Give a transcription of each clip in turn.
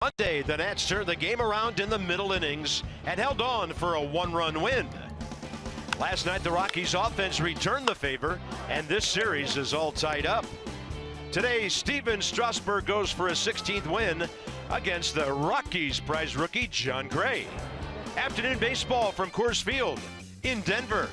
Monday, the Nats turned the game around in the middle innings and held on for a one-run win. Last night, the Rockies offense returned the favor, and this series is all tied up. Today, Steven Strasburg goes for his 16th win against the Rockies prize rookie John Gray. Afternoon baseball from Coors Field in Denver.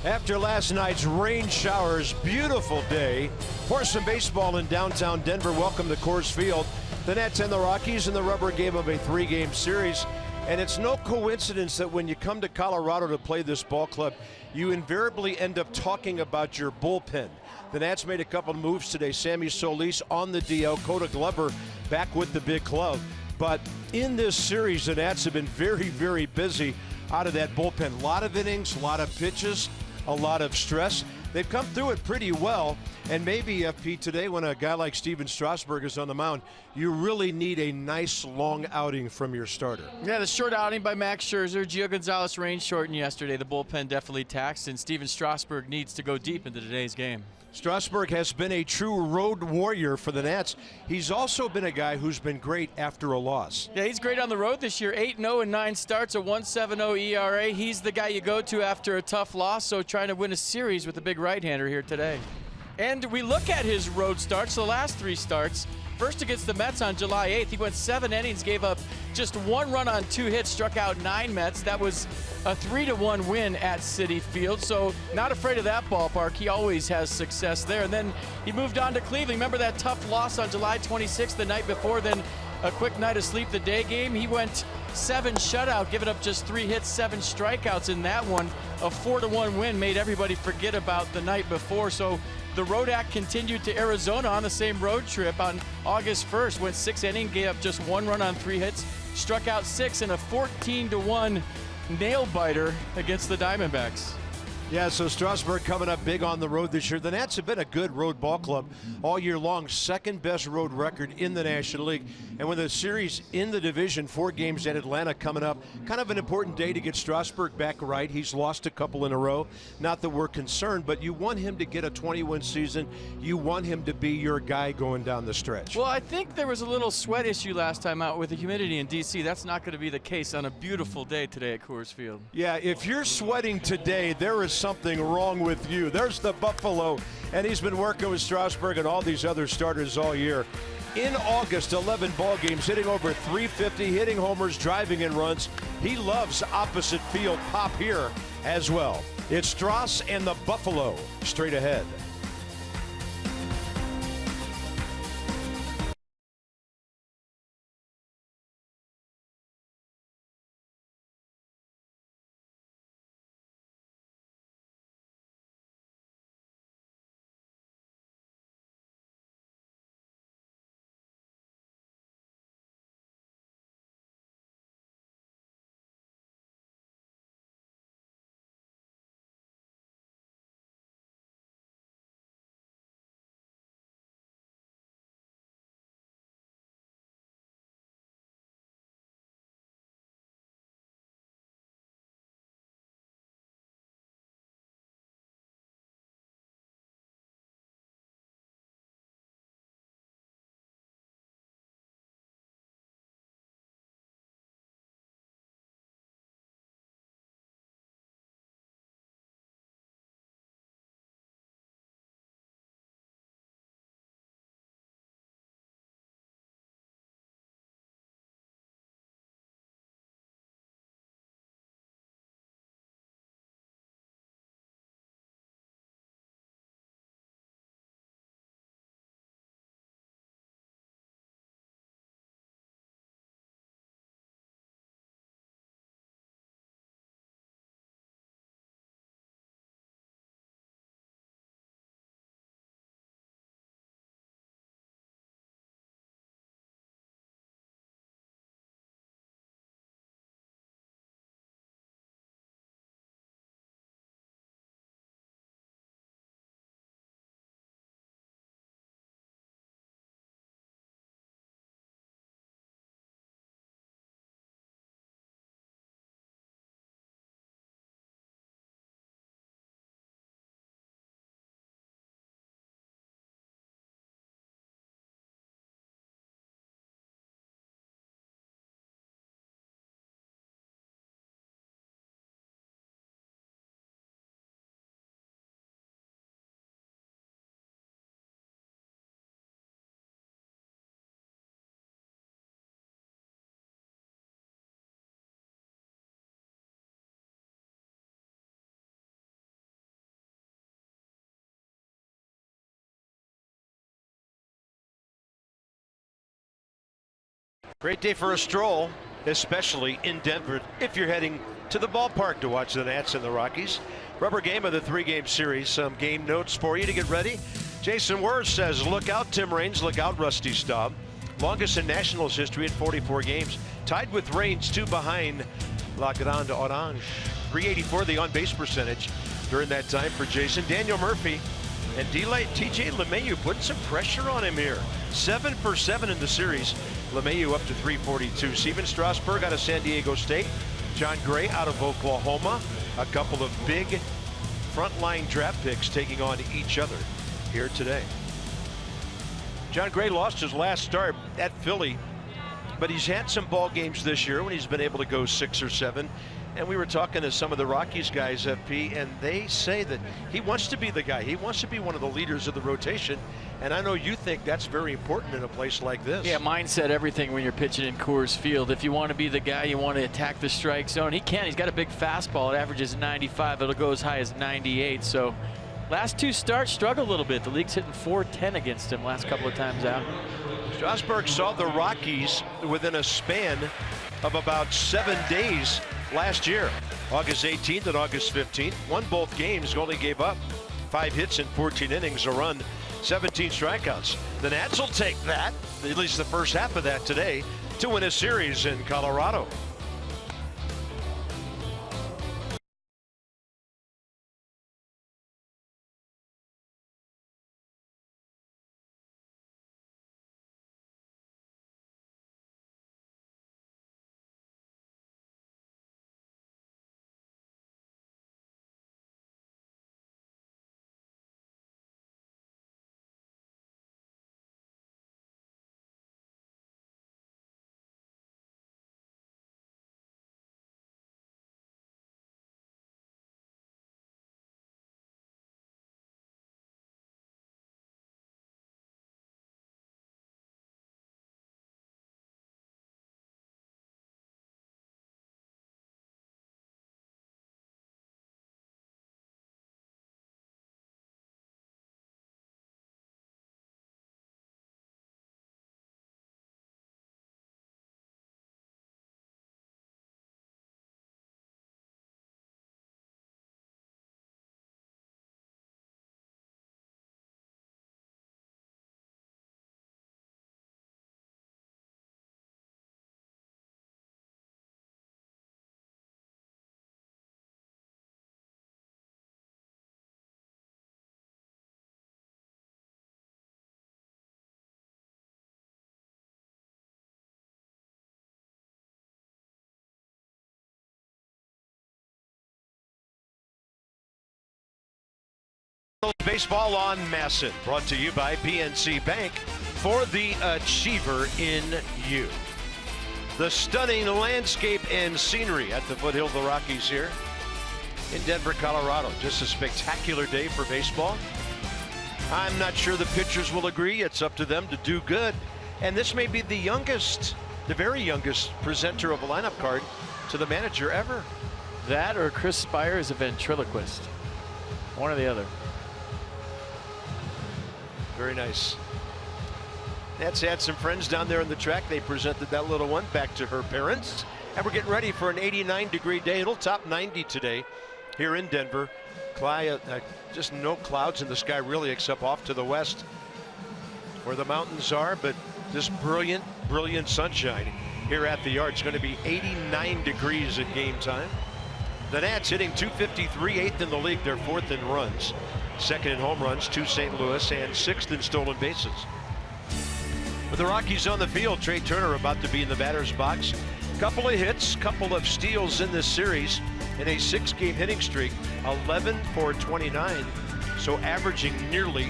After last night's rain showers, beautiful day for some baseball in downtown Denver. Welcome to Coors Field. The Nats and the Rockies in the rubber game of a three-game series. And it's no coincidence that when you come to Colorado to play this ball club, you invariably end up talking about your bullpen. The Nats made a couple of moves today. Sammy Solis on the DL, Coda Glover back with the big club. But in this series, the Nats have been very, very busy out of that bullpen. A lot of innings, a lot of pitches, a lot of stress. They've come through it pretty well, and maybe, FP, today when a guy like Steven Strasburg is on the mound, you really need a nice long outing from your starter. Yeah, the short outing by Max Scherzer. Gio Gonzalez rain shortened yesterday. The bullpen definitely taxed, and Steven Strasburg needs to go deep into today's game. Strasburg has been a true road warrior for the Nats. He's also been a guy who's been great after a loss. Yeah, he's great on the road this year. 8-0 in 9 starts, a 1.70 ERA. He's the guy you go to after a tough loss, so trying to win a series with a big right-hander here today. And we look at his road starts, the last 3 starts. First against the Mets on July 8th, he went 7 innings, gave up just 1 run on 2 hits, struck out 9 Mets. That was a 3-1 win at Citi Field, so not afraid of that ballpark. He always has success there. And then he moved on to Cleveland. Remember that tough loss on July 26th, the night before, then a quick night of sleep the day game? He went 7 shutout, giving up just 3 hits, 7 strikeouts in that one. A 4-1 win made everybody forget about the night before. So the road act continued to Arizona on the same road trip on August 1st. Went 6 innings, gave up just 1 run on 3 hits, struck out 6 in a 14-1 nail biter against the Diamondbacks. Yeah, so Strasburg coming up big on the road this year. The Nats have been a good road ball club all year long, second best road record in the National League. And with the series in the division, 4 games at Atlanta coming up, kind of an important day to get Strasburg back right. He's lost a couple in a row. Not that we're concerned, but you want him to get a 20-win season. You want him to be your guy going down the stretch. Well, I think there was a little sweat issue last time out with the humidity in D.C. That's not going to be the case on a beautiful day today at Coors Field. Yeah, if you're sweating today, there is something wrong with you. There's the Buffalo, and he's been working with Strasburg and all these other starters all year. In August, 11 ball games, hitting over 350, hitting homers, driving in runs. He loves opposite field pop here as well. It's Strauss and the Buffalo straight ahead. Great day for a stroll, especially in Denver, if you're heading to the ballpark to watch the Nats and the Rockies. Rubber game of the 3-game series. Some game notes for you to get ready. Jason Worth says, look out, Tim Raines, look out, Rusty Staub. Longest in Nationals history at 44 games. Tied with Raines, 2 behind La Grande Orange. 384 the on-base percentage during that time for Jason. Daniel Murphy and TJ LeMahieu putting some pressure on him here. 7 for 7 in the series. LeMahieu up to 342. Steven Strasburg out of San Diego State. John Gray out of Oklahoma. A couple of big frontline draft picks taking on each other here today. John Gray lost his last start at Philly, but he's had some ball games this year when he's been able to go 6 or 7. And we were talking to some of the Rockies guys, FP, and they say that he wants to be the guy. He wants to be one of the leaders of the rotation. And I know you think that's very important in a place like this. Yeah, mindset, everything when you're pitching in Coors Field. If you want to be the guy, you want to attack the strike zone. He can. He's got a big fastball. It averages 95. It'll go as high as 98. So last 2 starts struggled a little bit. The league's hitting .410 against him last couple of times out. Strasburg saw the Rockies within a span of about 7 days last year. August 18th and August 15th. Won both games, only gave up 5 hits in 14 innings, a run, 17 strikeouts. The Nats will take that, at least the first half of that today, to win a series in Colorado. Baseball on Masson, brought to you by PNC Bank, for the achiever in you. The stunning landscape and scenery at the foothill of the Rockies here in Denver, Colorado. Just a spectacular day for baseball. I'm not sure the pitchers will agree. It's up to them to do good. And this may be the youngest, the very youngest presenter of a lineup card to the manager ever. That or Chris Spire is a ventriloquist. One or the other. Very nice. Nats had some friends down there on the track. They presented that little one back to her parents. And we're getting ready for an 89-degree day. It'll top 90 today here in Denver. Just no clouds in the sky really, except off to the west where the mountains are. But just brilliant, brilliant sunshine here at the yard. It's going to be 89 degrees at game time. The Nats hitting .253, 8th in the league. They're 4th in runs. 2nd in home runs to St. Louis, and 6th in stolen bases. With the Rockies on the field, Trey Turner about to be in the batter's box. Couple of hits, couple of steals in this series in a 6-game hitting streak, 11 for 29, so averaging nearly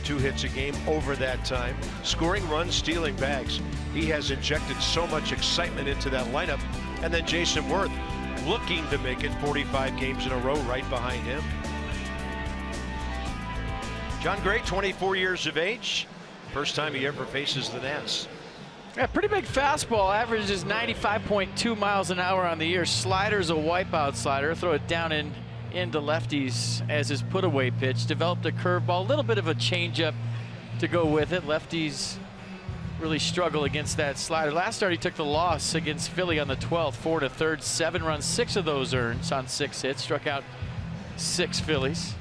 2 hits a game over that time. Scoring runs, stealing bags. He has injected so much excitement into that lineup. And then Jason Worth looking to make it 45 games in a row right behind him. John Gray, 24 years of age. First time he ever faces the Nats. Yeah, pretty big fastball. Averages 95.2 miles an hour on the year. Slider's a wipeout slider. Throw it down into lefties as his put-away pitch. Developed a curveball, a little bit of a changeup to go with it. Lefties really struggle against that slider. Last start he took the loss against Philly on the 12th, 4 1/3, 7 runs, 6 of those earned on 6 hits, struck out 6 Phillies.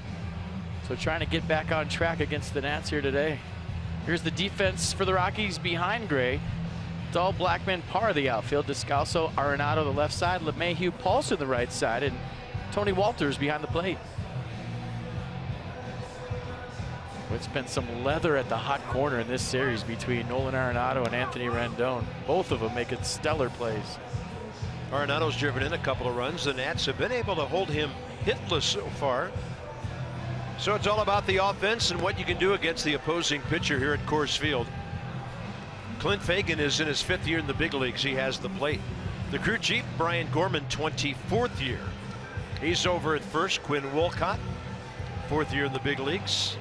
So trying to get back on track against the Nats here today. Here's the defense for the Rockies behind Gray. Dahl, Blackman, Parr the outfield, Descalso, Arenado the left side, LeMahieu, Paulson the right side, and Tony Walters behind the plate. It's been some leather at the hot corner in this series between Nolan Arenado and Anthony Rendon. Both of them making stellar plays. Arenado's driven in a couple of runs. The Nats have been able to hold him hitless so far. So it's all about the offense and what you can do against the opposing pitcher here at Coors Field. Clint Fagan is in his 5th year in the big leagues. He has the plate. The crew chief, Brian Gorman, 24th year. He's over at first. Quinn Wolcott, 4th year in the big leagues.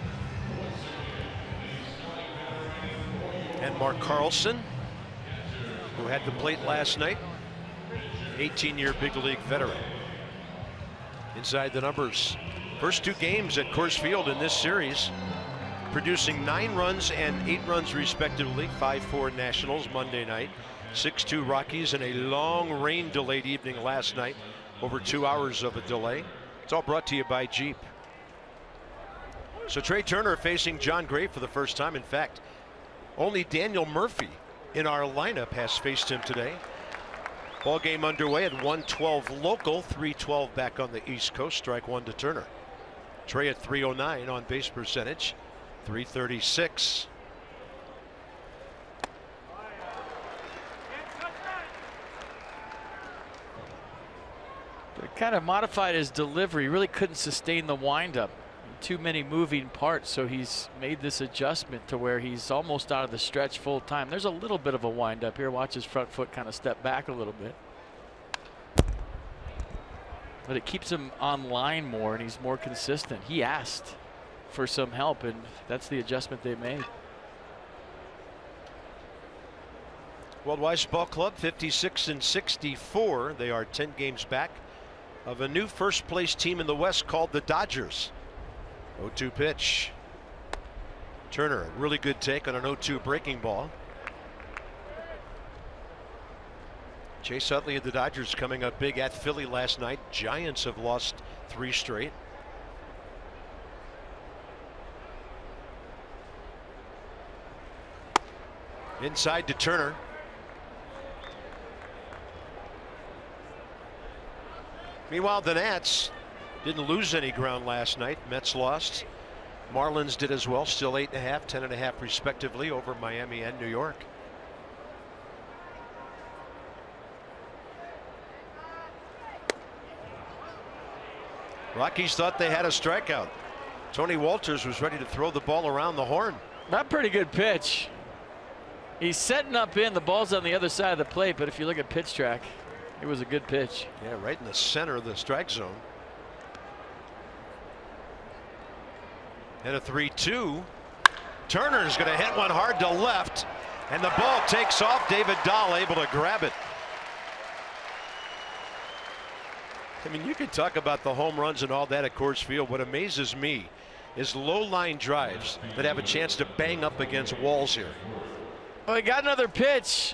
And Mark Carlson, who had the plate last night, 18-year big league veteran. Inside the numbers. First 2 games at Coors Field in this series, producing 9 runs and 8 runs respectively. 5-4 Nationals Monday night, 6-2 Rockies in a long rain delayed evening last night, over 2 hours of a delay. It's all brought to you by Jeep. So Trey Turner facing John Gray for the first time. In fact, only Daniel Murphy in our lineup has faced him today. Ball game underway at 1:12 local, 3:12 back on the East Coast. Strike 1 to Turner. Trey at .309 on base percentage, .336. Kind of modified his delivery, really couldn't sustain the windup. Too many moving parts, so he's made this adjustment to where he's almost out of the stretch full time. There's a little bit of a windup here. Watch his front foot kind of step back a little bit. But it keeps him on line more and he's more consistent. He asked for some help and that's the adjustment they made. World Wise Ball Club 56-64. They are 10 games back of a new first place team in the West called the Dodgers. 0-2 pitch. Turner, a really good take on an 0-2 breaking ball. Chase Utley of the Dodgers coming up big at Philly last night. Giants have lost 3 straight. Inside to Turner. Meanwhile, the Nats didn't lose any ground last night. Mets lost. Marlins did as well. Still 8.5, 10.5 respectively over Miami and New York. Rockies thought they had a strikeout. Tony Walters was ready to throw the ball around the horn. Not pretty good pitch. He's setting up in. The ball's on the other side of the plate, but if you look at pitch track, it was a good pitch. Yeah, right in the center of the strike zone. And a 3-2. Turner's going to hit one hard to left, and the ball takes off. David Dahl able to grab it. I mean, you can talk about the home runs and all that at Coors Field. What amazes me is low line drives that have a chance to bang up against walls here. Well, he got another pitch,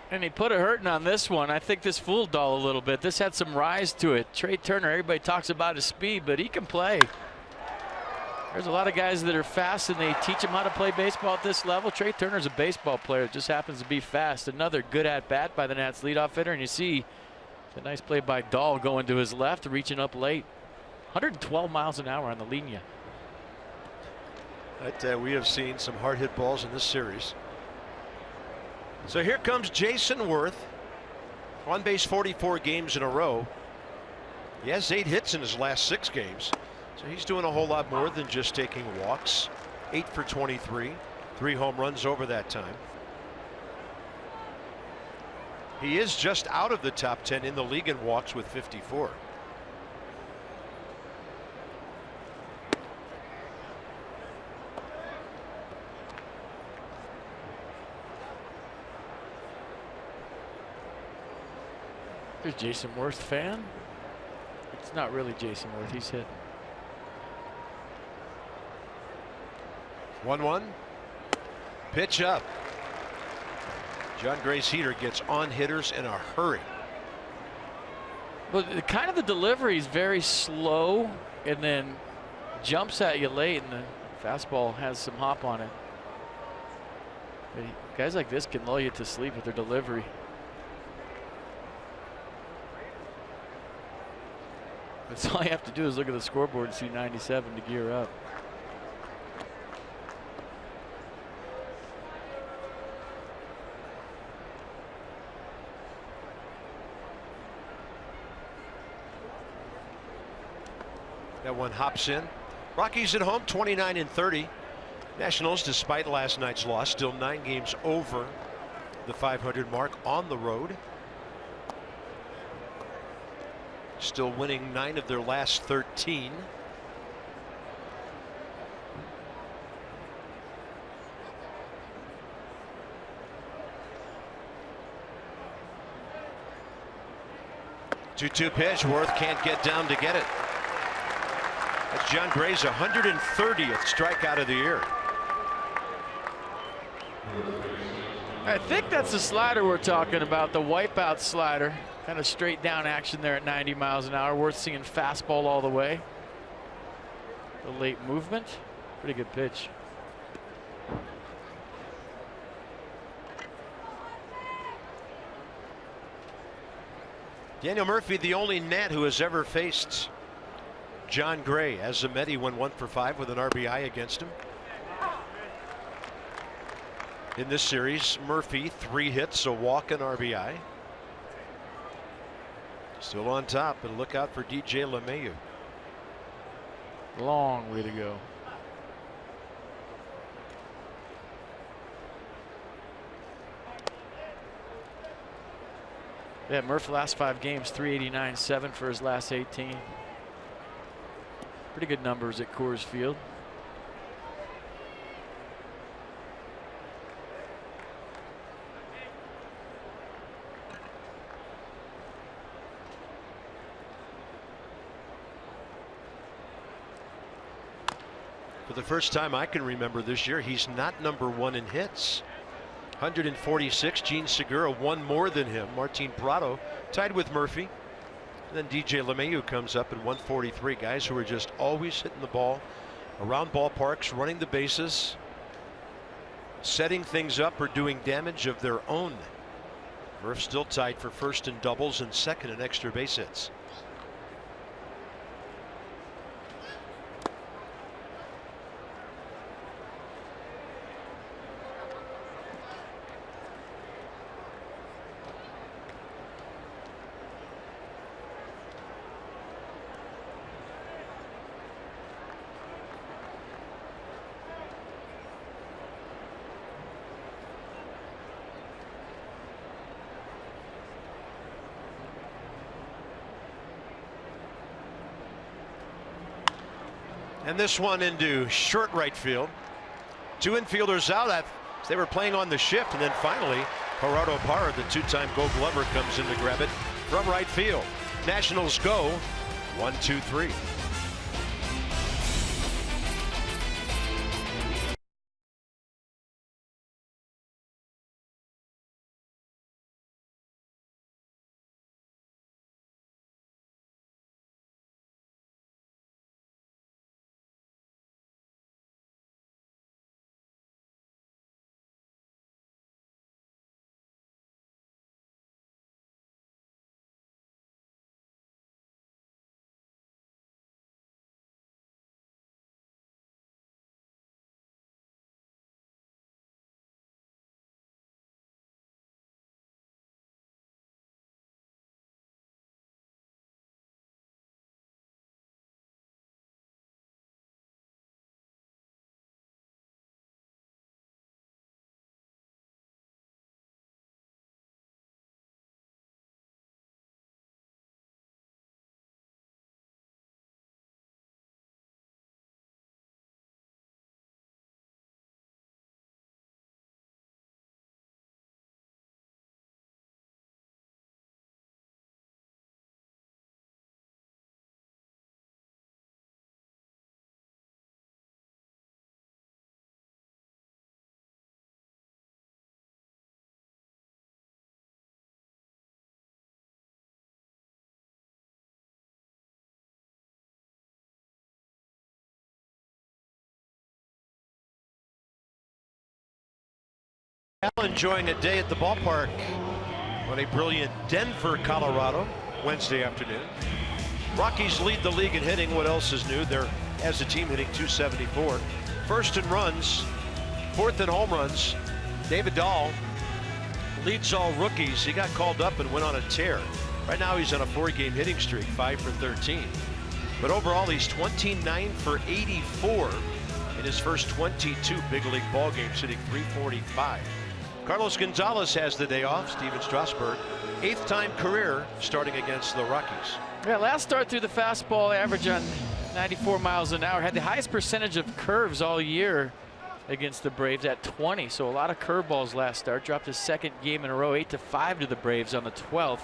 and he put a hurting on this one. I think this fooled Dahl a little bit. This had some rise to it. Trey Turner, everybody talks about his speed, but he can play. There's a lot of guys that are fast and they teach him how to play baseball at this level. Trey Turner's a baseball player. It just happens to be fast. Another good at bat by the Nats leadoff hitter, and you see a nice play by Dahl going to his left, reaching up late. 112 miles an hour on the linea. But we have seen some hard hit balls in this series. So here comes Jason Worth. On base 44 games in a row. He has 8 hits in his last 6 games. So he's doing a whole lot more than just taking walks. 8 for 23. 3 home runs over that time. He is just out of the top 10 in the league in walks with 54. There's Jason Worth fan. It's not really Jason Worth. He's hit. 1-1. Pitch up. John Gray's heater gets on hitters in a hurry. Well, kind of the delivery is very slow and then jumps at you late, and the fastball has some hop on it. But guys like this can lull you to sleep with their delivery. That's all you have to do is look at the scoreboard and see 97 to gear up. That one hops in. Rockies at home 29-30. Nationals, despite last night's loss, still 9 games over the 500 mark on the road. Still winning 9 of their last 13. Two-two pitch. Worth can't get down to get it. That's John Gray's 130th strikeout of the year. I think that's the slider we're talking about, the wipeout slider. Kind of straight down action there at 90 miles an hour. Worth seeing fastball all the way. The late movement. Pretty good pitch. Daniel Murphy, the only Nat who has ever faced John Gray. As Zametti went 1 for 5 with an RBI against him. In this series, Murphy 3 hits, a walk, and RBI. Still on top, but look out for DJ LeMahieu. Long way to go. Yeah, Murphy last 5 games, 389, 7 for his last 18. Pretty good numbers at Coors Field. For the first time I can remember this year, he's not #1 in hits. 146. Gene Segura, 1 more than him. Martin Prado tied with Murphy. And then DJ LeMahieu comes up at 143. Guys who are just always hitting the ball around ballparks, running the bases, setting things up, or doing damage of their own. Murph still tied for first in doubles and second in extra base hits. And this one into short right field. 2 infielders out. They were playing on the shift, and then finally Gerardo Parra, the 2-time Gold Glover, comes in to grab it from right field. Nationals go 1-2-3. Enjoying a day at the ballpark on a brilliant Denver, Colorado Wednesday afternoon. Rockies lead the league in hitting. What else is new? They're, as a team, hitting .274. First in runs, fourth in home runs. David Dahl leads all rookies. He got called up and went on a tear. Right now he's on a 4-game hitting streak, 5 for 13. But overall he's 29 for 84 in his first 22 big league ball games, hitting .345. Carlos Gonzalez has the day off. Steven Strasburg, 8th time career starting against the Rockies. Yeah, last start through the fastball, average on 94 miles an hour. Had the highest percentage of curves all year against the Braves at 20. So a lot of curveballs last start. Dropped his second game in a row, 8-5 to the Braves on the 12th.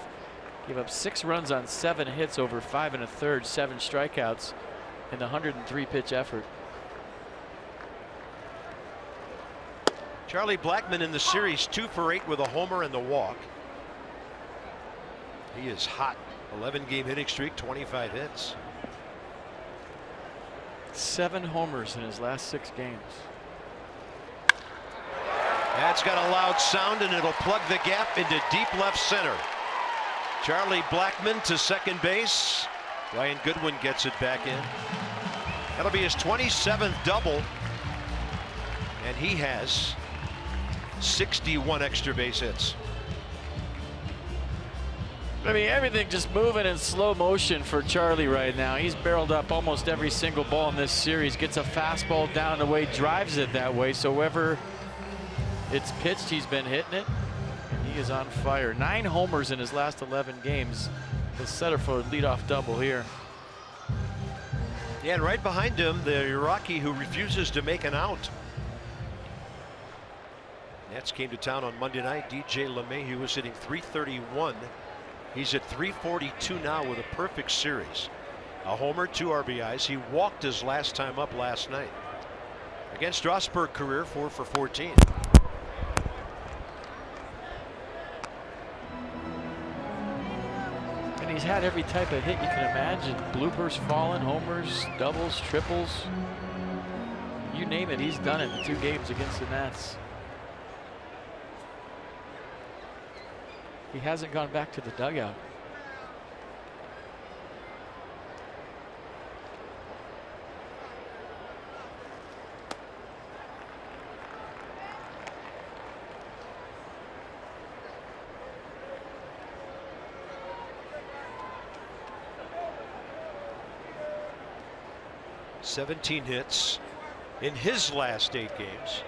Gave up 6 runs on 7 hits over 5 1/3, 7 strikeouts in the 103 pitch effort. Charlie Blackmon in the series, 2 for 8 with a homer and the walk. He is hot. 11-game hitting streak, 25 hits. 7 homers in his last 6 games. That's got a loud sound and it'll plug the gap into deep left center. Charlie Blackmon to second base. Ryan Goodwin gets it back in. That'll be his 27th double. And he has 61 extra base hits. I mean, everything just moving in slow motion for Charlie right now. He's barreled up almost every single ball in this series. Gets a fastball down the way, drives it that way. So wherever it's pitched, he's been hitting it. And he is on fire. 9 homers in his last 11 games. He'll set her for a leadoff double here. Yeah, and right behind him, the Rocky who refuses to make an out. Nats came to town on Monday night. DJ LeMahieu was hitting .331. He's at .342 now with a perfect series. A homer, 2 RBIs. He walked his last time up last night. Against Strasburg, career 4 for 14. And he's had every type of hit you can imagine. Bloopers, fallen, homers, doubles, triples. You name it, he's done it in 2 games against the Nats. He hasn't gone back to the dugout. "17 hits in his last 8 games.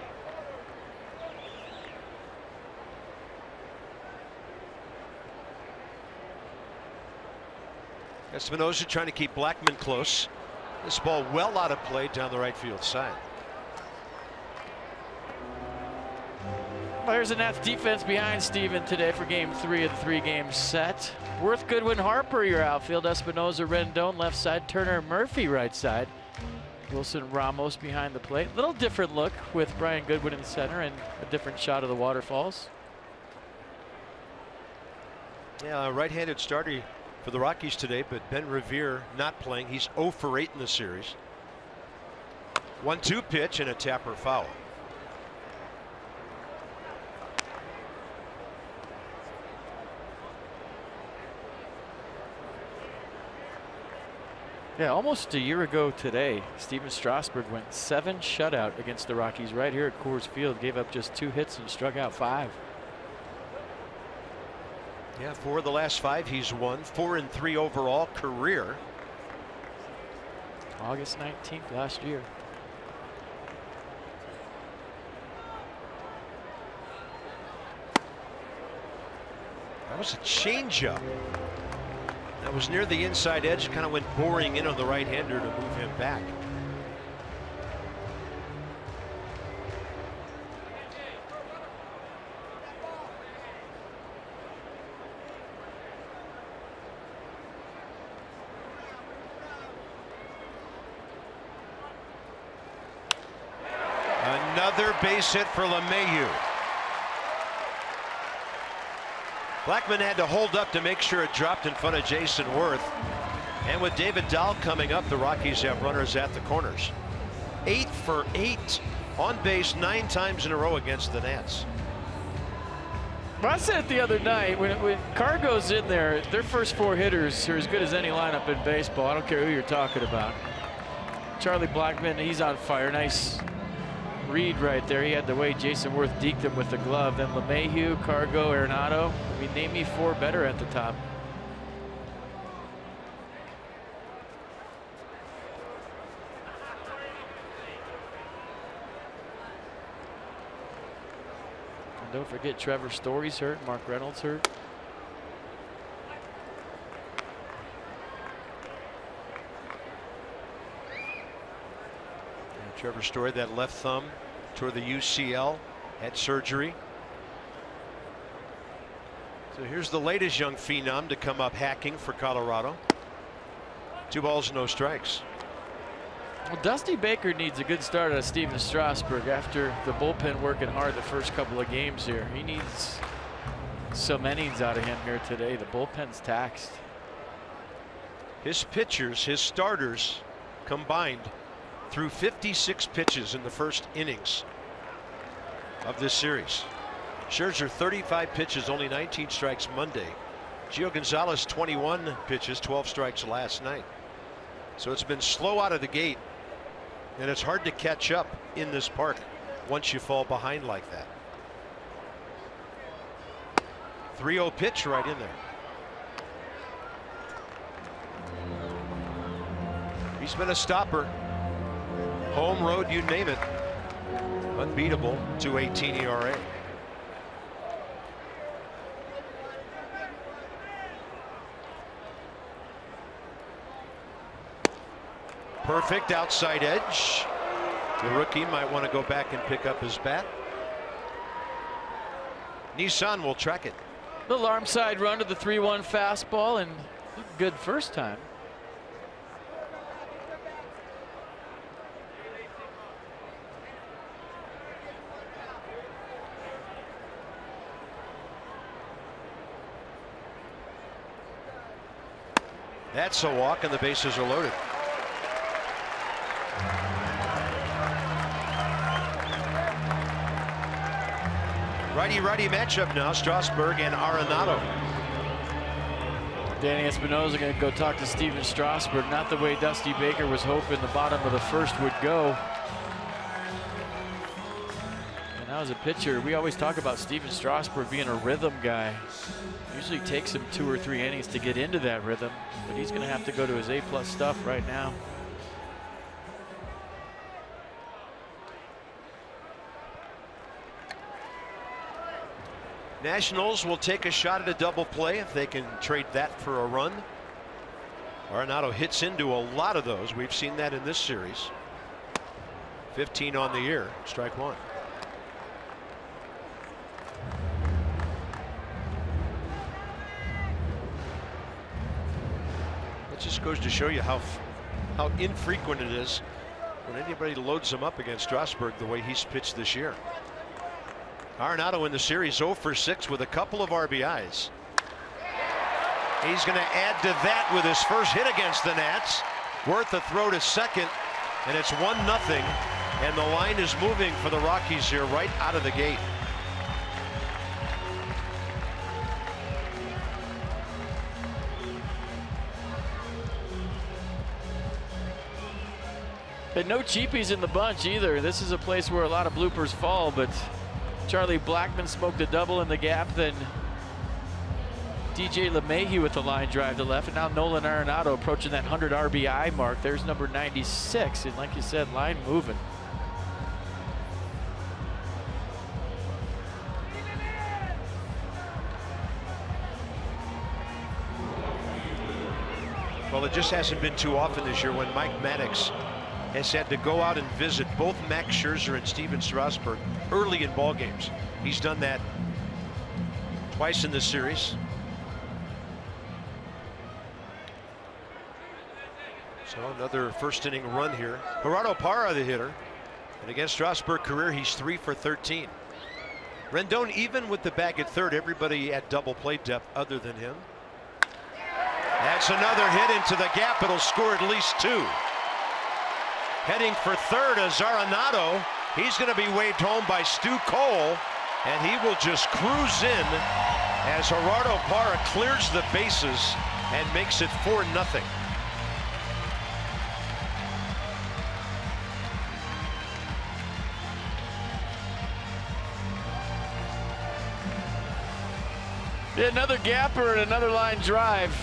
Espinosa trying to keep Blackmon close. This ball well out of play down the right field side. Well, here's the Nats defense behind Steven today for game 3 of the 3-game set. Worth, Goodwin, Harper, your outfield. Espinosa, Rendon, left side. Turner, Murphy, right side. Wilson, Ramos behind the plate. Little different look with Brian Goodwin in center and a different shot of the waterfalls. Yeah, a right-handed starter for the Rockies today, but Ben Revere not playing. He's 0 for 8 in the series. 1-2 pitch and a tapper foul. Yeah, almost a year ago today, Steven Strasburg went 7 shutout against the Rockies right here at Coors Field. Gave up just 2 hits and struck out 5. Yeah, 4 of the last 5 he's won. 4 and 3 overall career. August 19th last year. That was a changeup. That was near the inside edge, kind of went boring in on the right-hander to move him back. Another base hit for LeMahieu. Blackmon had to hold up to make sure it dropped in front of Jason Worth. And with David Dahl coming up, the Rockies have runners at the corners. 8 for 8 on base 9 times in a row against the Nats. Well, I said it the other night, when Cargo's in there, their first 4 hitters are as good as any lineup in baseball. I don't care who you're talking about. Charlie Blackmon, he's on fire. Nice read right there. He had the way Jason Worth deked him with the glove. Then LeMahieu, Cargo, Arenado. I mean, name me 4 better at the top. And don't forget Trevor Story's hurt. Mark Reynolds hurt. Trevor Story, that left thumb toward the UCL, had surgery. So here's the latest young phenom to come up hacking for Colorado. 2 balls, no strikes. Well, Dusty Baker needs a good start out of Steven Strasburg after the bullpen working hard the first couple of games here. He needs some innings out of him here today. The bullpen's taxed. His pitchers, his starters combined threw 56 pitches in the first innings of this series. Scherzer 35 pitches, only 19 strikes Monday. Gio Gonzalez 21 pitches, 12 strikes last night. So it's been slow out of the gate, and it's hard to catch up in this park once you fall behind like that. 3-0 pitch right in there. He's been a stopper. Home, road, you name it. Unbeatable, 2.18 ERA. Perfect outside edge. The rookie might want to go back and pick up his bat. Nissan will track it. Little arm side run to the 3-1 fastball, and good first time. That's a walk, and the bases are loaded. Righty-righty matchup now, Strasburg and Arenado. Danny Espinosa going to go talk to Steven Strasburg. Not the way Dusty Baker was hoping the bottom of the first would go. And now as a pitcher, we always talk about Steven Strasburg being a rhythm guy. Usually takes him 2 or 3 innings to get into that rhythm, but he's going to have to go to his A+ stuff right now. Nationals will take a shot at a double play if they can trade that for a run. Arenado hits into a lot of those. We've seen that in this series. 15 on the year, strike 1. It just goes to show you how infrequent it is when anybody loads him up against Strasburg the way he's pitched this year. Arenado in the series 0 for 6 with a couple of RBIs. He's going to add to that with his first hit against the Nats. Worth a throw to second, and it's 1-0, and the line is moving for the Rockies here right out of the gate. And no cheapies in the bunch either. This is a place where a lot of bloopers fall, but Charlie Blackmon smoked a double in the gap, then DJ LeMahieu with the line drive to left, and now Nolan Arenado approaching that 100 RBI mark. There's number 96, and like you said, line moving. Well, it just hasn't been too often this year when Mike Maddox has had to go out and visit both Max Scherzer and Steven Strasburg early in ball games. He's done that twice in this series. So another first inning run here. Gerardo Parra, the hitter, and against Strasburg career, he's 3 for 13. Rendon even with the bag at third. Everybody at double play depth other than him. That's another hit into the gap. It'll score at least 2. Heading for third is Arenado. He's going to be waved home by Stu Cole. And he will just cruise in as Gerardo Parra clears the bases and makes it 4-0. Another gapper and another line drive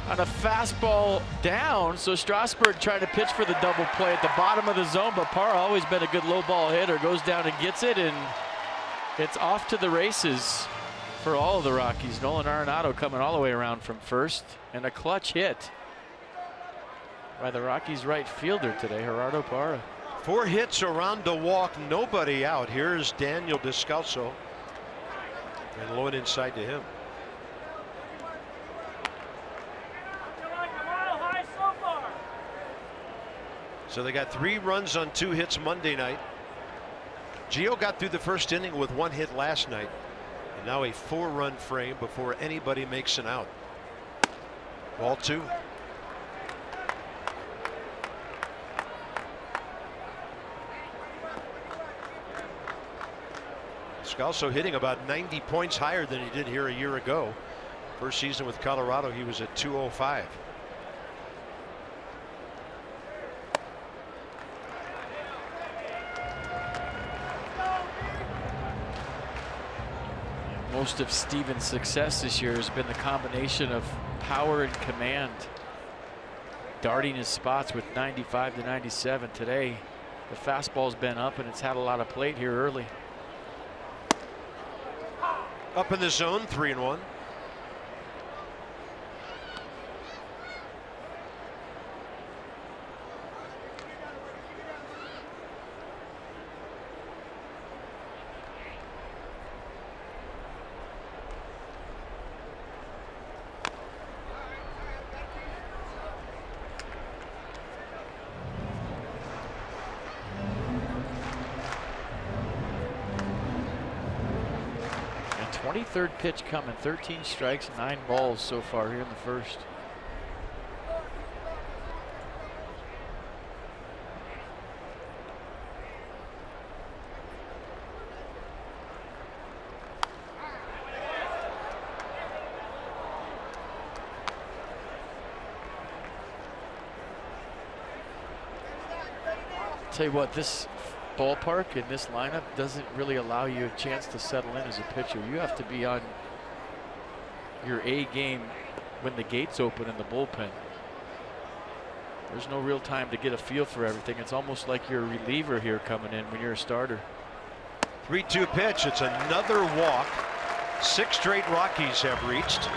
on a fastball down. So Strasburg trying to pitch for the double play at the bottom of the zone, but Parra always been a good low ball hitter. Goes down and gets it, and it's off to the races for all of the Rockies. Nolan Arenado coming all the way around from first, and a clutch hit by the Rockies right fielder today, Gerardo Parra. 4 hits around the walk, nobody out. Here's Daniel Descalso, and low and inside to him. So they got 3 runs on 2 hits Monday night. Gio got through the first inning with 1 hit last night, and now a 4-run frame before anybody makes an out. Ball 2. Descalso hitting about 90 points higher than he did here a year ago. First season with Colorado, he was at 205. Most of Stevens' success this year has been the combination of power and command. Darting his spots with 95 to 97. Today, the fastball's been up and it's had a lot of plate here early. Up in the zone, 3-1. And 23rd pitch coming. 13 strikes, 9 balls so far here in the first. Tell you what, this ballpark and this lineup doesn't really allow you a chance to settle in as a pitcher. You have to be on your A game when the gates open in the bullpen. There's no real time to get a feel for everything. It's almost like you're a reliever here coming in when you're a starter. 3-2 pitch. It's another walk. 6 straight Rockies have reached.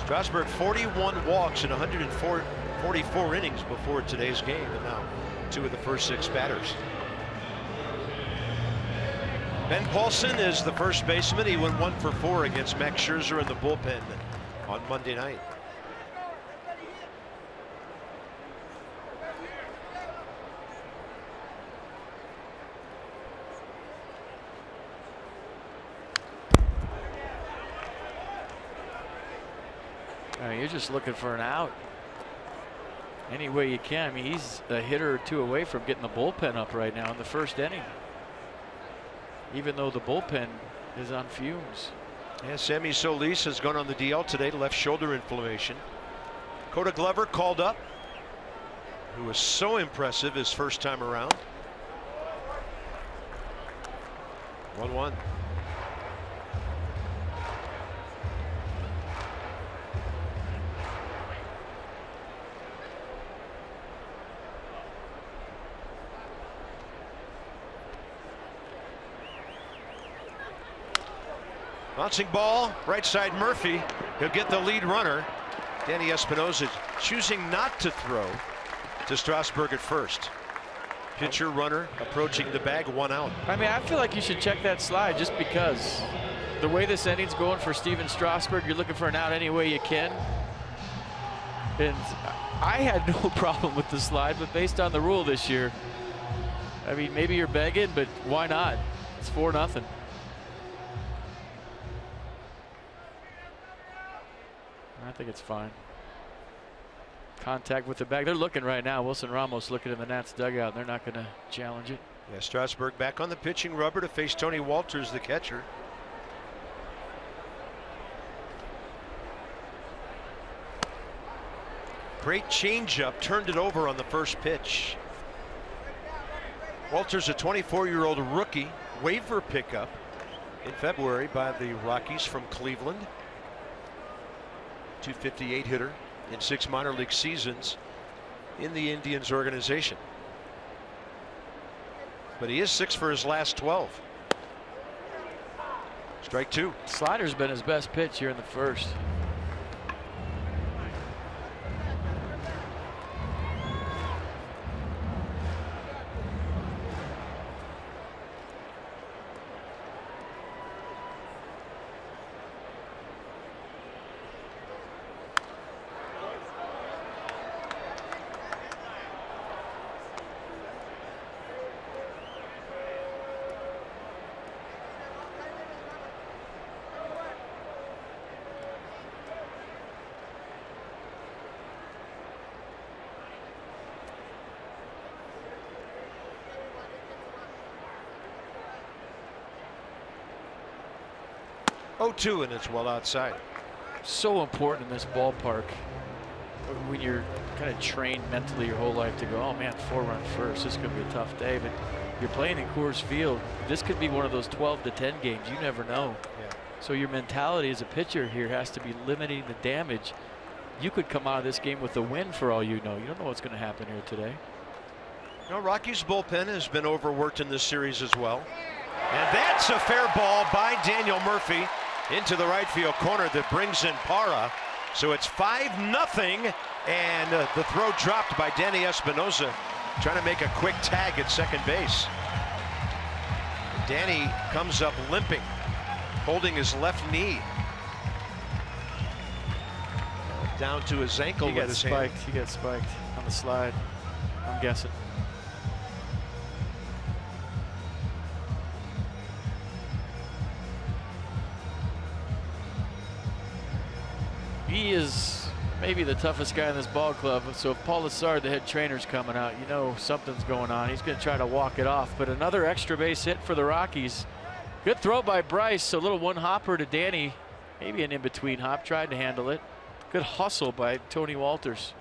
Strasburg 41 walks in 144 innings before today's game, and now 2 of the first 6 batters. Ben Paulson is the first baseman. He went 1 for 4 against Max Scherzer in the bullpen on Monday night. You're just looking for an out any way you can. I mean, he's a hitter or 2 away from getting the bullpen up right now in the first inning, even though the bullpen is on fumes. Yeah, Sammy Solis has gone on the DL today, left shoulder inflammation. Coda Glover called up, who was so impressive his first time around. 1-1. Bouncing ball, right side Murphy. He'll get the lead runner. Danny Espinosa choosing not to throw to Strasburg at first. Pitcher runner approaching the bag, 1 out. I mean, I feel like you should check that slide just because the way this inning's going for Steven Strasburg, you're looking for an out any way you can. And I had no problem with the slide, but based on the rule this year, I mean, maybe you're begging, but why not? It's 4-0. I think it's fine. Contact with the bag. They're looking right now. Wilson Ramos looking in the Nats dugout. They're not going to challenge it. Yeah, Strasburg back on the pitching rubber to face Tony Walters, the catcher. Great changeup, turned it over on the first pitch. Walters, a 24-year-old rookie, waiver pickup in February by the Rockies from Cleveland. 258 hitter in 6 minor league seasons in the Indians organization. But he is 6 for his last 12. Strike 2. Slider's been his best pitch here in the first. Oh, 2, and it's well outside. So important in this ballpark when you're kind of trained mentally your whole life to go, oh man, 4-run first, this is going to be a tough day. But you're playing in Coors Field. This could be one of those 12 to 10 games. You never know. Yeah. So your mentality as a pitcher here has to be limiting the damage. You could come out of this game with a win for all you know. You don't know what's going to happen here today. You know, Rockies bullpen has been overworked in this series as well. And that's a fair ball by Daniel Murphy into the right field corner that brings in Parra. So it's 5-0, and the throw dropped by Danny Espinosa, trying to make a quick tag at second base. Danny comes up limping, holding his left knee down to his ankle with his hand. He got spiked on the slide, I'm guessing. He is maybe the toughest guy in this ball club. So if Paul Lessard, the head trainer, is coming out, you know something's going on. He's going to try to walk it off. But another extra base hit for the Rockies. Good throw by Bryce. A little one hopper to Danny. Maybe an in-between hop. Tried to handle it. Good hustle by Tony Walters.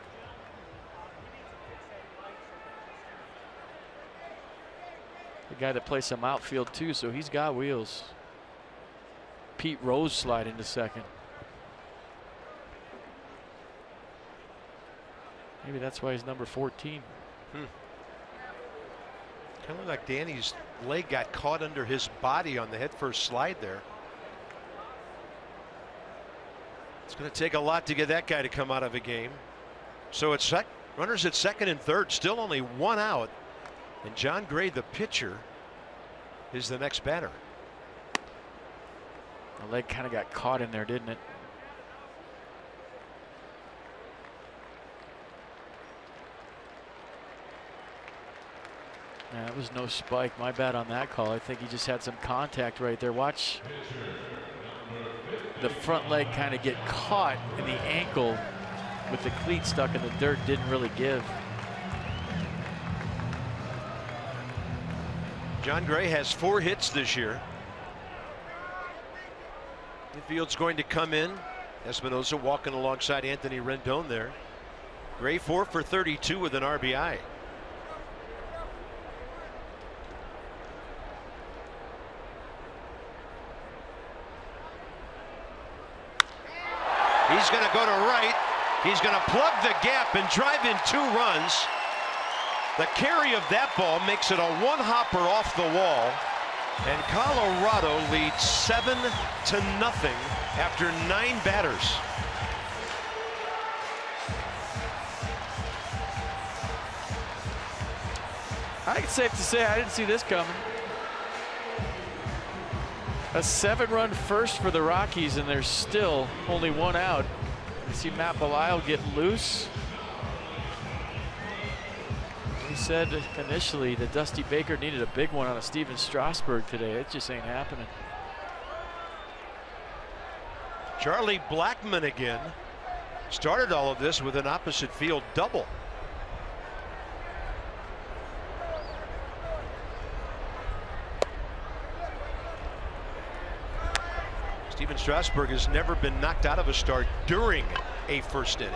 The guy that plays some outfield too, so he's got wheels. Pete Rose slide into second. Maybe that's why he's number 14. Kind of like Danny's leg got caught under his body on the headfirst slide there. It's going to take a lot to get that guy to come out of a game. So it's runners at second and third, still only 1 out. And John Gray, the pitcher, is the next batter. The leg kind of got caught in there, didn't it? Yeah, it was no spike. My bad on that call. I think he just had some contact right there. Watch the front leg kind of get caught in the ankle with the cleat stuck in the dirt. Didn't really give. John Gray has 4 hits this year. Infield's going to come in. Espinosa walking alongside Anthony Rendon there. Gray 4 for 32 with an RBI. He's going to go to right. He's going to plug the gap and drive in 2 runs. The carry of that ball makes it a 1-hopper off the wall. And Colorado leads 7-0 after 9 batters. I think it's safe to say I didn't see this coming. A 7-run first for the Rockies, and there's still only 1 out. You see Matt Belisle get loose. He said initially that Dusty Baker needed a big one on a Steven Strasburg today. It just ain't happening. Charlie Blackmon again started all of this with an opposite field double. Steven Strasburg has never been knocked out of a start during a first inning.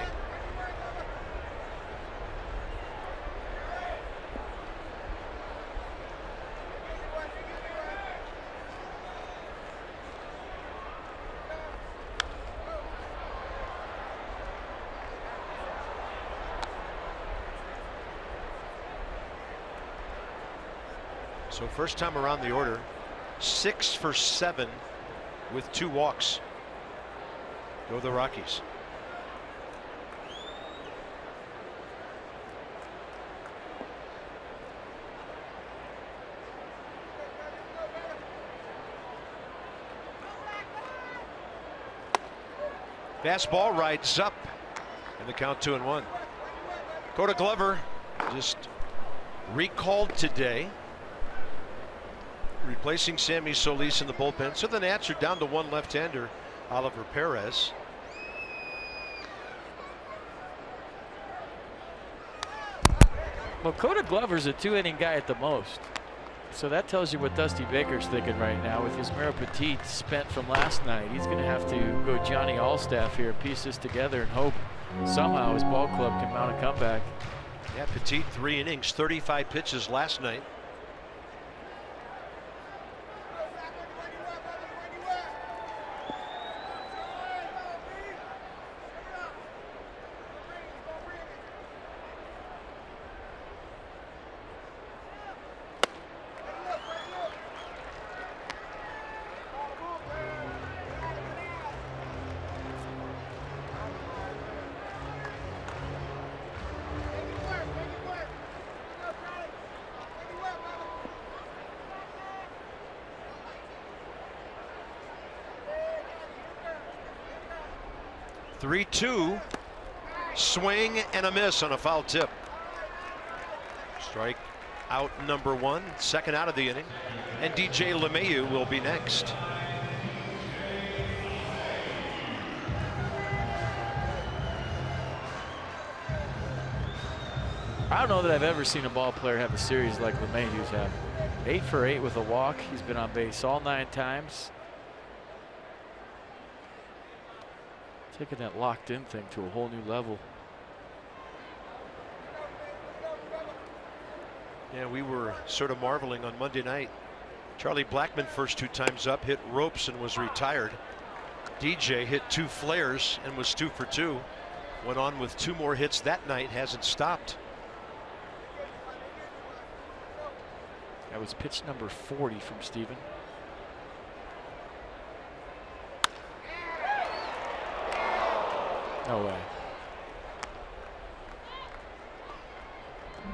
So first time around the order, 6 for 7 with 2 walks. Go the Rockies. Fastball rides up, and the count 2-1. Dakota Glover just recalled today, replacing Sammy Solis in the bullpen. So the Nats are down to 1 left-hander, Oliver Perez. Well, Dakota Glover's a 2-inning guy at the most. So that tells you what Dusty Baker's thinking right now with his Mero Petit spent from last night. He's going to have to go Johnny Allstaff here, piece this together, and hope somehow his ball club can mount a comeback. Yeah, Petit 3 innings, 35 pitches last night. Three-two, swing and a miss on a foul tip. Strike out number 1, second out of the inning, and DJ LeMahieu will be next. I don't know that I've ever seen a ball player have a series like LeMahieu's had. 8 for 8 with a walk. He's been on base all 9 times. Taking that locked in thing to a whole new level. Yeah, we were sort of marveling on Monday night. Charlie Blackmon first 2 times up, hit ropes and was retired. DJ hit 2 flares and was 2 for 2. Went on with 2 more hits that night, hasn't stopped. That was pitch number 40 from Steven. No way.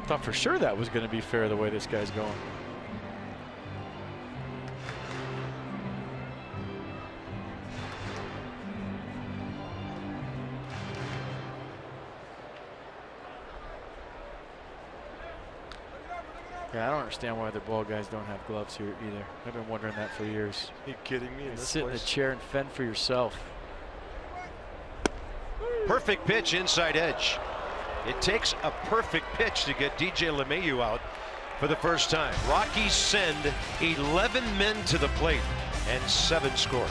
Thought for sure that was going to be fair the way this guy's going. Yeah, I don't understand why the ball guys don't have gloves here either. I've been wondering that for years. Are you kidding me? Sit in a chair and fend for yourself. Perfect pitch, inside edge. It takes a perfect pitch to get DJ LeMahieu out for the first time. Rockies send 11 men to the plate and 7 score.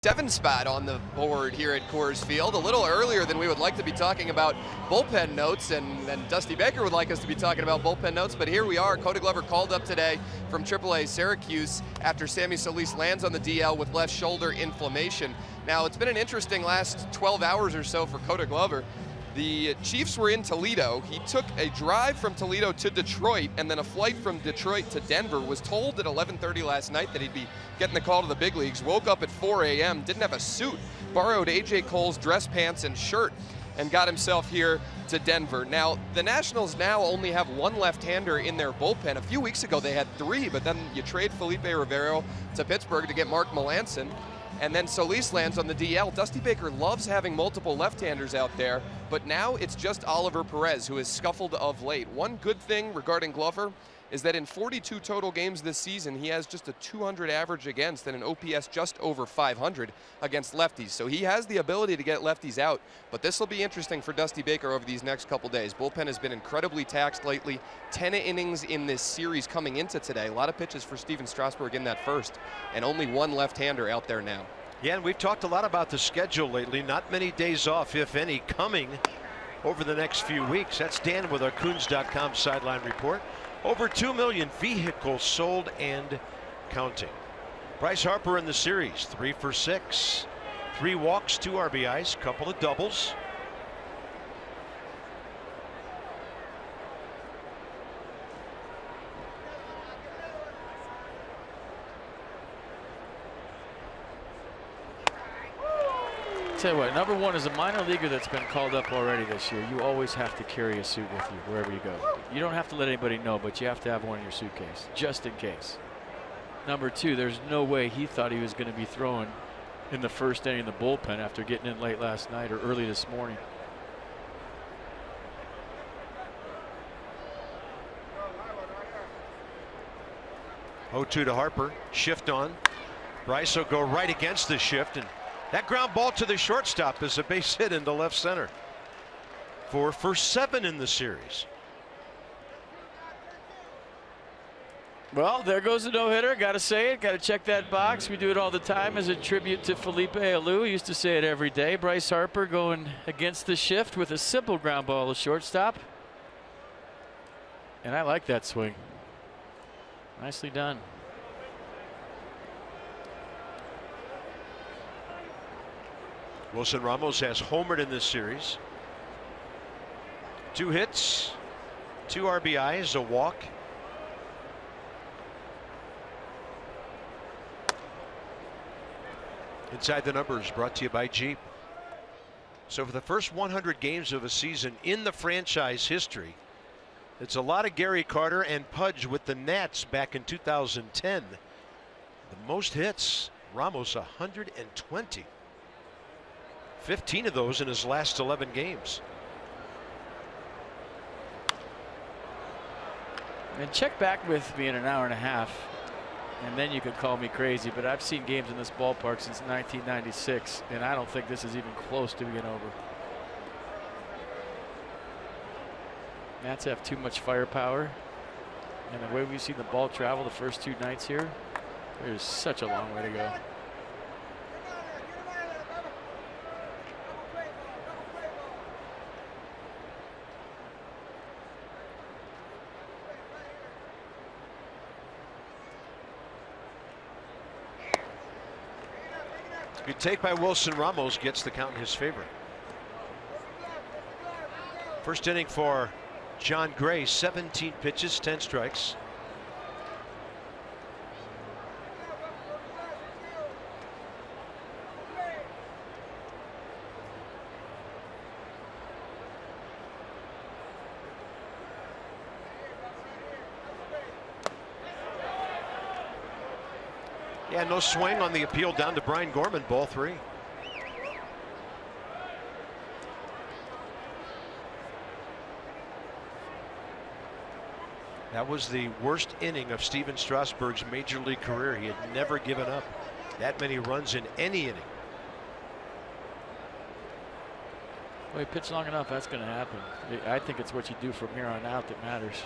7 spot on the board here at Coors Field. A little earlier than we would like to be talking about bullpen notes, and Dusty Baker would like us to be talking about bullpen notes, but here we are. Cody Glover called up today from AAA Syracuse after Sammy Solis lands on the DL with left shoulder inflammation. Now, it's been an interesting last 12 hours or so for Cody Glover. The Chiefs were in Toledo. He took a drive from Toledo to Detroit and then a flight from Detroit to Denver. Was told at 11:30 last night that he'd be getting the call to the big leagues. Woke up at 4 a.m., didn't have a suit, borrowed AT COL's dress pants and shirt, and got himself here to Denver. Now, the Nationals now only have 1 left-hander in their bullpen. A few weeks ago, they had 3, but then you trade Felipe Rivero to Pittsburgh to get Mark Melancon. And then Solis lands on the DL. Dusty Baker loves having multiple left-handers out there, but now it's just Oliver Perez who has scuffled of late. One good thing regarding Glover is that in 42 total games this season, he has just a 200 average against and an OPS just over 500 against lefties. So he has the ability to get lefties out, but this will be interesting for Dusty Baker over these next couple days. Bullpen has been incredibly taxed lately. 10 innings in this series coming into today. A lot of pitches for Steven Strasburg in that first, and only 1 left-hander out there now. Yeah, and we've talked a lot about the schedule lately. Not many days off, if any, coming over the next few weeks. That's Dan with our Coons.com sideline report. Over 2 million vehicles sold and counting. Bryce Harper in the series, 3 for 6. 3 walks, 2 RBIs, couple of doubles. Tell you what, number one, is a minor leaguer that's been called up already this year, you always have to carry a suit with you wherever you go. You don't have to let anybody know, but you have to have one in your suitcase, just in case. Number 2, there's no way he thought he was going to be throwing in the first inning in the bullpen after getting in late last night or early this morning. Oh-2 to Harper, shift on. Bryce will go right against the shift, and that ground ball to the shortstop is a base hit into left center. 4 for 7 in the series. Well, there goes the no-hitter. Got to say it. Got to check that box. We do it all the time as a tribute to Felipe Alou. He used to say it every day. Bryce Harper going against the shift with a simple ground ball to shortstop. And I like that swing. Nicely done. Wilson Ramos has homered in this series. 2 hits, 2 RBIs, a walk. Inside the Numbers brought to you by Jeep. So for the first 100 games of a season in the franchise history, it's a lot of Gary Carter and Pudge with the Nats back in 2010. The most hits, Ramos 120. 15 of those in his last 11 games. And check back with me in an hour and a half, and then you could call me crazy, but I've seen games in this ballpark since 1996, and I don't think this is even close to being over. Nats have too much firepower, and the way we've seen the ball travel the first 2 nights here, there's such a long way to go. Good take by Wilson Ramos, gets the count in his favor. First inning for John Gray, 17 pitches, 10 strikes. Yeah, no swing on the appeal down to Brian Gorman, ball 3. That was the worst inning of Steven Strasburg's major league career. He had never given up that many runs in any inning. Well, he pitched long enough, that's going to happen. I think it's what you do from here on out that matters.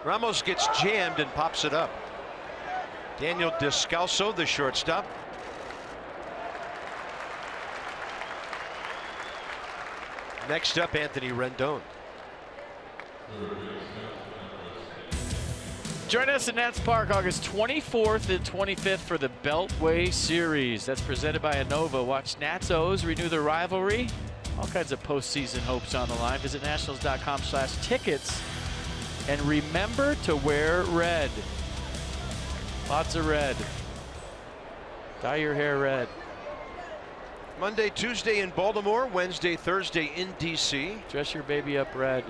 Ramos gets jammed and pops it up. Daniel Descalso, the shortstop. Next up, Anthony Rendon. Join us at Nats Park August 24th and 25th for the Beltway Series. That's presented by Innova. Watch Nats O's renew their rivalry. All kinds of postseason hopes on the line. Visit nationals.com/tickets. And remember to wear red. Lots of red. Dye your hair red. Monday, Tuesday in Baltimore. Wednesday, Thursday in DC. Dress your baby up red.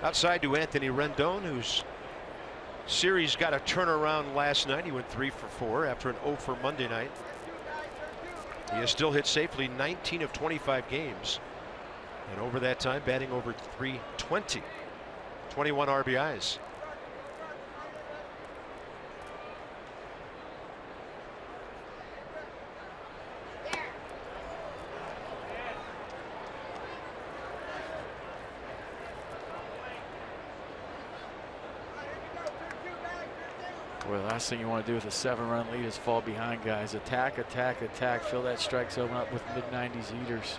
Outside to Anthony Rendon, whose series got a turnaround last night. He went 3 for 4 after an 0 for Monday night. He has still hit safely 19 of 25 games. And over that time, batting over .320. 21 RBIs. Boy, the last thing you want to do with a 7-run lead is fall behind, guys. Attack, attack, attack. Fill that strike zone up with mid-90s heaters.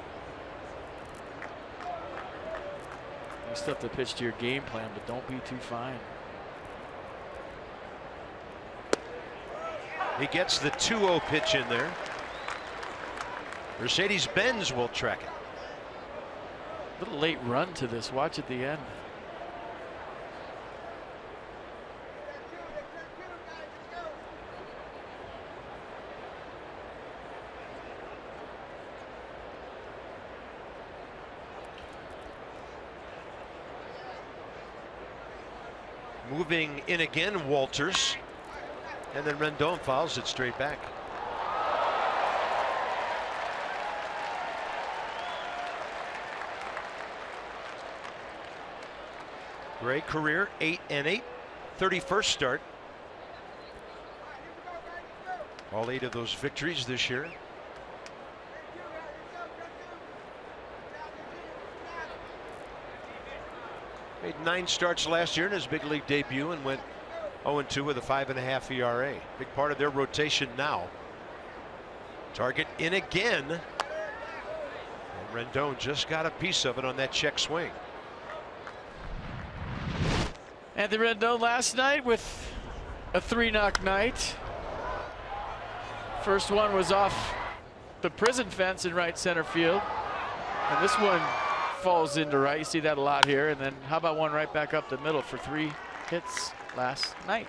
You still have to pitch to your game plan, but don't be too fine. He gets the 2-0 pitch in there. Mercedes-Benz will track it. Little late run to this. Watch at the end. Moving in again, Walters, and then Rendon fouls it straight back. Great career, 8-8, 31st start. All 8 of those victories this year. Made 9 starts last year in his big league debut and went 0-2 with a 5.5 ERA. Big part of their rotation now. Target in again. And Rendon just got a piece of it on that check swing. Anthony Rendon last night with a 3-knock night. First one was off the prison fence in right center field. And this one falls into right. You see that a lot here. And then how about one right back up the middle for 3 hits last night.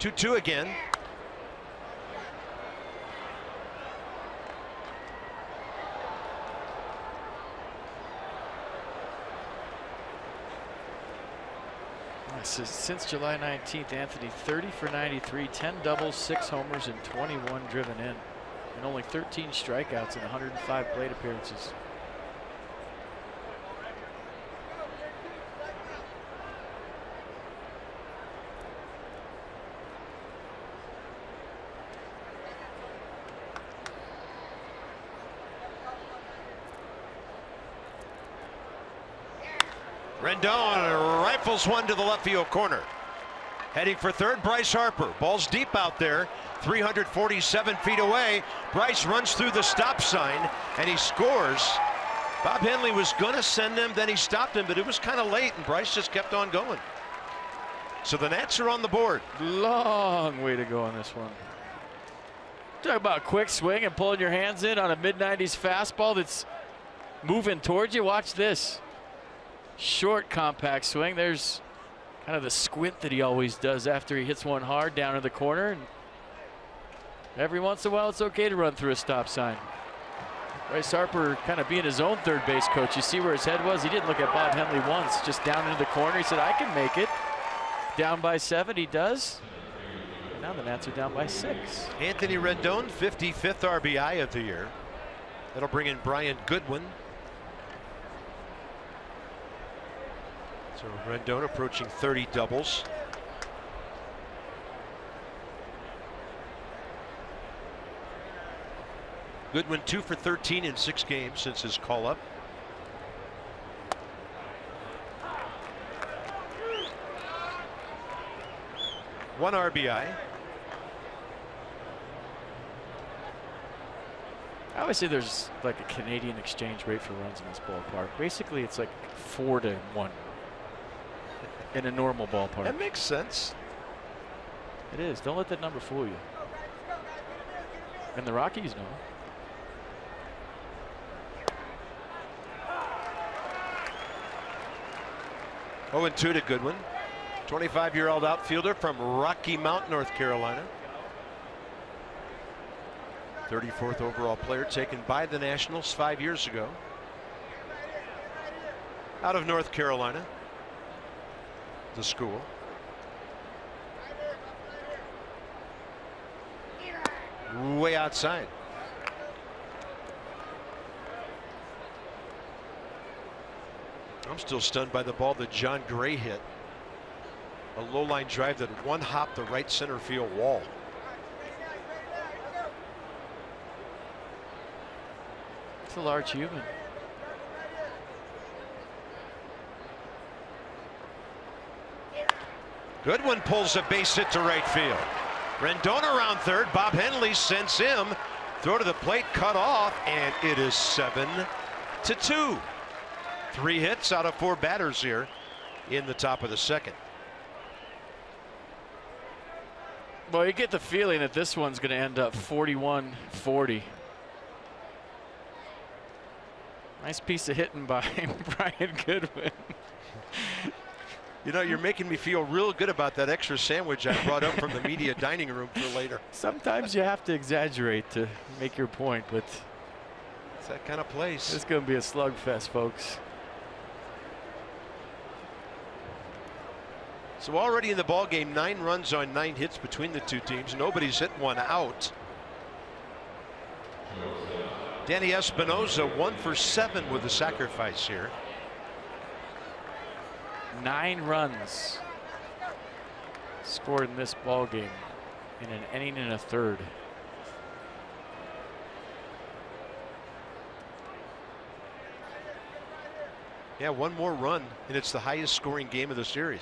Two again. Since July 19th, Anthony 30 for 93, 10 doubles, 6 homers, and 21 driven in, and only 13 strikeouts in 105 plate appearances. Rendon rifles one to the left field corner. Heading for third, Bryce Harper. Ball's deep out there, 347 feet away. Bryce runs through the stop sign and he scores. Bob Henley was going to send him, then he stopped him, but it was kind of late and Bryce just kept on going. So the Nats are on the board. Long way to go on this one. Talk about quick swing and pulling your hands in on a mid-90s fastball that's moving towards you. Watch this. Short, compact swing. There's kind of the squint that he always does after he hits one hard down in the corner. And every once in a while, it's okay to run through a stop sign. Bryce Harper kind of being his own third base coach. You see where his head was? He didn't look at Bob Henley once, just down into the corner. He said, I can make it. Down by 7, he does. And now the Nats are down by 6. Anthony Rendon, 55th RBI of the year. That'll bring in Brian Goodwin. So Rendon approaching 30 doubles. Goodwin 2 for 13 in 6 games since his call up. One RBI. I always say there's like a Canadian exchange rate for runs in this ballpark. Basically, it's like 4-1 in a normal ballpark. That makes sense. It is. Don't let that number fool you. And the Rockies know. Oh, and 2 to Goodwin. 25-year-old outfielder from Rocky Mount, North Carolina. 34th overall player taken by the Nationals 5 years ago. Out of North Carolina, the school. Way outside. I'm still stunned by the ball that John Gray hit. A low line drive that one hopped the right center field wall. It's a large human. Goodwin pulls a base hit to right field. Rendon around third. Bob Henley sends him. Throw to the plate, cut off, and it is 7-2. 3 hits out of 4 batters here in the top of the second. Well, you get the feeling that this one's going to end up 41-40. Nice piece of hitting by Brian Goodwin. You know, you're making me feel real good about that extra sandwich I brought up from the media dining room for later. Sometimes you have to exaggerate to make your point, but it's that kind of place. It's going to be a slugfest, folks. So already in the ball game, 9 runs on 9 hits between the two teams. Nobody's hit one out. Danny Espinosa 1 for 7 with a sacrifice here. 9 runs scored in this ball game in an inning and a third. Yeah, 1 more run and it's the highest scoring game of the series.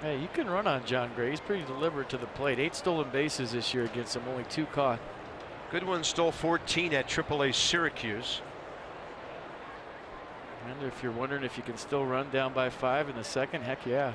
Hey, you can run on John Gray. He's pretty deliberate to the plate. 8 stolen bases this year against him, only 2 caught. Goodwin stole 14 at AAA Syracuse. And if you're wondering if you can still run down by 5 in the second, heck yeah.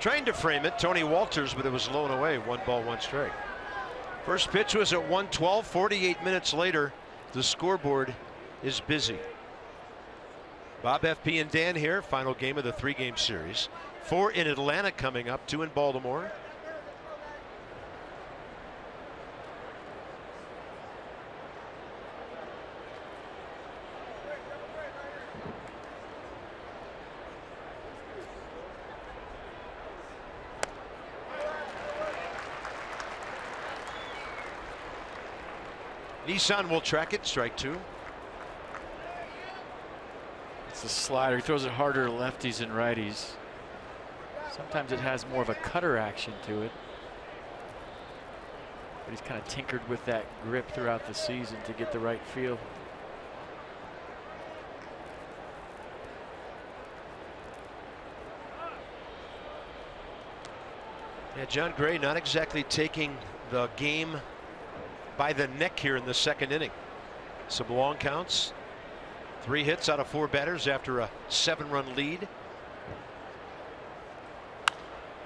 Trying to frame it, Tony Walters, but it was blown away. 1 ball, 1 strike. First pitch was at 1:12. 48 minutes later, the scoreboard is busy. Bob, FP, and Dan here. Final game of the 3-game series. 4 in Atlanta coming up, 2 in Baltimore. Nissan will track it, strike 2. It's a slider. He throws it harder to lefties and righties. Sometimes it has more of a cutter action to it. But he's kind of tinkered with that grip throughout the season to get the right feel. Yeah, John Gray not exactly taking the game by the neck here in the second inning. Some long counts. 3 hits out of 4 batters after a 7-run lead.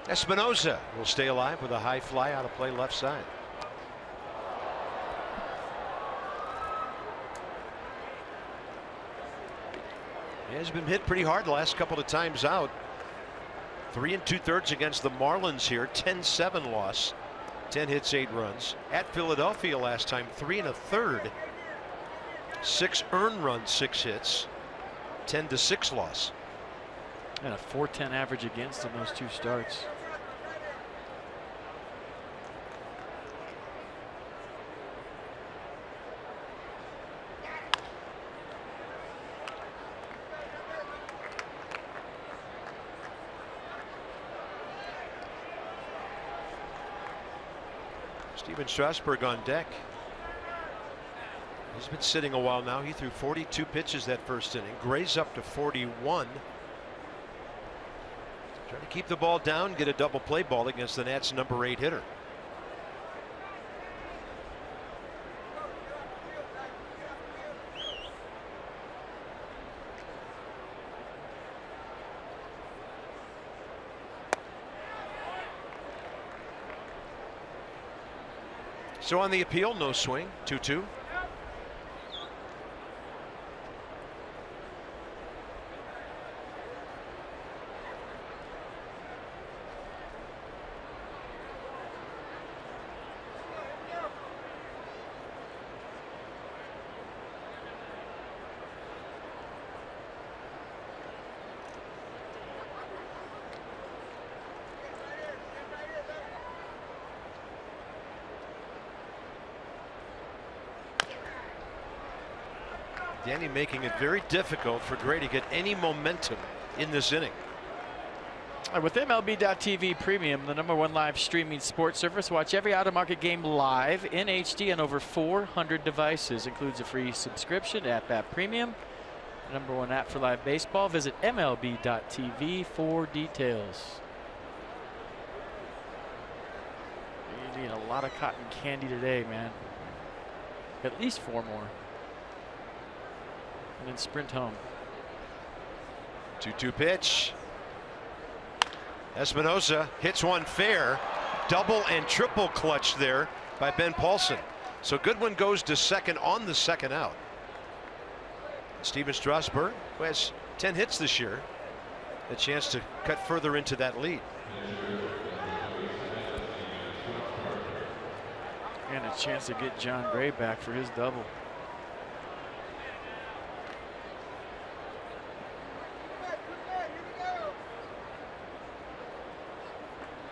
Espinosa will stay alive with a high fly out of play left side. He has been hit pretty hard the last couple of times out. 3 2/3 against the Marlins here. 10-7 loss. 10 hits, 8 runs. At Philadelphia last time, 3 1/3. 6 earned runs, 6 hits. 10-6 loss. And a .410 average against in those 2 starts. Steven Strasburg on deck. He's been sitting a while now. He threw 42 pitches that first inning. Gray's up to 41. Trying to keep the ball down, get a double play ball against the Nats' number 8 hitter. So on the appeal, no swing. 2-2. Danny making it very difficult for Gray to get any momentum in this inning. With MLB.TV Premium, the #1 live streaming sports service, watch every out-of-market game live in HD on over 400 devices. Includes a free subscription at Bat Premium, the #1 app for live baseball. Visit MLB.TV for details. You need a lot of cotton candy today, man. At least 4 more. And then sprint home. 2-2 pitch. Espinosa hits one fair. Double and triple clutch there by Ben Paulson. So Goodwin goes to second on the second out. Steven Strasburg, who has 10 hits this year, a chance to cut further into that lead. And a chance to get John Gray back for his double.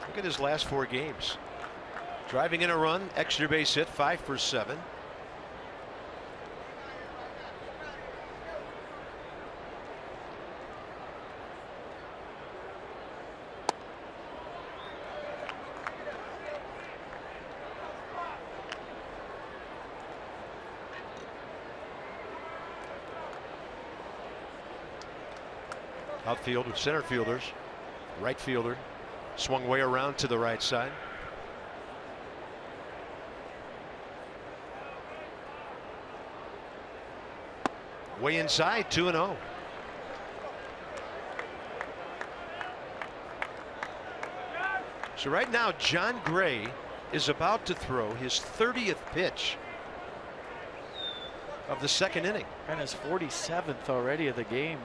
Look at his last 4 games. Driving in a run, extra base hit, 5 for 7. Outfield with center fielders, right fielder. Swung way around to the right side. Way inside, 2-0. So right now, John Gray is about to throw his 30th pitch of the second inning. And his 47th already of the game.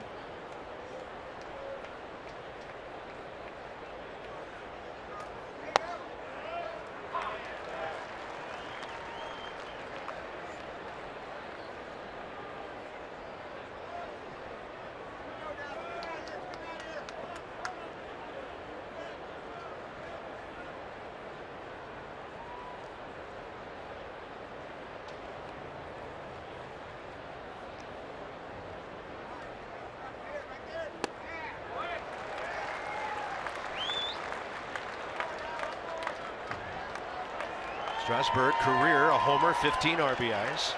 Strasburg career a homer, 15 RBIs.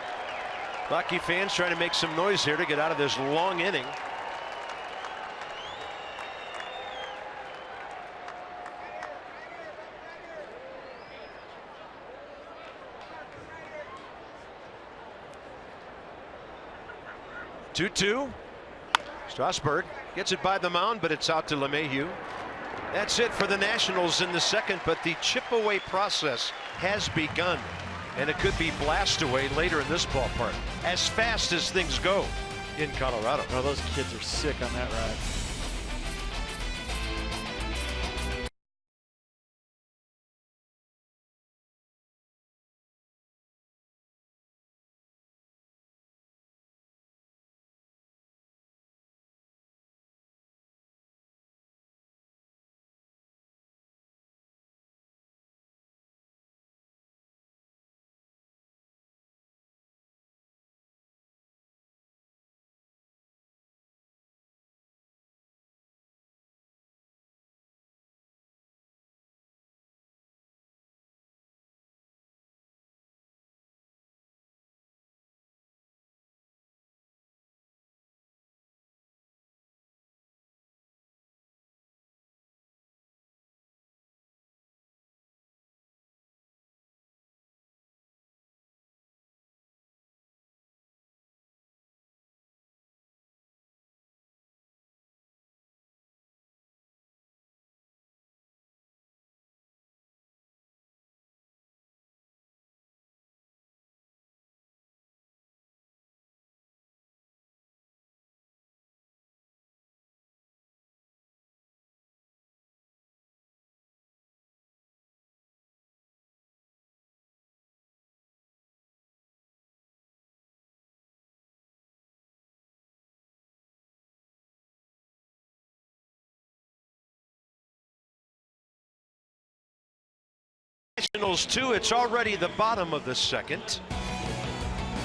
Rocky fans trying to make some noise here to get out of this long inning. Strasburg gets it by the mound, but it's out to LeMahieu. That's it for the Nationals in the second, but the chip away process has begun, and it could be blast away later in this ballpark as fast as things go in Colorado. Oh, those kids are sick on that ride. Nationals 2, it's already the bottom of the second.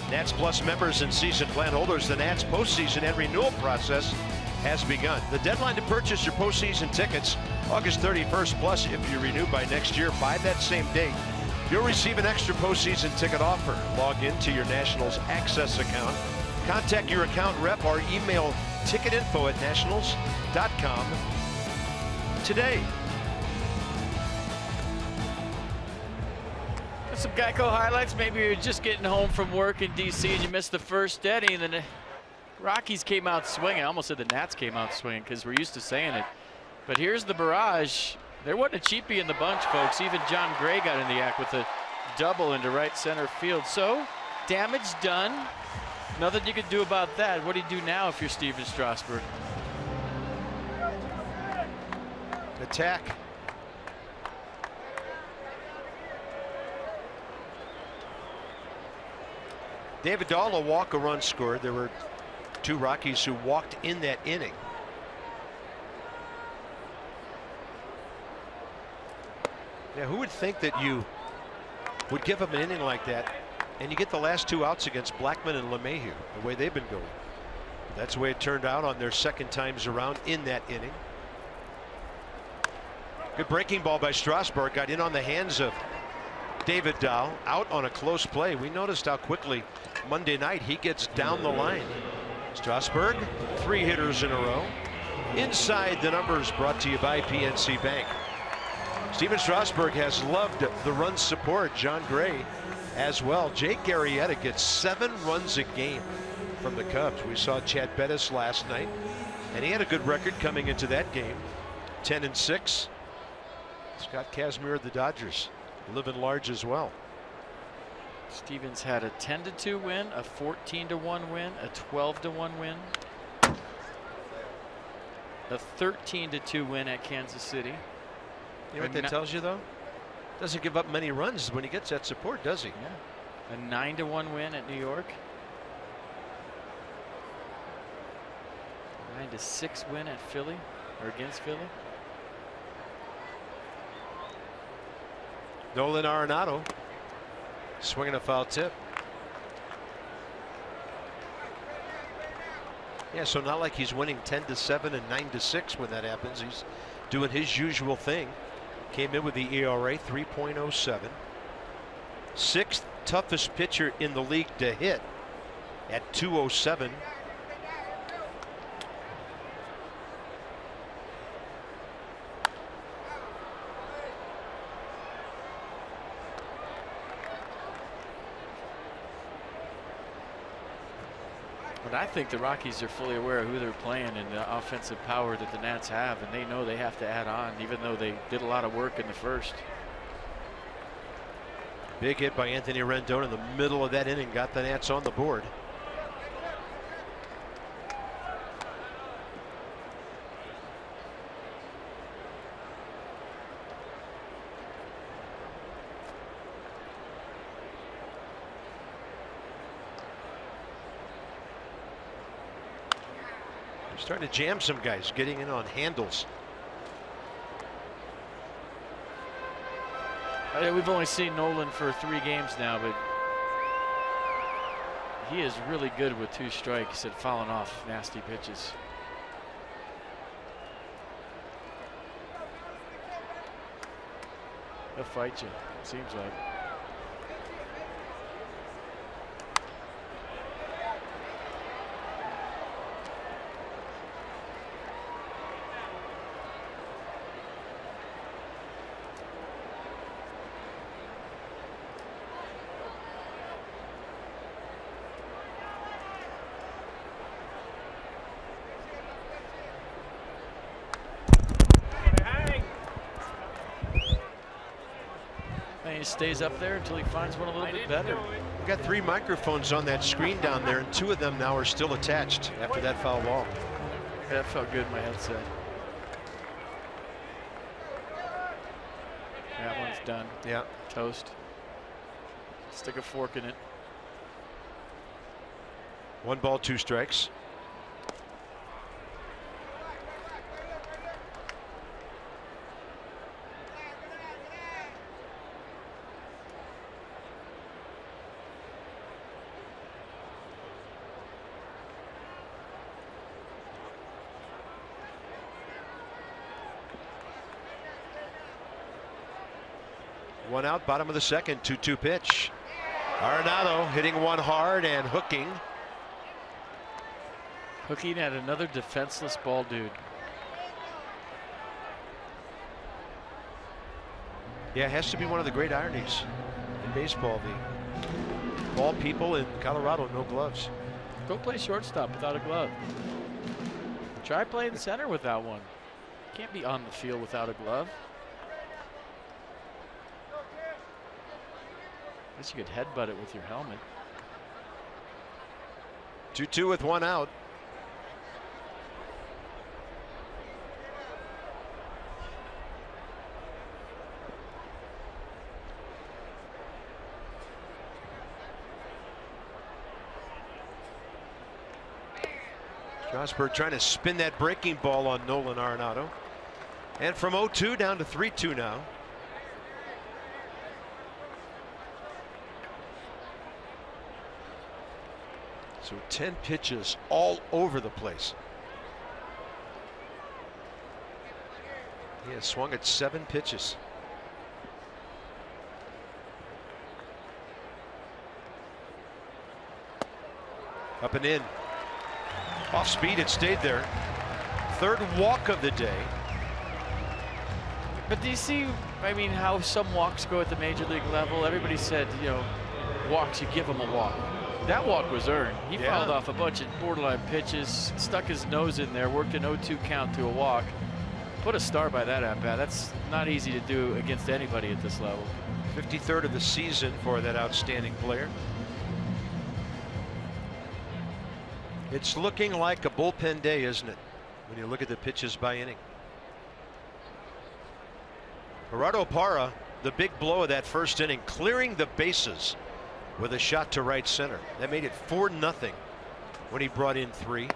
Nats Plus members and season plan holders, the Nats postseason and renewal process has begun. The deadline to purchase your postseason tickets, August 31st, plus if you renew by next year by that same date, you'll receive an extra postseason ticket offer. Log into your Nationals Access account, contact your account rep, or email ticketinfo@nationals.com today. Some Geico highlights. Maybe you're just getting home from work in DC and you missed the first inning, and then the Rockies came out swinging. I almost said the Nats came out swinging because we're used to saying it. But here's the barrage. There wasn't a cheapie in the bunch, folks. Even John Gray got in the act with a double into right center field. So damage done. Nothing you could do about that. What do you do now if you're Steven Strasburg? Attack. David Dahl, a walk, a run scored. There were two Rockies who walked in that inning. Yeah, who would think that you would give up an inning like that and you get the last two outs against Blackman and LeMahieu, the way they've been going. But that's the way it turned out on their second times around in that inning. Good breaking ball by Strasburg, got in on the hands of David Dahl, out on a close play. We noticed how quickly Monday night he gets down the line. Strasburg, 3 hitters in a row. Inside the numbers, brought to you by PNC Bank. Steven Strasburg has loved the run support. John Gray as well. Jake Arrieta gets 7 runs a game from the Cubs. We saw Chad Bettis last night, and he had a good record coming into that game. 10-6. Scott Kazmir of the Dodgers living large as well. Stevens had a 10-2 win, a 14-1 win, a 12-1 win, a 13-2 win at Kansas City. You know what that tells you, though? Doesn't give up many runs when he gets that support, does he? Yeah. A 9-1 win at New York. 9-6 win at Philly, or against Philly. Nolan Arenado swinging a foul tip. Yeah, so not like he's winning 10-7 and 9-6 when that happens. He's doing his usual thing. Came in with the ERA 3.07. 6th toughest pitcher in the league to hit at 207. But I think the Rockies are fully aware of who they're playing and the offensive power that the Nats have, and they know they have to add on, even though they did a lot of work in the first. Big hit by Anthony Rendon in the middle of that inning, got the Nats on the board. Starting to jam some guys, getting in on handles. We've only seen Nolan for 3 games now, but he is really good with 2 strikes at fouling off nasty pitches. He'll fight you, seems like. He stays up there until he finds one a little bit better. We've got 3 microphones on that screen down there, and 2 of them now are still attached after that foul ball. Yeah, that felt good in my headset. That one's done. Yeah. Toast. Stick a fork in it. 1 ball, 2 strikes. One out, bottom of the second, 2-2 pitch. Arenado hitting one hard and hooking. Hooking at another defenseless ball dude. Yeah, it has to be one of the great ironies in baseball. The ball people in Colorado, no gloves. Go play shortstop without a glove. Try playing center without one. Can't be on the field without a glove. I guess you could headbutt it with your helmet. 2-2 with 1 out. Strasburg trying to spin that breaking ball on Nolan Arenado. And from 0-2 down to 3-2 now. So 10 pitches all over the place. He has swung at 7 pitches. Up and in. Off speed, it stayed there. 3rd walk of the day. But do you see, I mean, how some walks go at the major league level? Everybody said, you know, walks, you give them a walk. That walk was earned. He fouled off a bunch of borderline pitches, stuck his nose in there, worked an 0-2 count to a walk. Put a star by that at-bat. That's not easy to do against anybody at this level. 53rd of the season for that outstanding player. It's looking like a bullpen day, isn't it? When you look at the pitches by inning. Gerardo Parra, the big blow of that first inning, clearing the bases with a shot to right center. That made it 4-0 when he brought in 3.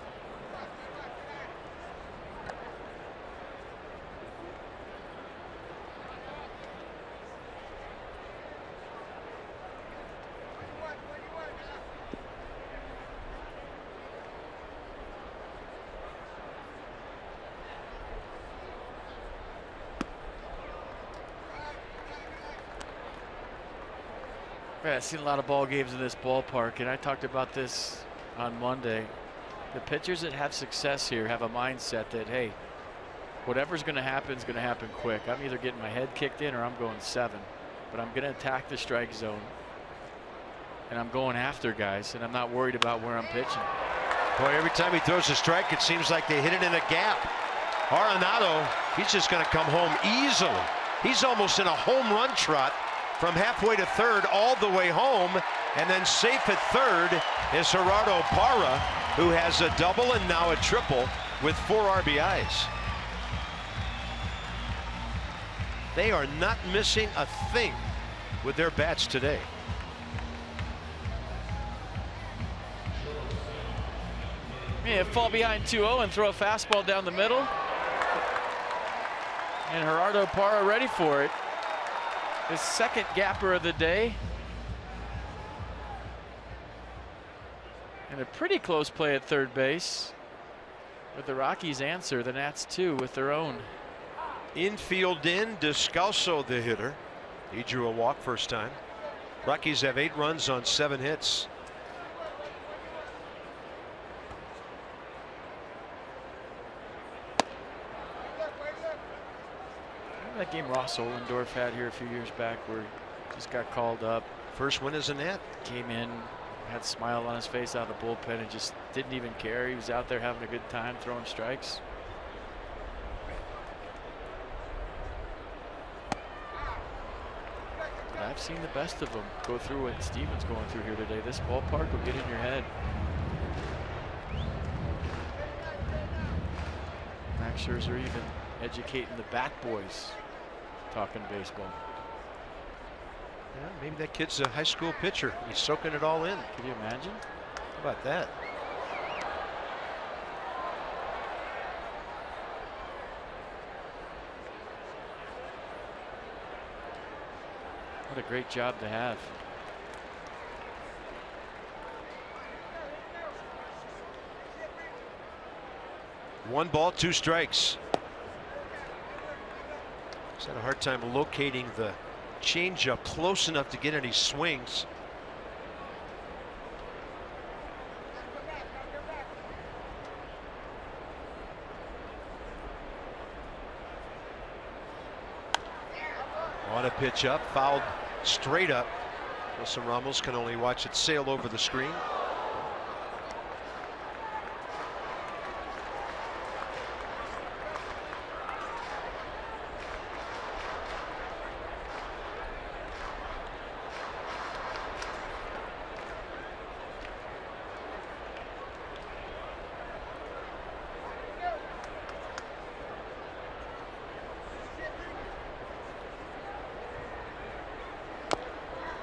I've seen a lot of ball games in this ballpark, and I talked about this on Monday. The pitchers that have success here have a mindset that, hey, whatever's going to happen is going to happen quick. I'm either getting my head kicked in or I'm going 7, but I'm going to attack the strike zone, and I'm going after guys, and I'm not worried about where I'm pitching. Boy, every time he throws a strike, it seems like they hit it in a gap. Arenado, he's just going to come home easily. He's almost in a home run trot from halfway to third all the way home. And then safe at third is Gerardo Parra, who has a double and now a triple with 4 RBIs. They are not missing a thing with their bats today. Yeah, fall behind 2-0 and throw a fastball down the middle. And Gerardo Parra ready for it. His second gapper of the day. And a pretty close play at third base. But the Rockies answer the Nats too with their own. Infield in, Descalso the hitter. He drew a walk first time. Rockies have 8 runs on 7 hits. Remember that game Ross Ohlendorf had here a few years back where he just got called up. First win as a Nat. Came in, had a smile on his face out of the bullpen and just didn't even care. He was out there having a good time throwing strikes. But I've seen the best of them go through what Steven's going through here today. This ballpark will get in your head. Max Scherzer even educating the bat boys talking baseball. Yeah, maybe that kid's a high school pitcher. He's soaking it all in. Could you imagine? How about that? What a great job to have. One ball, 2 strikes. He's had a hard time locating the changeup close enough to get any swings. On a pitch up, fouled straight up. Wilson Ramos can only watch it sail over the screen.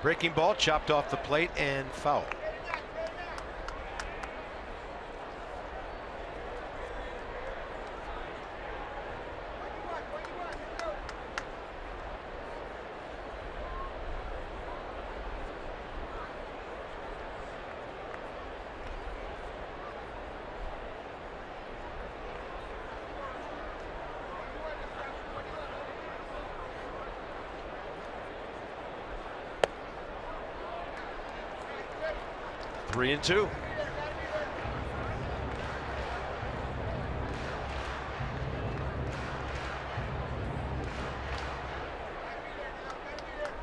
Breaking ball chopped off the plate and foul. Three and two.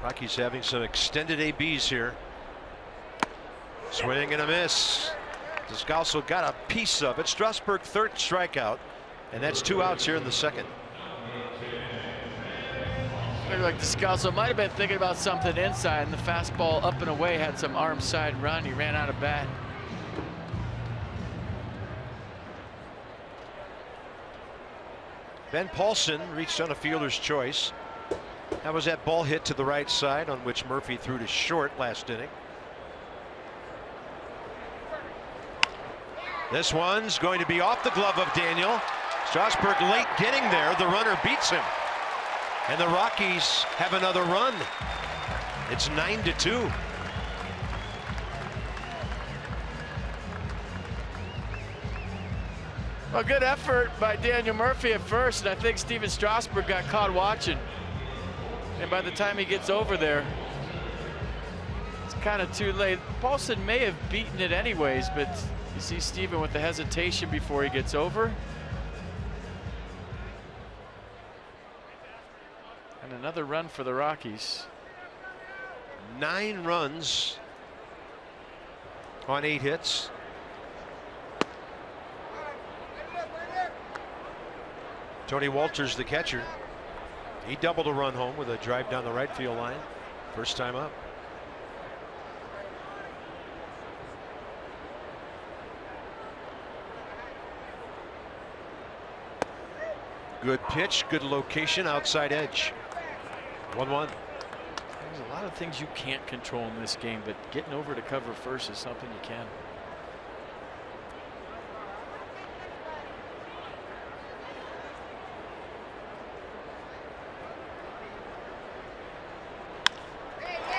Rockies having some extended ABs here. Swing and a miss. Descalso got a piece of it. Strasburg, third strikeout, and that's 2 outs here in the second. Looked like Descalso might have been thinking about something inside, and the fastball up and away had some arm side run. He ran out of bat. Ben Paulson reached on a fielder's choice. That was that ball hit to the right side on which Murphy threw to short last inning. This one's going to be off the glove of Daniel. Strasburg late getting there. The runner beats him. And the Rockies have another run. It's 9-2. Well, good effort by Daniel Murphy at first, and I think Steven Strasburg got caught watching. And by the time he gets over there, it's kind of too late. Paulson may have beaten it anyways, but you see Steven with the hesitation before he gets over. And another run for the Rockies. 9 runs on 8 hits. Tony Walters, the catcher. He doubled a run home with a drive down the right field line. First time up. Good pitch, good location, outside edge. 1-1. There's a lot of things you can't control in this game, but getting over to cover first is something you can.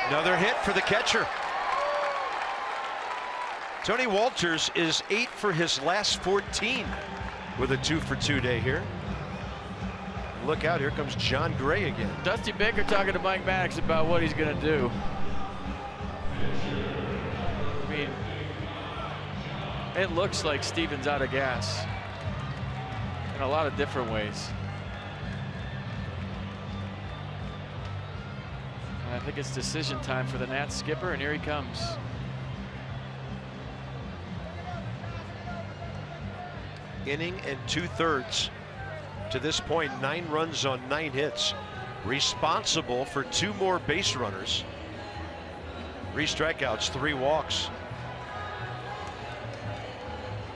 Another hit for the catcher. Tony Walters is 8 for his last 14 with a 2-for-2 day here. Look out, here comes John Gray again. Dusty Baker talking to Mike Maddox about what he's going to do. I mean, it looks like Steven's out of gas in a lot of different ways. And I think it's decision time for the Nats skipper, and here he comes. Inning and 2/3. To this point, 9 runs on 9 hits. Responsible for 2 more base runners. 3 strikeouts, 3 walks.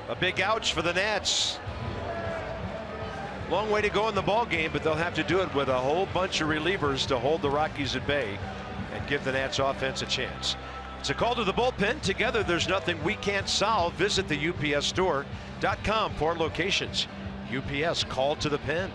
A big ouch for the Nats. Long way to go in the ball game, but they'll have to do it with a whole bunch of relievers to hold the Rockies at bay and give the Nats offense a chance. It's a call to the bullpen. Together, there's nothing we can't solve. Visit the UPSstore.com for locations. UPS, call to the pen.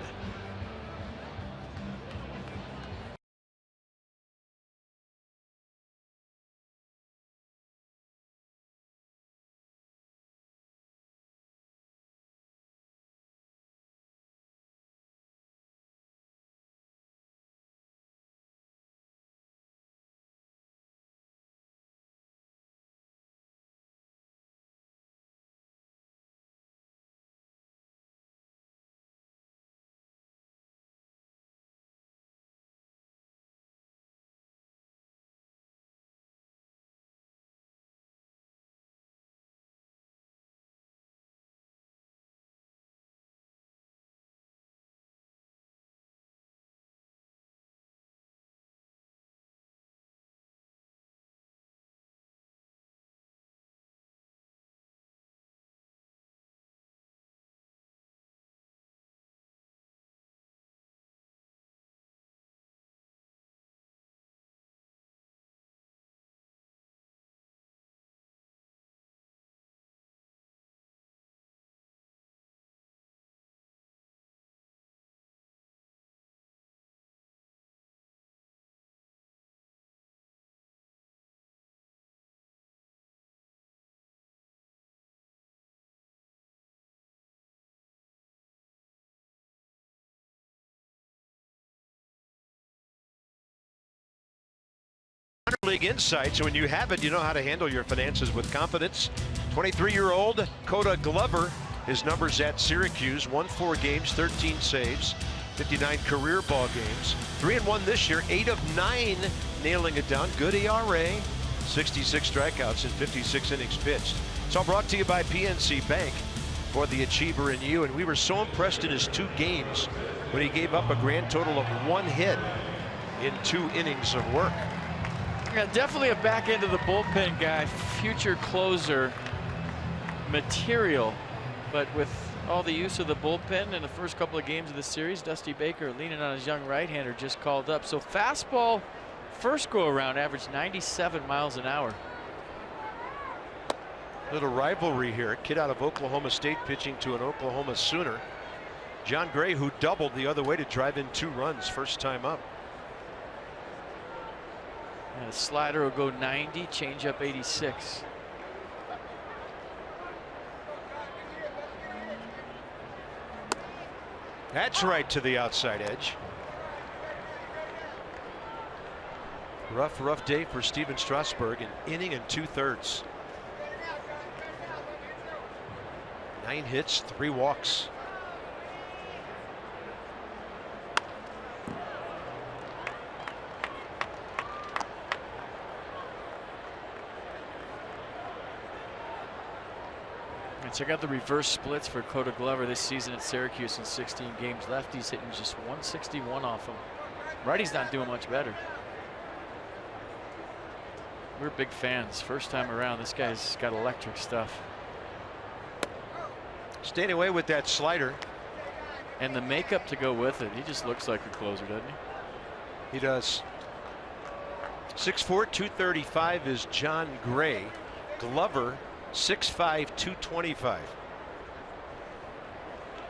League insights. When you have it, you know how to handle your finances with confidence. 23-year-old Coda Glover, his numbers at Syracuse, won 4 games, 13 saves, 59 career ball games, 3-1 this year, 8 of 9 nailing it down. Good ERA, 66 strikeouts in 56 innings pitched. It's all brought to you by PNC Bank, for the achiever in you. And we were so impressed in his 2 games when he gave up a grand total of 1 hit in 2 innings of work. Yeah, definitely a back end of the bullpen guy, future closer material, but with all the use of the bullpen in the first couple of games of the series, Dusty Baker leaning on his young right-hander just called up. So fastball first go around averaged 97 miles an hour. Little rivalry here. Kid out of Oklahoma State pitching to an Oklahoma Sooner. John Gray, who doubled the other way to drive in 2 runs first time up. And a slider will go 90, change up 86. That's right to the outside edge. Rough day for Steven Strasburg. An inning and 2/3. 9 hits, 3 walks. Check out the reverse splits for Cody Glover this season at Syracuse in 16 games. Lefty's hitting just 161 off him. Righty's not doing much better. We're big fans. First time around, this guy's got electric stuff. Staying away with that slider. And the makeup to go with it. He just looks like a closer, doesn't he? He does. 6'4", 235 is John Gray. Glover, 6'5", 225.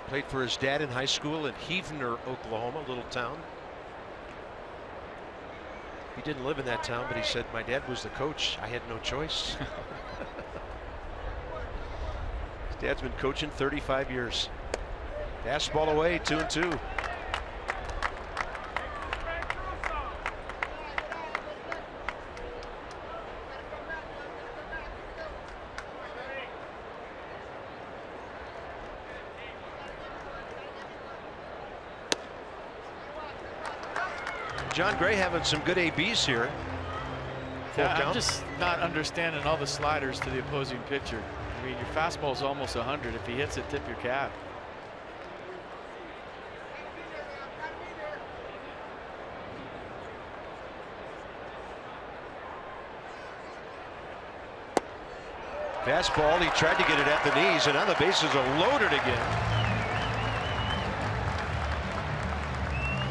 Played for his dad in high school in Heavener, Oklahoma, little town. He didn't live in that town, but he said, my dad was the coach. I had no choice. His dad's been coaching 35 years. Fastball away, 2-2. John Gray having some good ABs here. Yeah, I'm just not understanding all the sliders to the opposing pitcher. I mean, your fastball is almost 100. If he hits it, tip your cap. Fastball, he tried to get it at the knees, and now the bases are loaded again.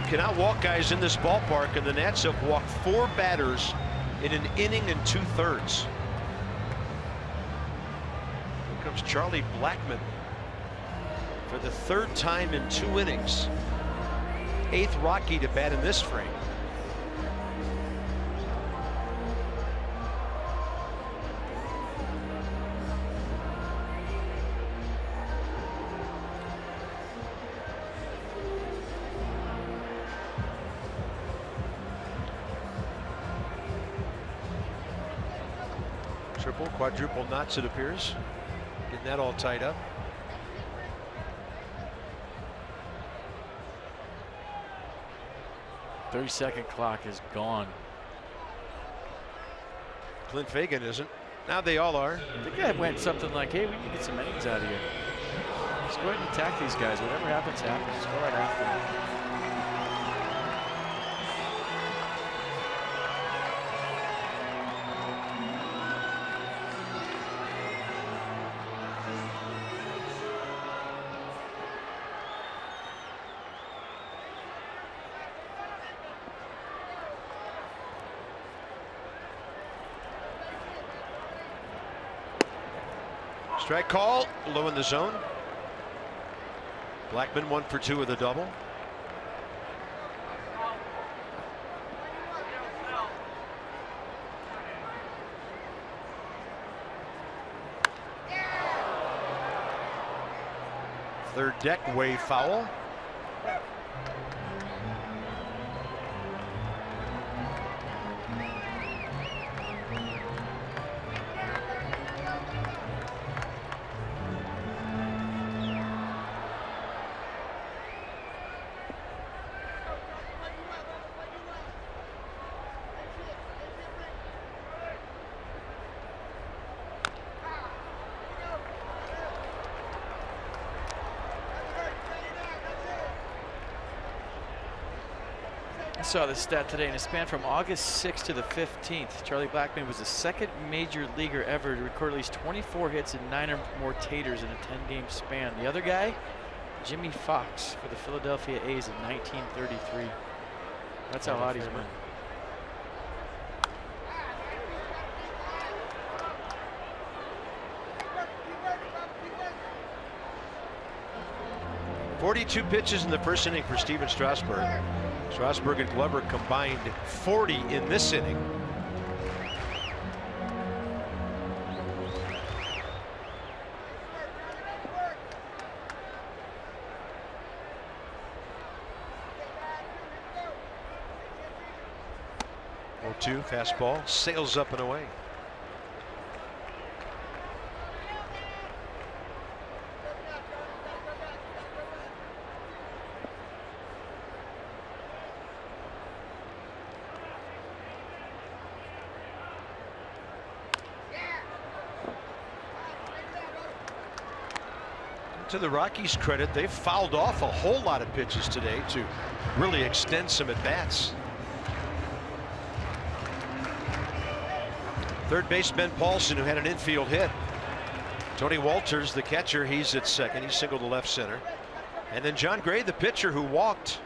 You cannot walk guys in this ballpark, and the Nats have walked 4 batters in an inning and 2/3. Here comes Charlie Blackmon for the 3rd time in 2 innings. 8th Rocky to bat in this frame. Triple, quadruple knots, it appears. Getting that all tied up. "30-second clock is gone. Clint Fagan isn't. Now they all are. I think that went something like, hey, we need to get some innings out of here. Let's go ahead and attack these guys. Whatever happens, happens. Just go right after them. Strike call, low in the zone. Blackmon 1 for 2 with a double. Third deck way foul. I saw this stat today. In a span from August 6th to the 15th, Charlie Blackmon was the 2nd major leaguer ever to record at least 24 hits and 9 or more taters in a 10-game span. The other guy, Jimmy Fox for the Philadelphia A's in 1933. That's how hot he's been. .42 pitches in the first inning for Steven Strasburg. Strasburg and Glover combined 40 in this inning. .02 fastball sails up and away. To the Rockies' credit, they've fouled off a whole lot of pitches today to really extend some at bats. Third baseman Paulson, who had an infield hit. Tony Walters, the catcher, he's at second. He singled to left center. And then John Gray, the pitcher, who walked.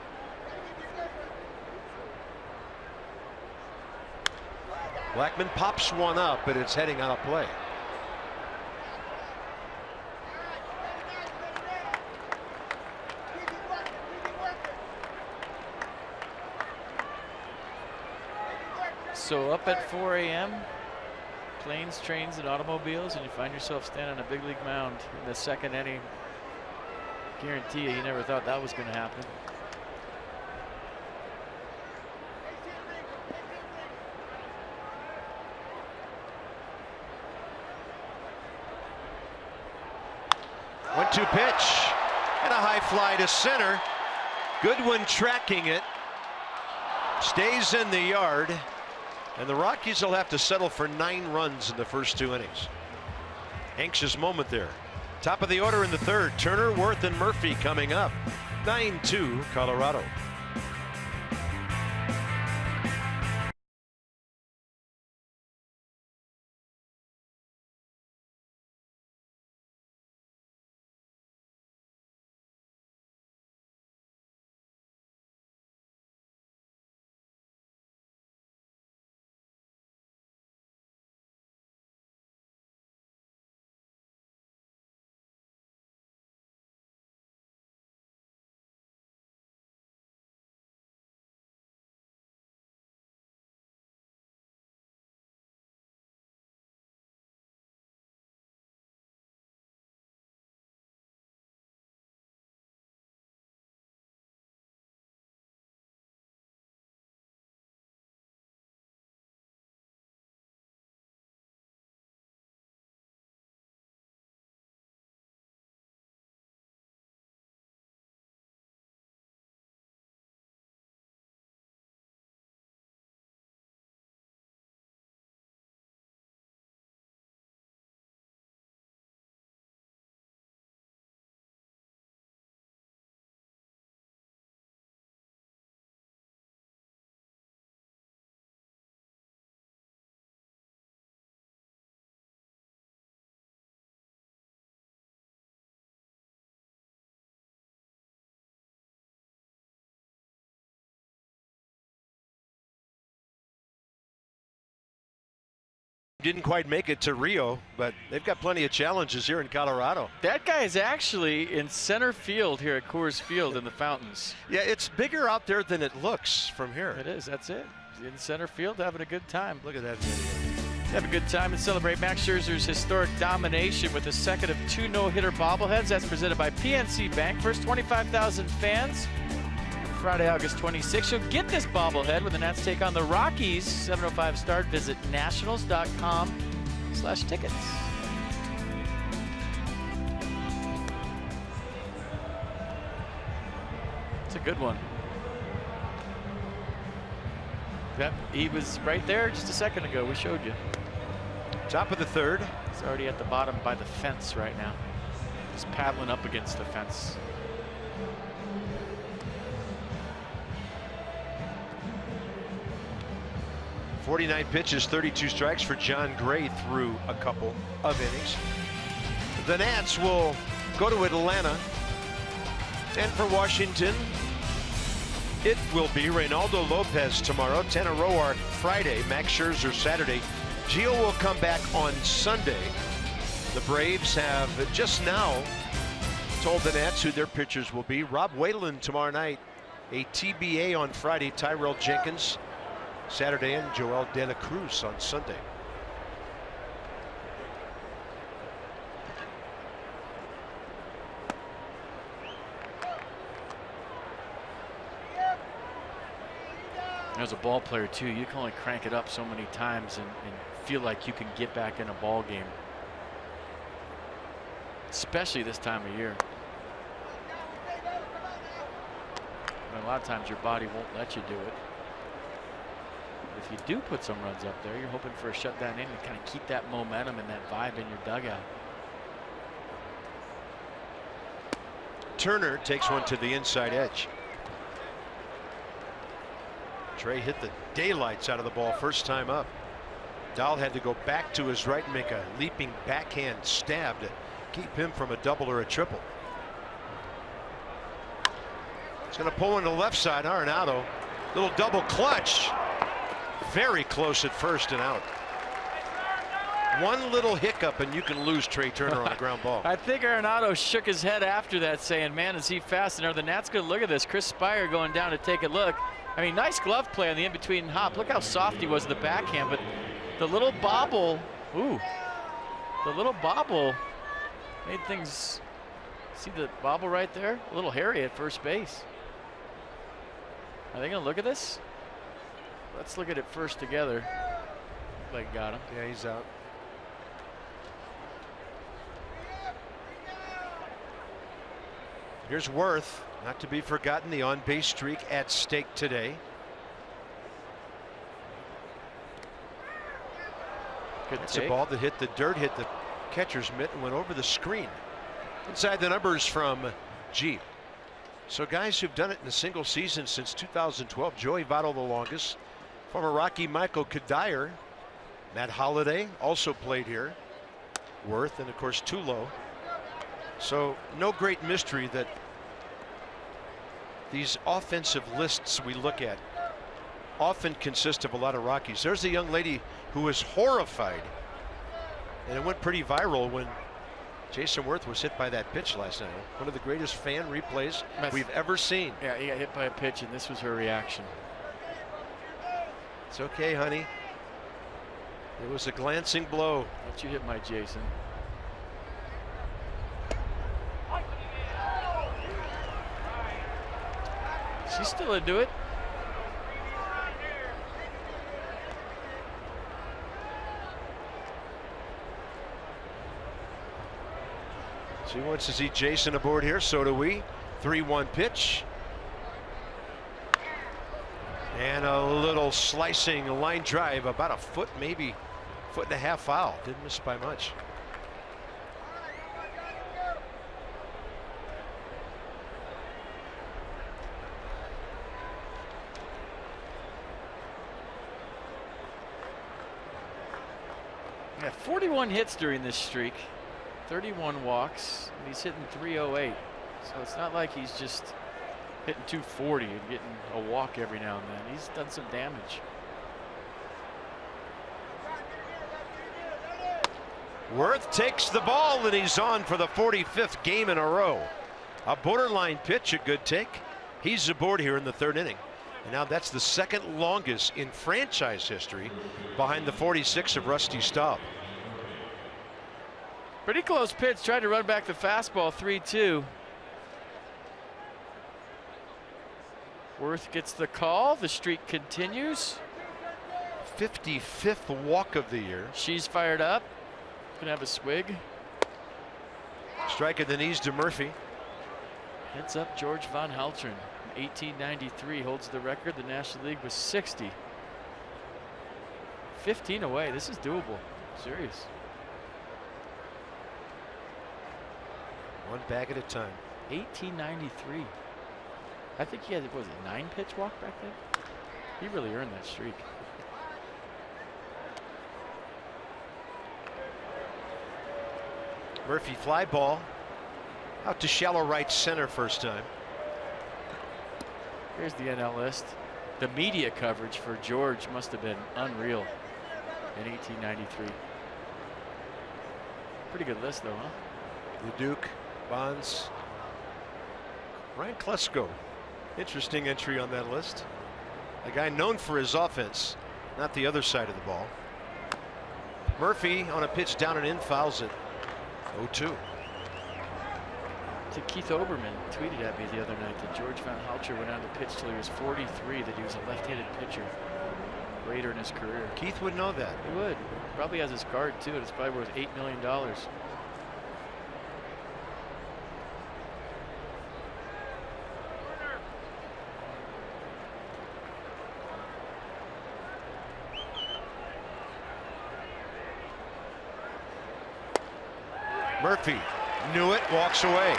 Blackman pops one up, but it's heading on a play. So up at 4 a.m., planes, trains, and automobiles, and you find yourself standing on a big league mound in the second inning. Guarantee you never thought that was going to happen. One-two pitch and a high fly to center. Goodwin tracking it. Stays in the yard. And the Rockies will have to settle for 9 runs in the first 2 innings. Anxious moment there. Top of the order in the third. Turner, Worth, and Murphy coming up. 9-2 Colorado. Didn't quite make it to Rio, but they've got plenty of challenges here in Colorado. That guy is actually in center field here at Coors Field in the Fountains. Yeah, it's bigger out there than it looks from here. It is. That's it. He's in center field having a good time. Look at that video. Have a good time and celebrate Max Scherzer's historic domination with the second of 2 no-hitter bobbleheads. That's presented by PNC Bank. First 25,000 fans. Friday, August 26th. You'll get this bobblehead when the Nats take on the Rockies. 7:05 start. Visit nationals.com/tickets. It's a good one. Yep, he was right there just a second ago. We showed you. Top of the third. He's already at the bottom by the fence right now. He's paddling up against the fence. .49 pitches, 32 strikes for John Gray through a couple of innings. The Nats will go to Atlanta. And for Washington, it will be Reynaldo Lopez tomorrow, Tanner Roark Friday, Max Scherzer Saturday. Gio will come back on Sunday. The Braves have just now told the Nats who their pitchers will be. Rob Whalen tomorrow night, a TBA on Friday, Tyrell Jenkins Saturday, and Joel De La Cruz on Sunday. As a ball player too, you can only crank it up so many times and feel like you can get back in a ball game, especially this time of year. And a lot of times your body won't let you do it. If you do put some runs up there, you're hoping for a shutdown inning to kind of keep that momentum and that vibe in your dugout. Turner takes one to the inside edge. Trey hit the daylights out of the ball first time up. Dahl had to go back to his right and make a leaping backhand stab to keep him from a double or a triple. He's going to pull into the left side. Arenado, little double clutch. Very close at first and out. One little hiccup and you can lose Trey Turner on a ground ball. I think Arenado shook his head after that saying, man, is he fast? And are the Nats going to look at this? Chris Spire going down to take a look. I mean, nice glove play on the in-between hop. Look how soft he was in the backhand, but the little bobble, the little bobble made things, see the bobble right there? A little hairy at first base. Are they going to look at this? Let's look at it first together. Like got him. Yeah, he's out. Here's Worth, not to be forgotten, the on-base streak at stake today. It's a ball that hit the dirt, hit the catcher's mitt, and went over the screen. Inside the numbers from Jeep. So guys who've done it in a single season since 2012. Joey Votto the longest. Former Rocky Michael Kadire. Matt Holliday also played here. Worth, and of course Tulo. So no great mystery that these offensive lists we look at often consist of a lot of Rockies. There's a young lady who was horrified, and it went pretty viral when Jason Worth was hit by that pitch last night. One of the greatest fan replays we've ever seen. Yeah, he got hit by a pitch, and this was her reaction. It's okay, honey. It was a glancing blow. Don't you hit my Jason. She's still into it. She wants to see Jason aboard here. So do we. 3-1 pitch. And a little slicing line drive, about a foot, maybe foot and a half foul. Didn't miss by much. Yeah, 41 hits during this streak, 31 walks, and he's hitting .308. So it's not like he's just hitting .240 and getting a walk every now and then. He's done some damage. Worth takes the ball, and he's on for the 45th game in a row. A borderline pitch, a good take. He's aboard here in the third inning. And now that's the second longest in franchise history, behind the 46 of Rusty Staub. Pretty close pitch. Tried to run back the fastball. 3-2. Worth gets the call. The streak continues. 55th walk of the year. She's fired up. Gonna have a swig. Strike at the knees to Murphy. Heads up George Von Haltern. 1893 holds the record. The National League was 60. 15 away. This is doable. Serious. One bag at a time. 1893. I think he had, what was it, 9-pitch walk back then? He really earned that streak. Murphy fly ball out to shallow right center first time. Here's the NL list. The media coverage for George must have been unreal in 1893. Pretty good list though, huh? Leduc, Bonds, Ryan Klesko. Interesting entry on that list. A guy known for his offense, not the other side of the ball. Murphy on a pitch down and in, fouls it. 0-2. Keith Oberman tweeted at me the other night that George Van Halter went on to pitch till he was 43, that he was a left-handed pitcher later in his career. Keith would know that. He would. Probably has his card too. It's probably worth $8 million. Murphy knew it, walks away.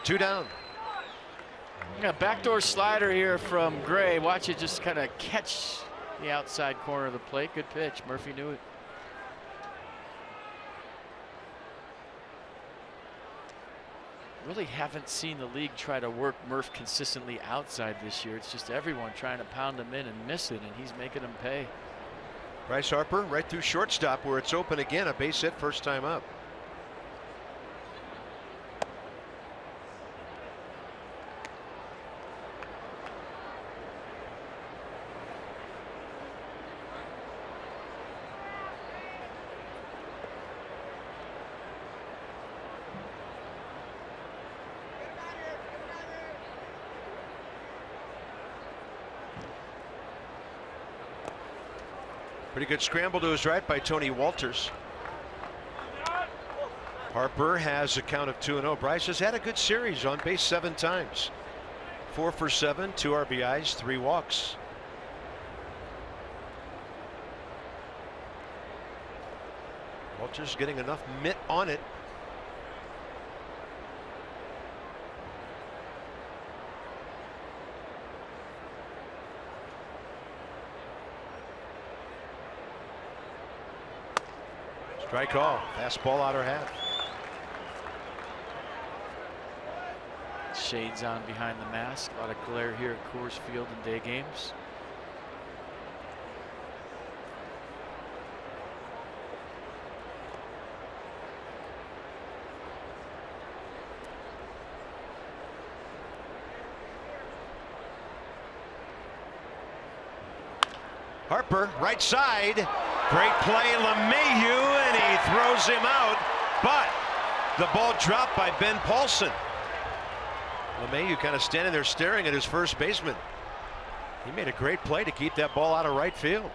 2 down. Yeah, backdoor slider here from Gray. Watch it just kind of catch the outside corner of the plate. Good pitch. Murphy knew it. Really haven't seen the league try to work Murph consistently outside this year. It's just everyone trying to pound him in and miss it, and he's making them pay. Bryce Harper right through shortstop where it's open again. A base hit first time up. Pretty good scramble to his right by Tony Walters. Harper has a count of 2-0. Bryce has had a good series, on base 7 times. 4 for 7, 2 RBIs, 3 walks. Walters getting enough mitt on it. Strike call. Fastball outer half. Shades on behind the mask. A lot of glare here at Coors Field in day games. Harper, right side. Great play, LeMahieu, and he throws him out. But the ball dropped by Ben Paulson. LeMahieu kind of standing there staring at his first baseman. He made a great play to keep that ball out of right field.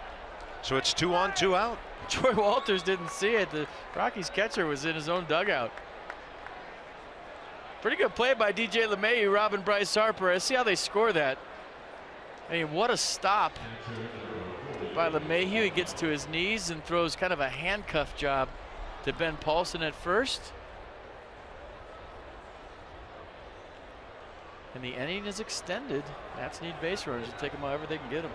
So it's 2 on, 2 out. Troy Walters didn't see it. The Rockies catcher was in his own dugout. Pretty good play by DJ LeMahieu, robbing Bryce Harper. Let's see how they score that. I mean, what a stop by LeMahieu. He gets to his knees and throws kind of a handcuff job to Ben Paulson at first. And the inning is extended. Nats need base runners to take them however they can get them.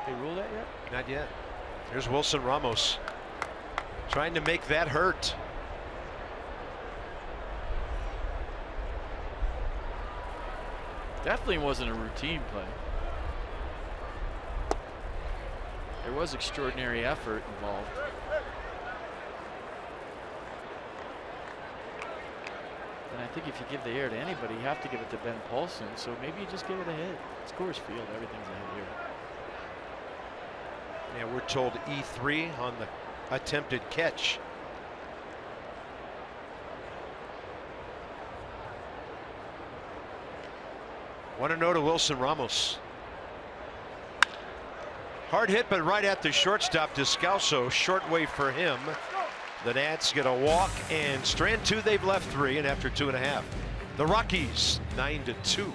They rule that yet? Not yet. Here's Wilson Ramos trying to make that hurt. Definitely wasn't a routine play. There was extraordinary effort involved. And I think if you give the air to anybody, you have to give it to Ben Paulson. So maybe you just give it a hit. It's Coors Field. Everything's a hit here. Yeah, we're told E3 on the attempted catch. Want to know to Wilson Ramos. Hard hit, but right at the shortstop. Descalso, short way for him. The Nats get a walk, and strand 2, they've left 3, and after 2.5. The Rockies 9-2.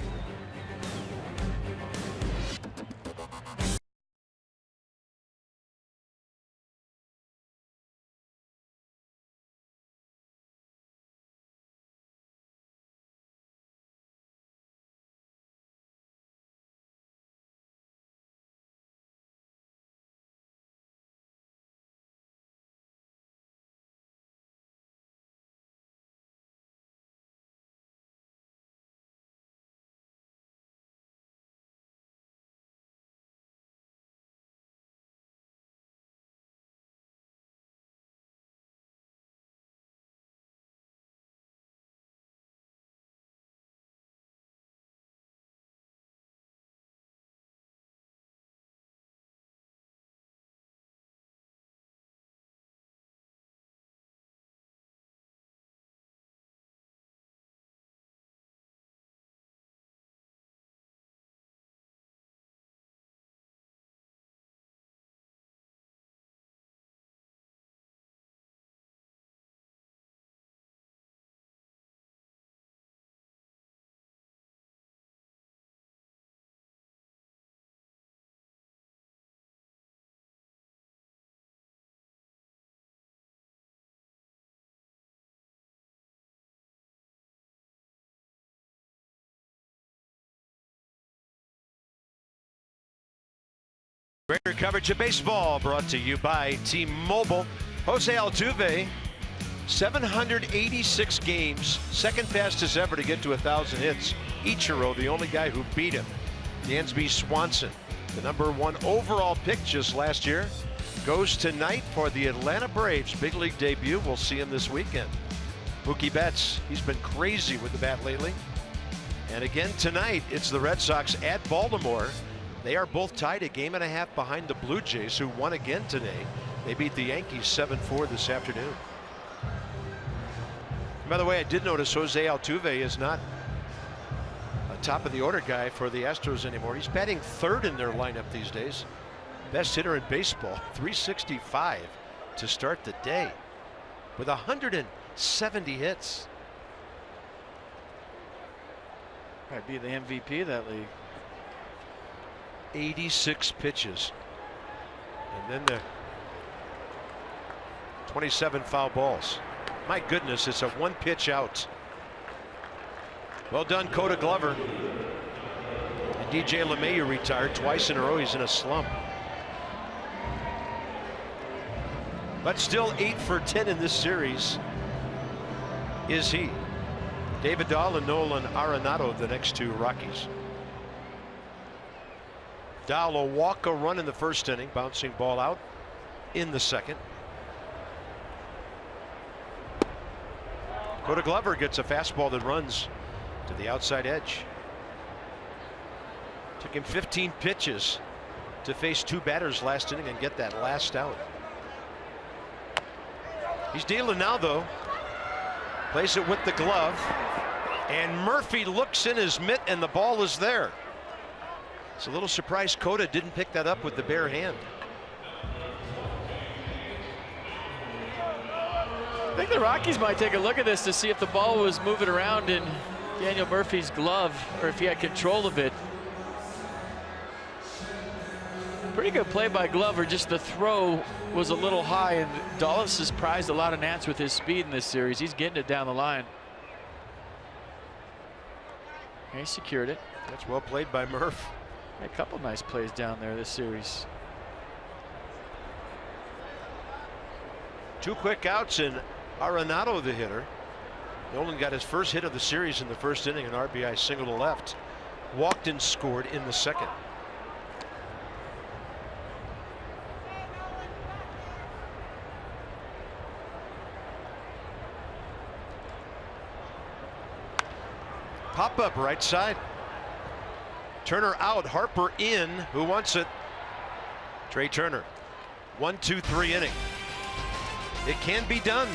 Greater coverage of baseball brought to you by T-Mobile. Jose Altuve, 786 games, second fastest ever to get to 1,000 hits. Ichiro, the only guy who beat him. Dansby Swanson, the #1 overall pick just last year, goes tonight for the Atlanta Braves big league debut. We'll see him this weekend. Mookie Betts, he's been crazy with the bat lately. And again tonight, it's the Red Sox at Baltimore. They are both tied a game and a half behind the Blue Jays, who won again today. They beat the Yankees 7-4 this afternoon. By the way, I did notice Jose Altuve is not a top of the order guy for the Astros anymore. He's batting third in their lineup these days. Best hitter in baseball, 365 to start the day with 170 hits. Might be the MVP of that league. 86 pitches. And then the 27 foul balls. My goodness, it's a one pitch out. Well done, Coda Glover. And DJ LeMahieu retired twice in a row. He's in a slump. But still 8 for 10 in this series is he. David Dahl and Nolan Arenado, the next two Rockies. Dahl will walk a run in the first inning, bouncing ball out in the second. Coda Glover gets a fastball that runs to the outside edge. Took him 15 pitches to face two batters last inning and get that last out. He's dealing now, though. Plays it with the glove, and Murphy looks in his mitt, and the ball is there. It's a little surprised Coda didn't pick that up with the bare hand. I think the Rockies might take a look at this to see if the ball was moving around in Daniel Murphy's glove or if he had control of it. Pretty good play by Glover, just the throw was a little high, and Dulles has prized a lot of Nats with his speed in this series. He's getting it down the line. He secured it. That's well played by Murph. A couple nice plays down there this series. Two quick outs, and Arenado, the hitter. Nolan got his first hit of the series in the first inning, an RBI single to left. Walked and scored in the second. Pop up right side. Turner out, Harper in. Who wants it? Trey Turner. 1-2-3 inning. It can be done.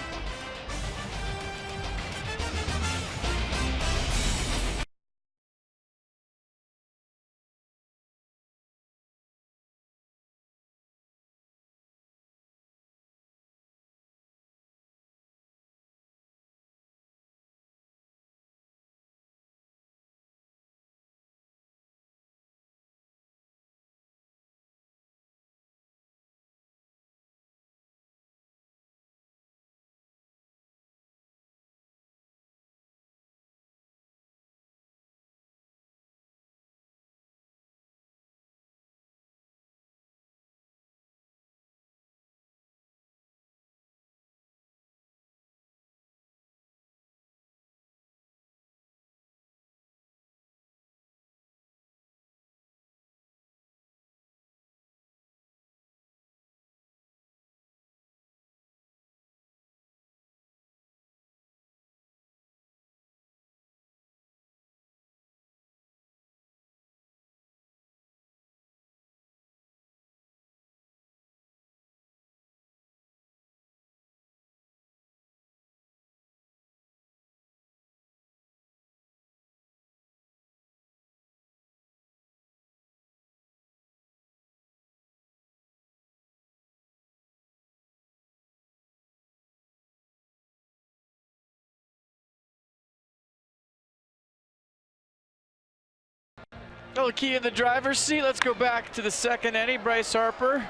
Little key in the driver's seat. Let's go back to the second inning. Bryce Harper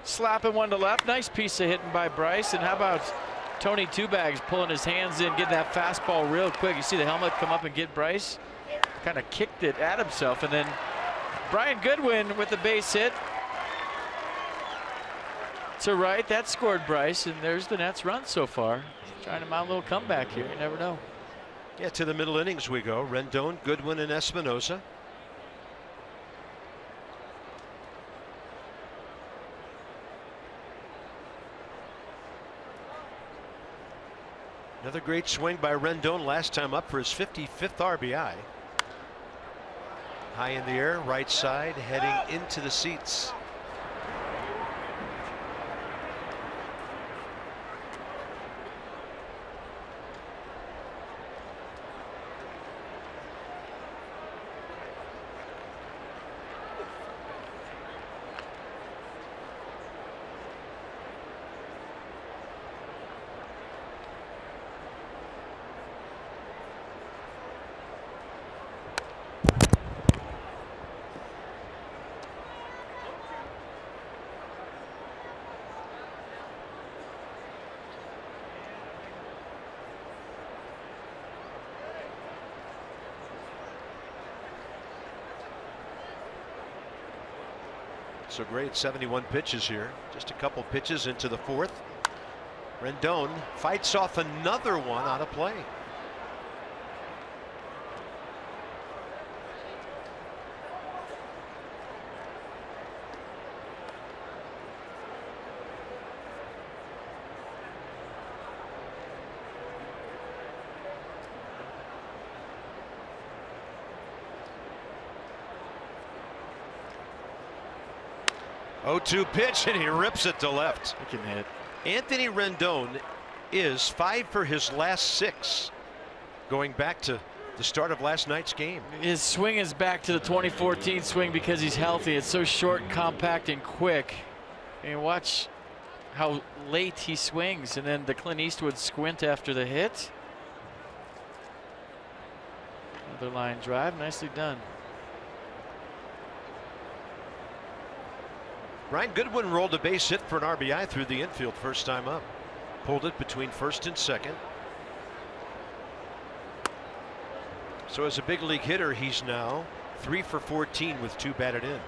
slapping one to left. Nice piece of hitting by Bryce. And how about Tony Two Bags pulling his hands in, getting that fastball real quick. You see the helmet come up and get Bryce. Kind of kicked it at himself. And then Brian Goodwin with the base hit. to right. That scored Bryce, and there's the Nets' run so far. Trying to mount a little comeback here. You never know. Yeah, to the middle innings we go. Rendon, Goodwin, and Espinosa. Another great swing by Rendon last time up for his 55th RBI. High in the air, right side, heading into the seats. So great, 71 pitches here. Just a couple pitches into the fourth. Rendon fights off another one out of play. Oh-2 pitch, and he rips it to left. He can hit. Anthony Rendon is 5 for his last 6, going back to the start of last night's game. His swing is back to the 2014 swing because he's healthy. It's so short, compact, and quick. And watch how late he swings, and then the Clint Eastwood squint after the hit. Another line drive, nicely done. Brian Goodwin rolled a base hit for an RBI through the infield first time up. Pulled it between first and second. So as a big league hitter, he's now 3 for 14 with 2 batted in.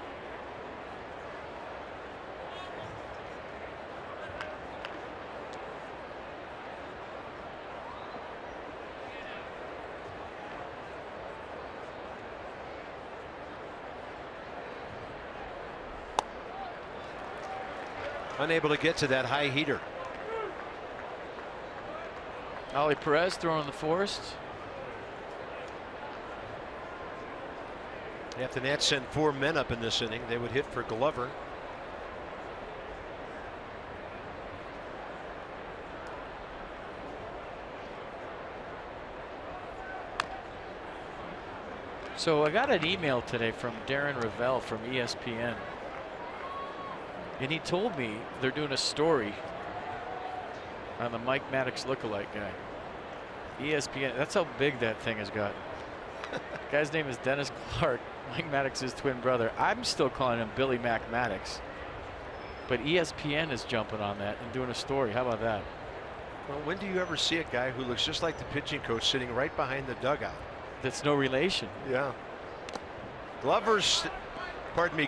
Unable to get to that high heater. Ollie Perez throwing the forest. If the Nats send 4 men up in this inning, they would hit for Glover. So I got an email today from Darren Ravel from ESPN. And he told me they're doing a story on the Mike Maddox lookalike guy. ESPN, that's how big that thing has gotten. The guy's name is Dennis Clark, Mike Maddox's twin brother. I'm still calling him Billy Mac Maddox. But ESPN is jumping on that and doing a story. How about that? Well, when do you ever see a guy who looks just like the pitching coach sitting right behind the dugout? That's no relation. Yeah.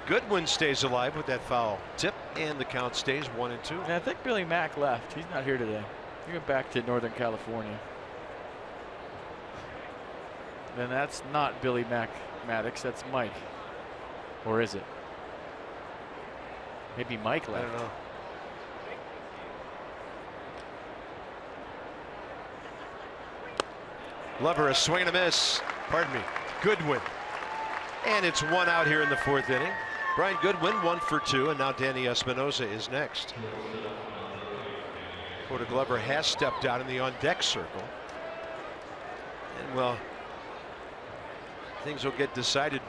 Goodwin stays alive with that foul tip, and the count stays 1-2. And I think Billy Mack left. He's not here today. He went back to Northern California. Then that's not Billy Mac Maddox. That's Mike. Or is it? Maybe Mike left. I don't know. Glover, a swing and a miss. Pardon me. Goodwin. And it's 1 out here in the 4th inning. Brian Goodwin 1 for 2, and now Danny Espinosa is next. Cody Glover has stepped out in the on-deck circle. And well, things will get decided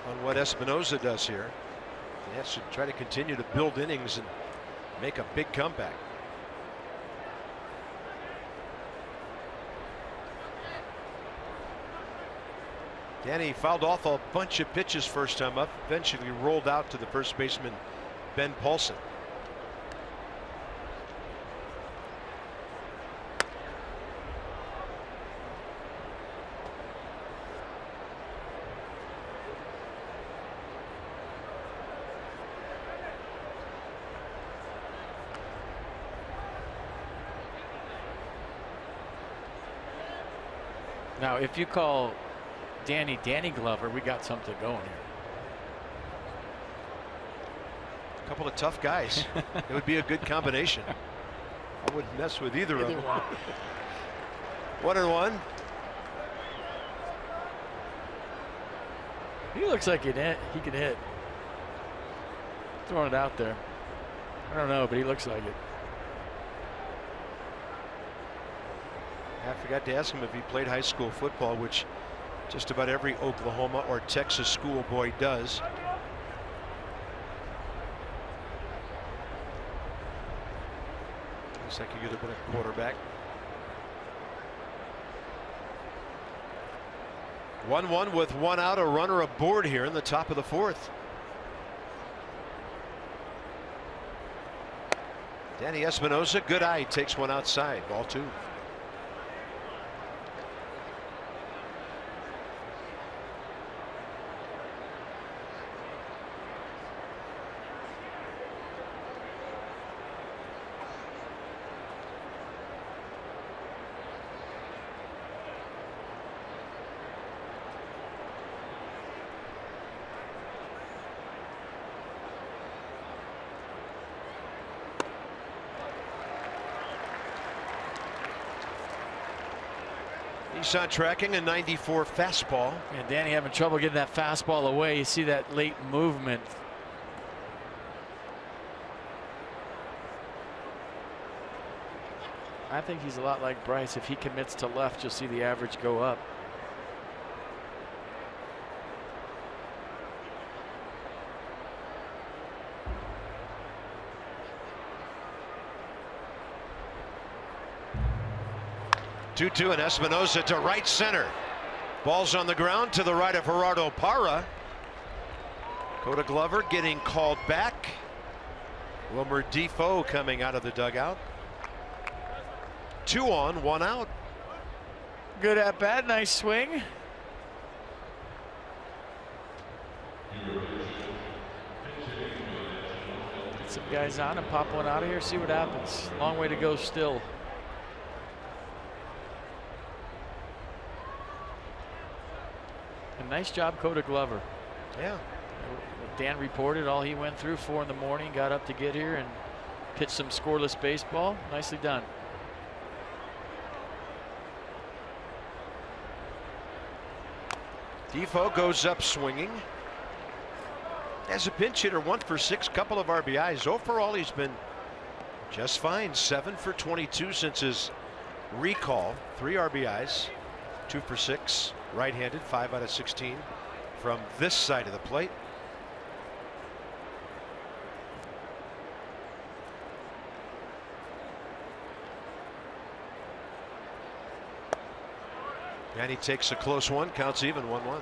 on what Espinosa does here. The Nats should try to continue to build innings and make a big comeback. Danny fouled off a bunch of pitches first time up, eventually rolled out to the first baseman, Ben Paulson. Now, if you call Danny Glover, we got something going here. A couple of tough guys. It would be a good combination. I wouldn't mess with either of them. 1-1. He looks like he could hit. Throwing it out there. I don't know, but he looks like it. I forgot to ask him if he played high school football, which just about every Oklahoma or Texas schoolboy does. Looks like he could have been a quarterback. 1-1 with one out, a runner aboard here in the top of the fourth. Danny Espinosa, good eye, takes one outside. Ball 2. He's on tracking a 94 fastball. And Danny having trouble getting that fastball away. You see that late movement. I think he's a lot like Bryce. If he commits to left, you'll see the average go up. Two and Espinosa to right center. Ball's on the ground to the right of Gerardo Parra. Coda Glover getting called back. Wilmer Defoe coming out of the dugout. 2 on, 1 out. Good at bat, nice swing. Get some guys on and pop one out of here, see what happens. Long way to go still. Nice job, Coda Glover. Yeah. Dan reported all he went through, 4 in the morning, got up to get here and pitched some scoreless baseball. Nicely done. Defoe goes up swinging. As a pinch hitter, 1 for 6, couple of RBIs. Overall, he's been just fine. 7 for 22 since his recall. 3 RBIs, 2 for 6. Right-handed, 5 out of 16 from this side of the plate. And he takes a close one, counts even, 1-1.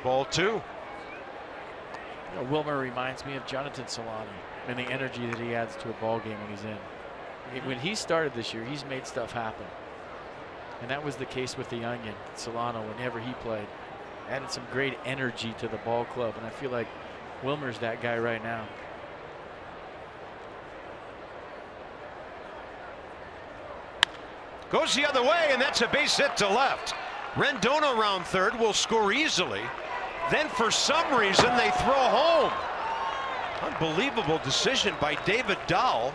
Ball 2. You know, Wilmer reminds me of Jonathan Solano and the energy that he adds to a ball game when he's in. When he started this year, he's made stuff happen. And that was the case with the Onion, Solano, whenever he played. Added some great energy to the ball club, and I feel like Wilmer's that guy right now. Goes the other way, and that's a base hit to left. Rendon around third will score easily. Then for some reason they throw home. Unbelievable decision by David Dahl.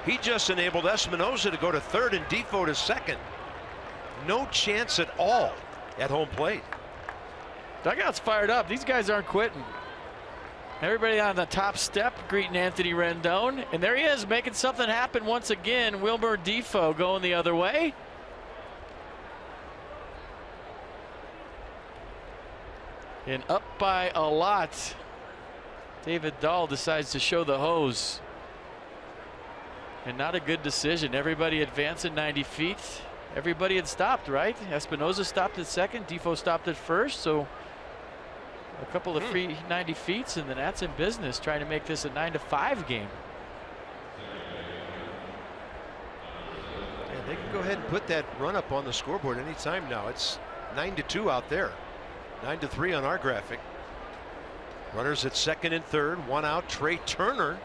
He just enabled Espinosa to go to third and Defoe to second. No chance at all at home plate. Dugout's fired up. These guys aren't quitting. Everybody on the top step greeting Anthony Rendon. And there he is, making something happen once again. Wilmer Defoe going the other way. And up by a lot. David Dahl decides to show the hose. And not a good decision. Everybody advancing 90 feet. Everybody had stopped, right? Espinosa stopped at second. Defoe stopped at first. So a couple of free 90 feet, and then that's in business, trying to make this a 9-5 game. They can go ahead and put that run up on the scoreboard anytime now. It's 9-2 out there. 9-3 on our graphic. Runners at second and third. One out. Trey Turner.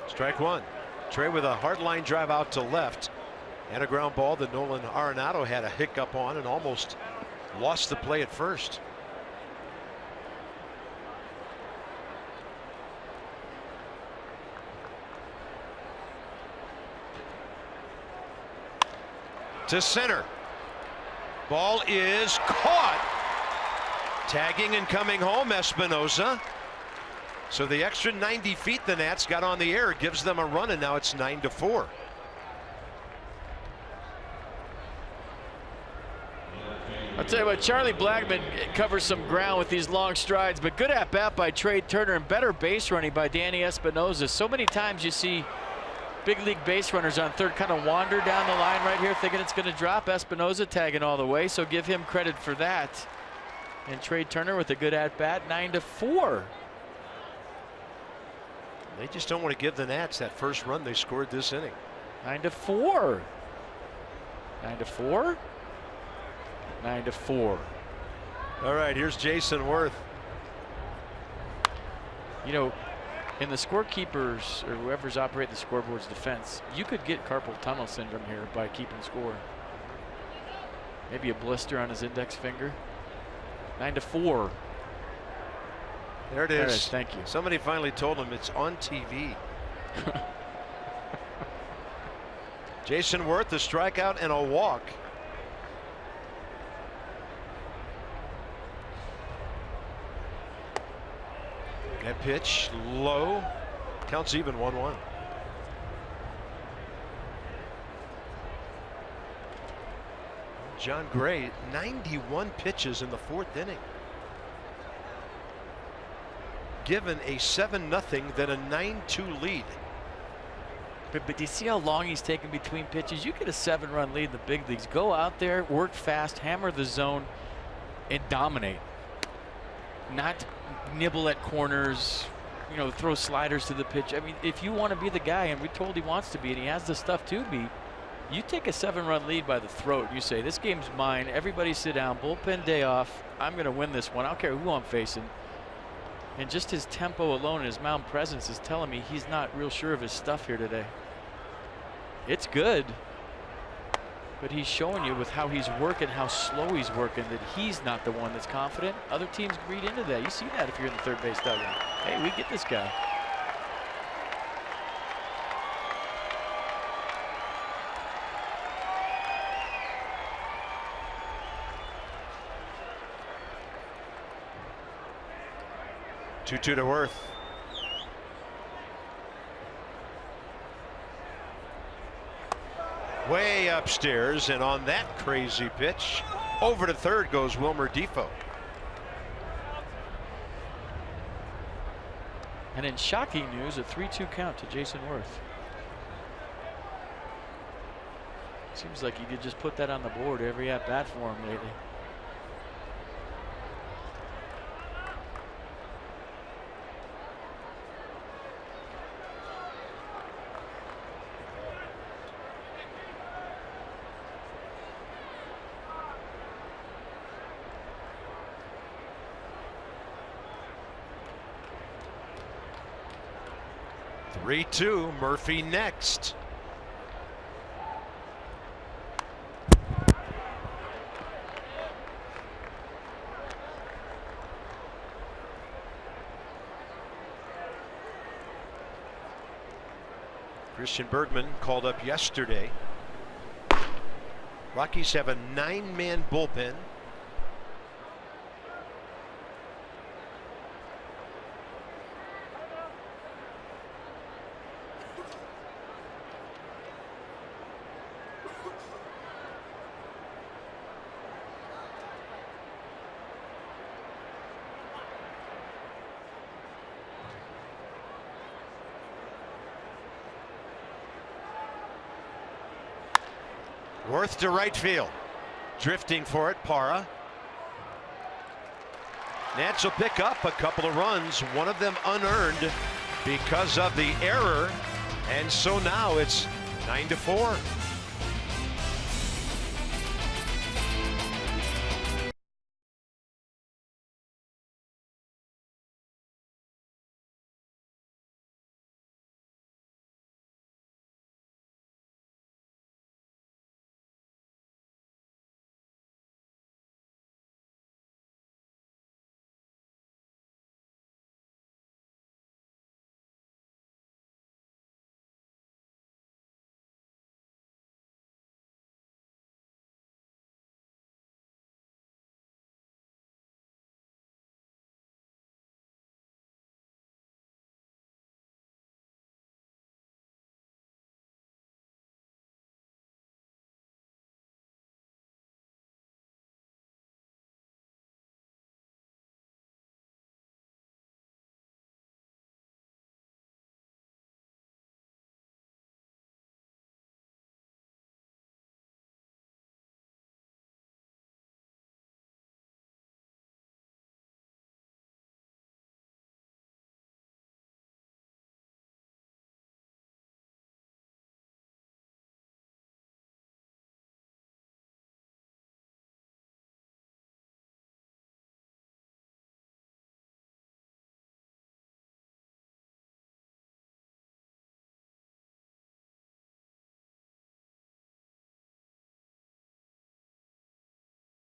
Strike one. Trey with a hard line drive out to left. And a ground ball that Nolan Arenado had a hiccup on and almost lost the play at first. To center. Ball is caught. Tagging and coming home, Espinosa. So the extra 90 feet the Nats got on the air gives them a run, and now it's 9-4. I'll tell you what, Charlie Blackmon covers some ground with these long strides, but good at bat by Trey Turner and better base running by Danny Espinosa. So many times you see big league base runners on third kind of wander down the line right here thinking it's going to drop. Espinosa tagging all the way, so give him credit for that. And Trey Turner with a good at bat, 9-4. They just don't want to give the Nats that first run they scored this inning. 9-4. 9-4. 9-4. All right, here's Jason Worth. You know, in the scorekeepers or whoever's operating the scoreboard's defense, you could get carpal tunnel syndrome here by keeping score. Maybe a blister on his index finger. 9-4. There it is. There it is. Thank you. Somebody finally told him it's on TV. Jason Worth, a strikeout and a walk. That pitch low. Counts even, 1-1. John Gray, 91 pitches in the fourth inning. Given a 7-0, then a 9-2 lead. But do you see how long he's taking between pitches? You get a 7-run lead in the big leagues. Go out there, work fast, hammer the zone, and dominate. Not nibble at corners, you know, throw sliders to the pitch. I mean, if you want to be the guy, and we're told he wants to be, and he has the stuff to be, you take a 7-run lead by the throat. You say, this game's mine. Everybody sit down. Bullpen day off. I'm going to win this one. I don't care who I'm facing. And just his tempo alone and his mound presence is telling me he's not real sure of his stuff here today. It's good, but he's showing you with how he's working, how slow he's working, that he's not the one that's confident. Other teams read into that. You see that if you're in the third base dugout. Hey, we get this guy. Two to Worth. Way upstairs, and on that crazy pitch, over to third goes Wilmer Defoe. And in shocking news, a 3-2 count to Jason Worth. Seems like he could just put that on the board every at bat for him lately. Three-two, Murphy next. Christian Bergman called up yesterday. Rockies have a 9-man bullpen. Worth to right field. Drifting for it, Parra. Nats will pick up a couple of runs, one of them unearned because of the error. And so now it's 9-4.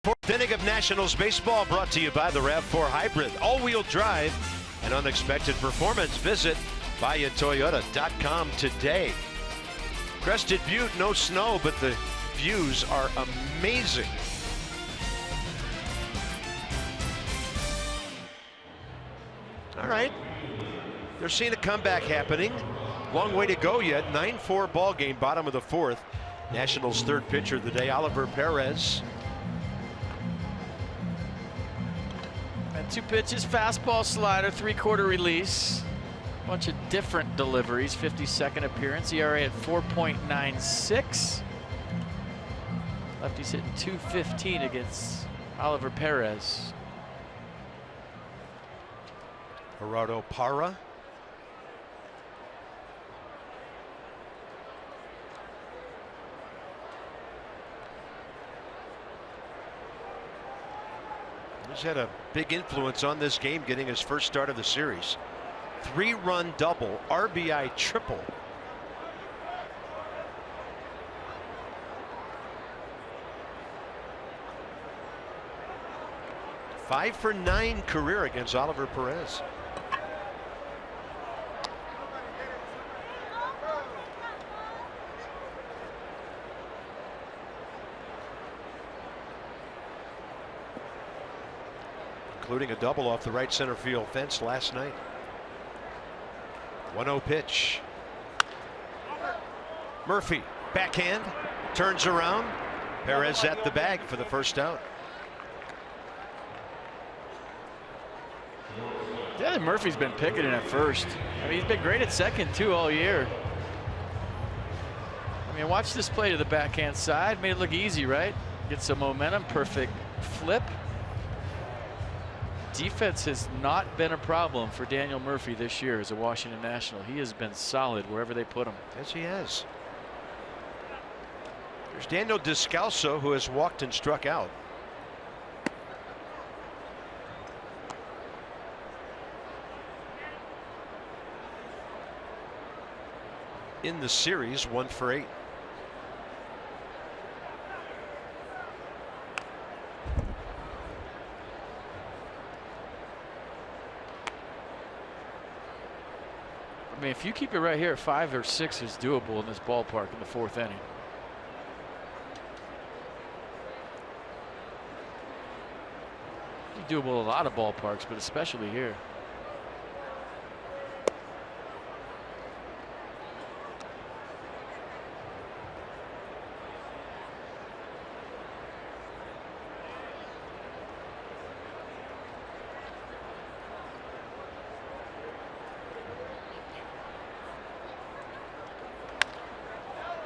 Fourth inning of Nationals baseball brought to you by the RAV4 Hybrid. All-wheel drive and unexpected performance. Visit buyatoyota.com today. Crested Butte, no snow, but the views are amazing. All right. They're seeing a comeback happening. Long way to go yet. 9-4 ball game, bottom of the fourth. Nationals' third pitcher of the day, Oliver Perez. And 2 pitches, fastball, slider, 3/4 release. Bunch of different deliveries. 52nd appearance, ERA at 4.96. Lefty's hitting .215 against Oliver Perez. Gerardo Parra. He's had a big influence on this game, getting his first start of the series. 3-run double, RBI triple. Five for 9 career against Oliver Perez. Including a double off the right center field fence last night. 1-0 pitch. Murphy, backhand, turns around. Perez at the bag for the first out. Yeah, Murphy's been picketing at first. I mean, he's been great at second too all year. I mean, watch this play to the backhand side. Made it look easy, right? Get some momentum, perfect flip. Defense has not been a problem for Daniel Murphy this year as a Washington National. He has been solid wherever they put him. Yes, he has. There's Daniel Descalso, who has walked and struck out. In the series, 1 for 8. I mean, if you keep it right here, 5 or 6 is doable in this ballpark in the 4th inning. Doable a lot of ballparks, but especially here.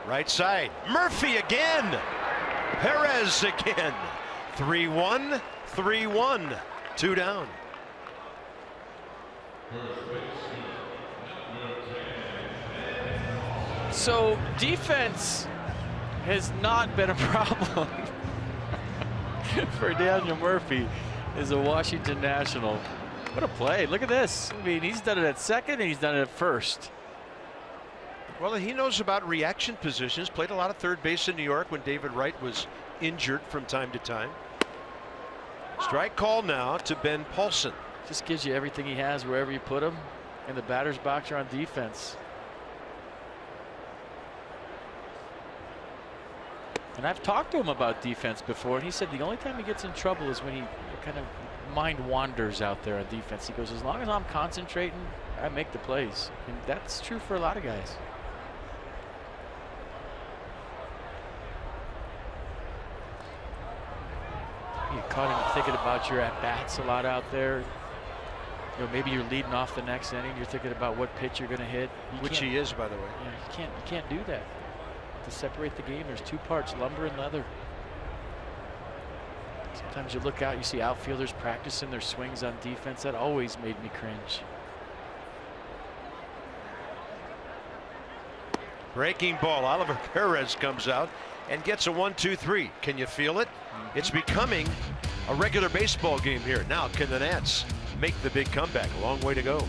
Right side, Murphy again. Perez again. 3-1, 3-1, 2 down. So defense has not been a problem for Daniel Murphy as a Washington National. What a play. Look at this. I mean, he's done it at second and he's done it at first. Well, he knows about reaction positions. Played a lot of third base in New York when David Wright was injured from time to time. Strike call now to Ben Paulson. Just gives you everything he has wherever you put him. And the batter's box are on defense. And I've talked to him about defense before, and he said the only time he gets in trouble is when he kind of mind wanders out there on defense. He goes, as long as I'm concentrating, I make the plays. And that's true for a lot of guys. You caught him thinking about your at-bats a lot out there. You know, maybe you're leading off the next inning. You're thinking about what pitch you're going to hit. Which he is, by the way. Yeah, you can't do that. To separate the game, there's two parts, lumber and leather. Sometimes you look out, you see outfielders practicing their swings on defense. That always made me cringe. Breaking ball. Oliver Perez comes out and gets a 1-2-3. Can you feel it? It's becoming a regular baseball game here. Now, can the Nats make the big comeback? A long way to go.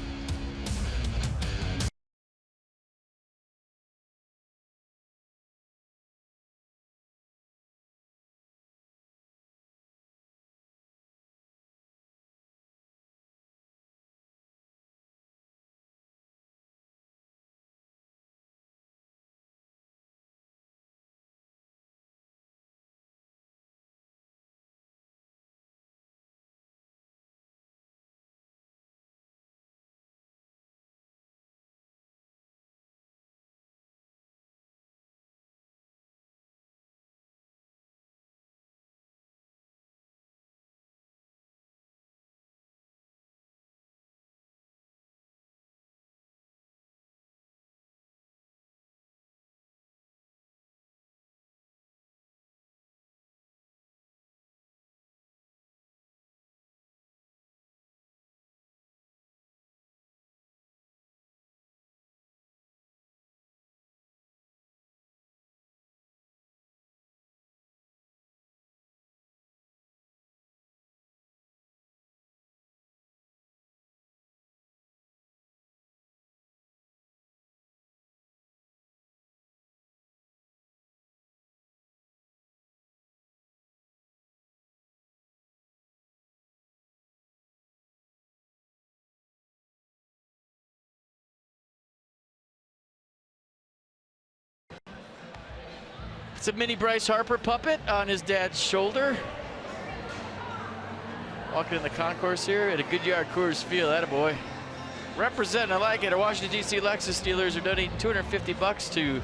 It's a mini Bryce Harper puppet on his dad's shoulder. Walking in the concourse here at a Goodyear Coors Field. Attaboy. Representing, I like it. Our Washington, D.C. Lexus Steelers are donating $250 to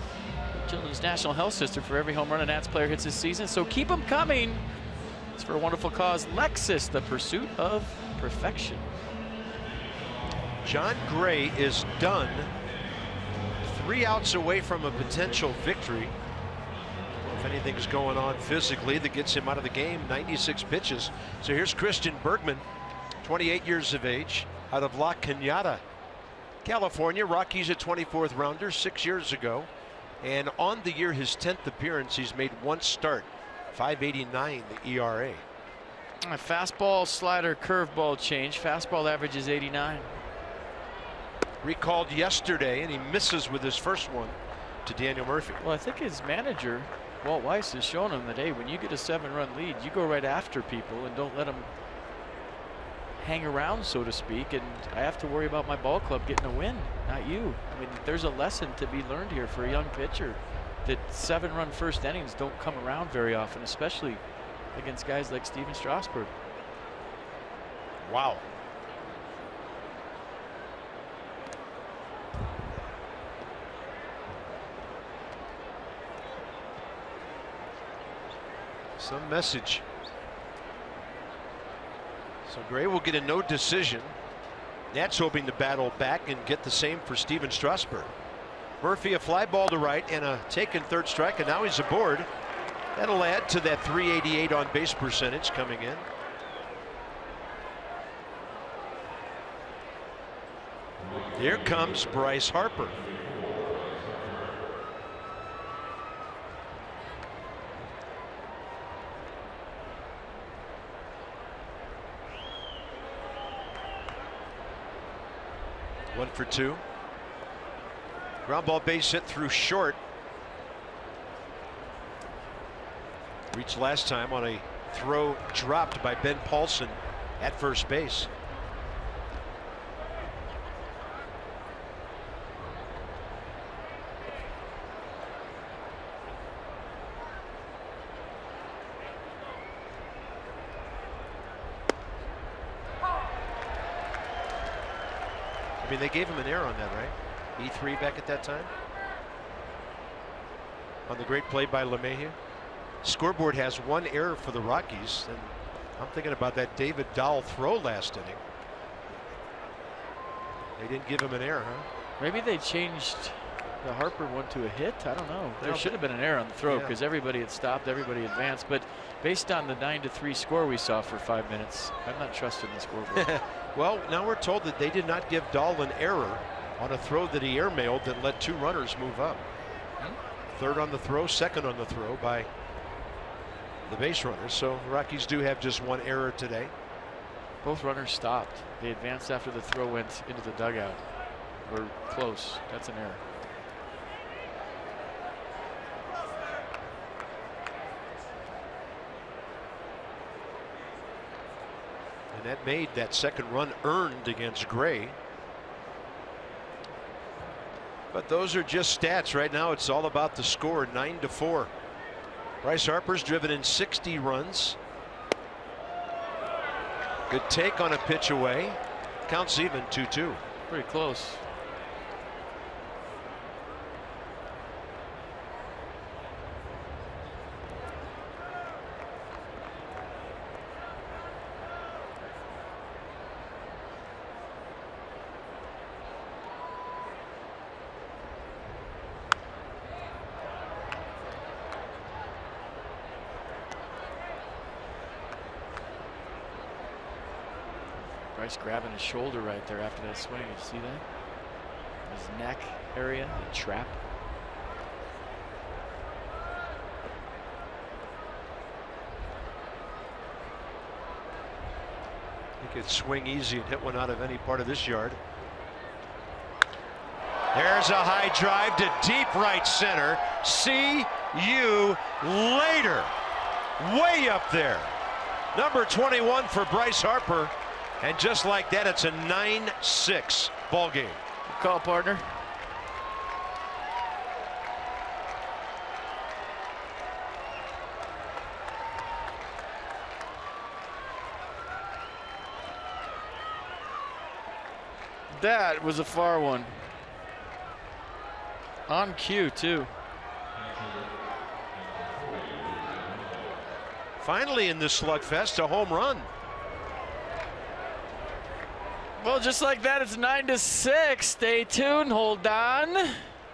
Children's National Health System for every home run a Nats player hits this season. So keep them coming. It's for a wonderful cause. Lexus, the pursuit of perfection. John Gray is done. 3 outs away from a potential victory. If anything's going on physically that gets him out of the game, 96 pitches. So here's Christian Bergman, 28 years of age, out of La Cañada, California. Rockies a 24th rounder 6 years ago. And on the year, his 10th appearance, he's made 1 start. 5.89 the ERA. A fastball, slider, curveball change. Fastball average is 89. Recalled yesterday, and he misses with his first one to Daniel Murphy. Well, I think his manager, Walt Weiss, has shown him that, hey, when you get a 7-run lead, you go right after people and don't let them hang around, so to speak. And I have to worry about my ball club getting a win, not you. I mean, there's a lesson to be learned here for a young pitcher, that 7-run first innings don't come around very often, especially against guys like Steven Strasburg. Wow. Some message. So Gray will get a no decision. Nats hoping to battle back and get the same for Steven Strasburg. Murphy a fly ball to right and a taken third strike, and now he's aboard. That'll add to that 388 on base percentage coming in. Here comes Bryce Harper. 1 for 2. Ground ball base hit through short. Reached last time on a throw dropped by Ben Paulson at first base. I mean, they gave him an error on that, right? E3 back at that time. On the great play by LeMahieu. Scoreboard has 1 error for the Rockies, and I'm thinking about that David Dahl throw last inning. They didn't give him an error, huh? Maybe they changed the Harper one to a hit. I don't know. There should have been an error on the throw because everybody had stopped, everybody advanced. But based on the 9-3 score we saw for 5 minutes, I'm not trusting the scoreboard. Well, now we're told that they did not give Dahl an error on a throw that he airmailed that let 2 runners move up. Third on the throw, second on the throw by the base runners. So the Rockies do have just 1 error today. Both runners stopped. They advanced after the throw went into the dugout. Or close. That's an error. And that made that second run earned against Gray. But those are just stats. Right now it's all about the score, 9-4. Bryce Harper's driven in 60 runs. Good take on a pitch away. Counts even, 2-2. Pretty close. Bryce grabbing his shoulder right there after that swing. You see that? His neck area, the trap. He could swing easy and hit one out of any part of this yard. There's a high drive to deep right center. See you later. Way up there. Number 21 for Bryce Harper. And just like that, it's a 9-6 ball game. Good call, partner. That was a far one. On cue, too. Finally in this slugfest, a home run. Well, just like that, it's 9-6. Stay tuned. Hold on.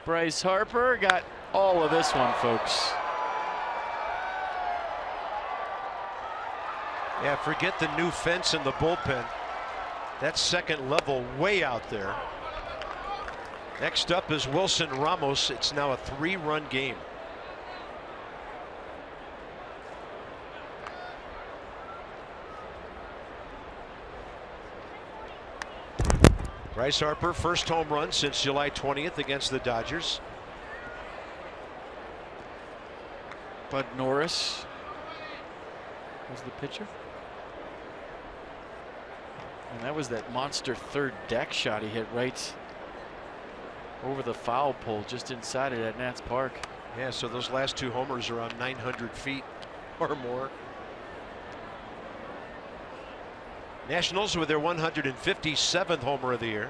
Bryce Harper got all of this one, folks. Yeah, forget the new fence in the bullpen. That second level way out there. Next up is Wilson Ramos. It's now a 3-run game. Bryce Harper, first home run since July 20th against the Dodgers. Bud Norris was the pitcher. And that was that monster third deck shot he hit right over the foul pole just inside it at Nats Park. Yeah, so those last 2 homers are around 900 feet or more. Nationals with their 157th homer of the year.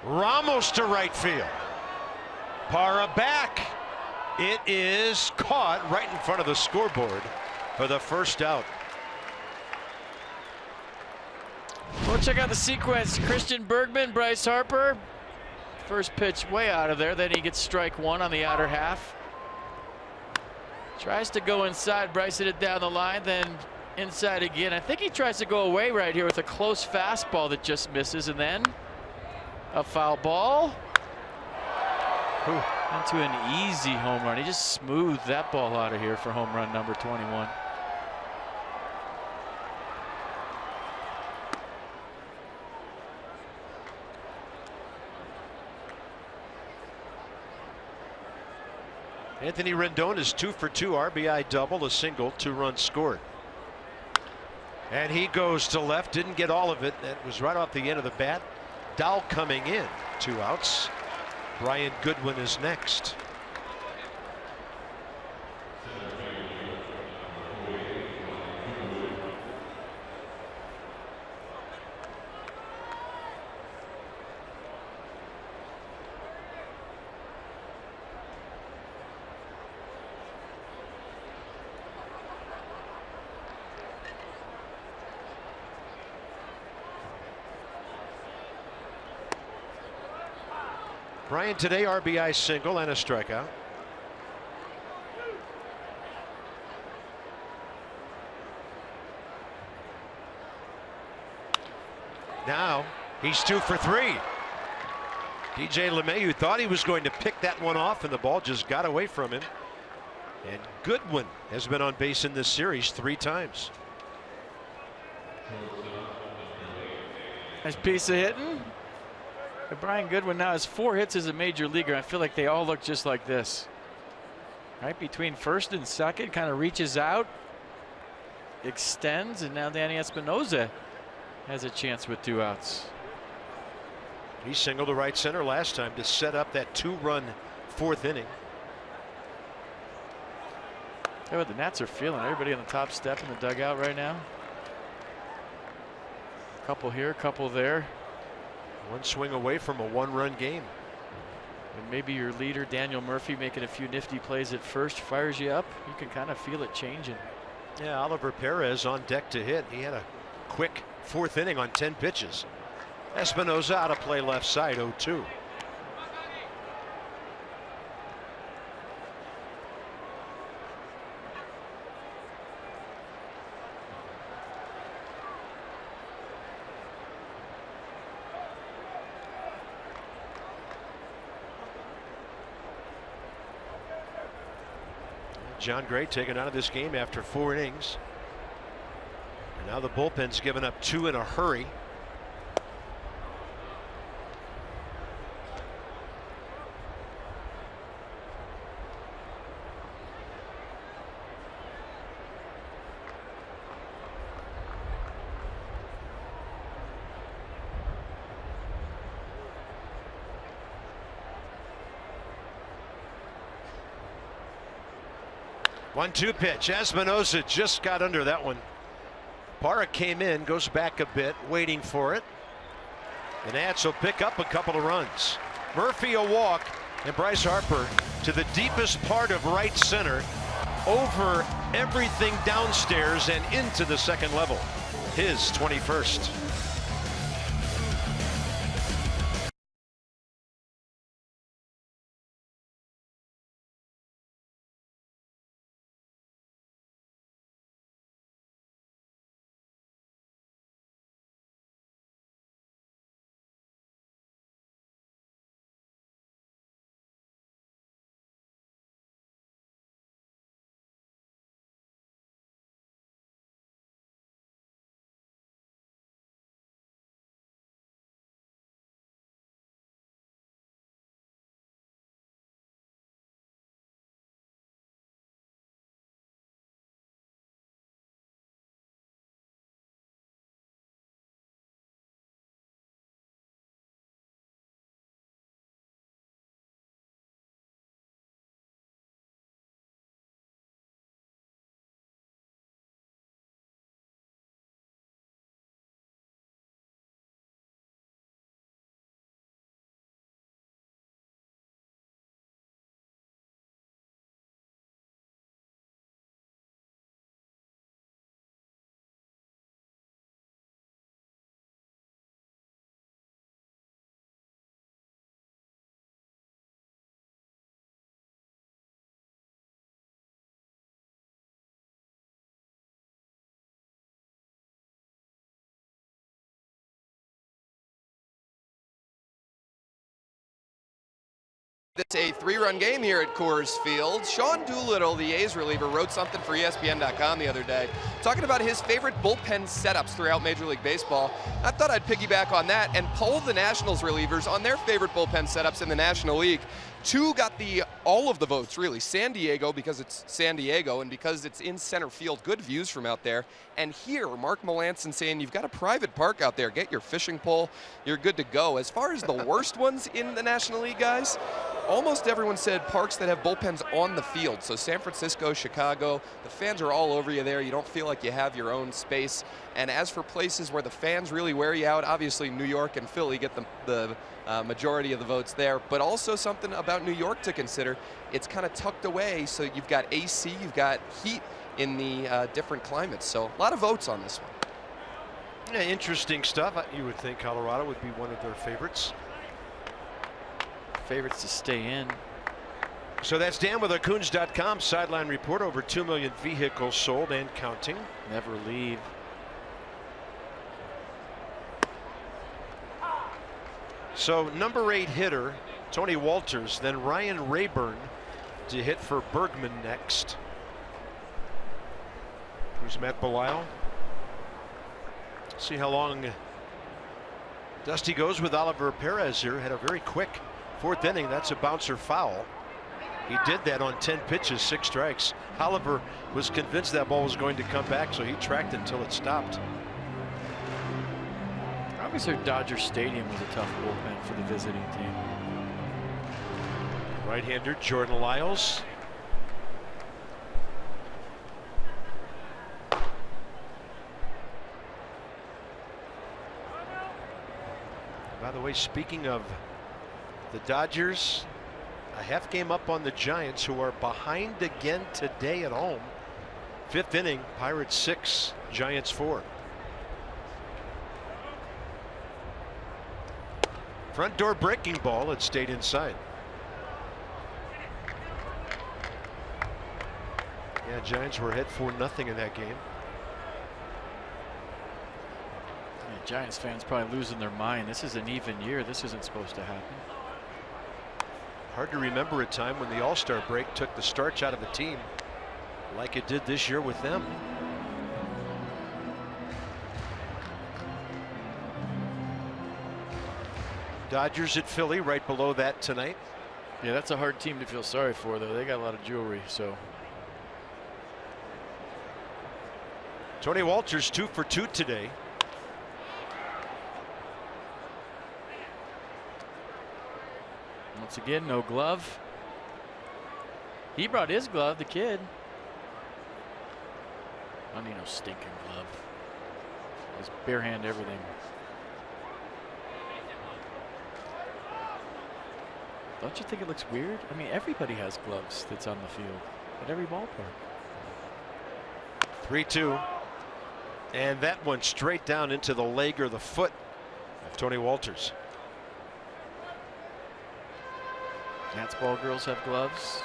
Ramos to right field. Parra back. It is caught right in front of the scoreboard for the first out. We'll check out the sequence. Christian Bergman, Bryce Harper. First pitch way out of there. Then he gets strike 1 on the outer half. Tries to go inside. Bryce hit it down the line, then inside again. I think he tries to go away right here with a close fastball that just misses, and then a foul ball. Into an easy home run. He just smoothed that ball out of here for home run number 21. Anthony Rendon is 2 for 2, RBI double, a single, 2 runs scored. And he goes to left, didn't get all of it. That was right off the end of the bat. Dow coming in, 2 outs. Brian Goodwin is next. Brian today, RBI single and a strikeout. Now he's 2 for 3. DJ LeMahieu thought he was going to pick that one off, and the ball just got away from him. And Goodwin has been on base in this series 3 times. Nice piece of hitting. But Brian Goodwin now has 4 hits as a major leaguer. I feel like they all look just like this. Right between first and second, kind of reaches out, extends, and now Danny Espinosa has a chance with 2 outs. He singled to right center last time to set up that 2-run 4th inning. Hey, what the Nats are feeling. Everybody on the top step in the dugout right now. A couple here, a couple there. 1 swing away from a 1-run game. And maybe your leader, Daniel Murphy, making a few nifty plays at first, fires you up. You can kind of feel it changing. Yeah, Oliver Perez on deck to hit. He had a quick 4th inning on 10 pitches. Espinosa out of play left side, 0-2. John Gray taken out of this game after 4 innings. And now the bullpen's given up 2 in a hurry. One-two pitch. Espinosa just got under that one. Parra came in, goes back a bit, waiting for it. The Nats will pick up a couple of runs. Murphy a walk, and Bryce Harper to the deepest part of right center, over everything downstairs and into the second level. His 21st. It's a 3-run game here at Coors Field. Sean Doolittle, the A's reliever, wrote something for ESPN.com the other day talking about his favorite bullpen setups throughout Major League Baseball. I thought I'd piggyback on that and poll the Nationals relievers on their favorite bullpen setups in the National League. Two got all of the votes, really. San Diego, because it's San Diego and because it's in center field, good views from out there. And here, Mark Melanson saying you've got a private park out there. Get your fishing pole. You're good to go. As far as the worst ones in the National League, guys, almost everyone said parks that have bullpens on the field. So San Francisco, Chicago, the fans are all over you there. You don't feel like you have your own space. And as for places where the fans really wear you out, obviously New York and Philly get the majority of the votes there. But also something about New York to consider. It's kind of tucked away, so you've got AC, you've got heat in the different climates. So a lot of votes on this one. Yeah, interesting stuff. You would think Colorado would be one of their favorites. Favorites to stay in. So that's Dan with Coons.com sideline report. Over 2 million vehicles sold and counting. Never leave. So number 8 hitter Tony Walters, then Ryan Rayburn to hit for Bergman next. Who's Matt Belisle? See how long Dusty goes with Oliver Perez here. Had a very quick 4th inning. That's a bouncer foul. He did that on 10 pitches, 6 strikes. Oliver was convinced that ball was going to come back, so he tracked it until it stopped. I always heard Dodger Stadium was a tough bullpen for the visiting team. Right-hander Jordan Lyles. By the way, speaking of the Dodgers, a half game up on the Giants, who are behind again today at home. 5th inning, Pirates 6, Giants 4. Front door breaking ball. It stayed inside. Yeah, Giants were ahead 4-0 in that game. Yeah, Giants fans probably losing their mind. This is an even year. This isn't supposed to happen. Hard to remember a time when the All-Star break took the starch out of a team like it did this year with them. Dodgers at Philly right below that tonight. Yeah, that's a hard team to feel sorry for, though. They got a lot of jewelry, so. Tony Walters 2 for 2 today. Once again, no glove. He brought his glove, the kid. I don't need no stinking glove. Just bare hand everything. Don't you think it looks weird? I mean, everybody has gloves that's on the field at every ballpark. 3-2. And that one straight down into the leg or the foot of Tony Walters. Nats ball girls have gloves.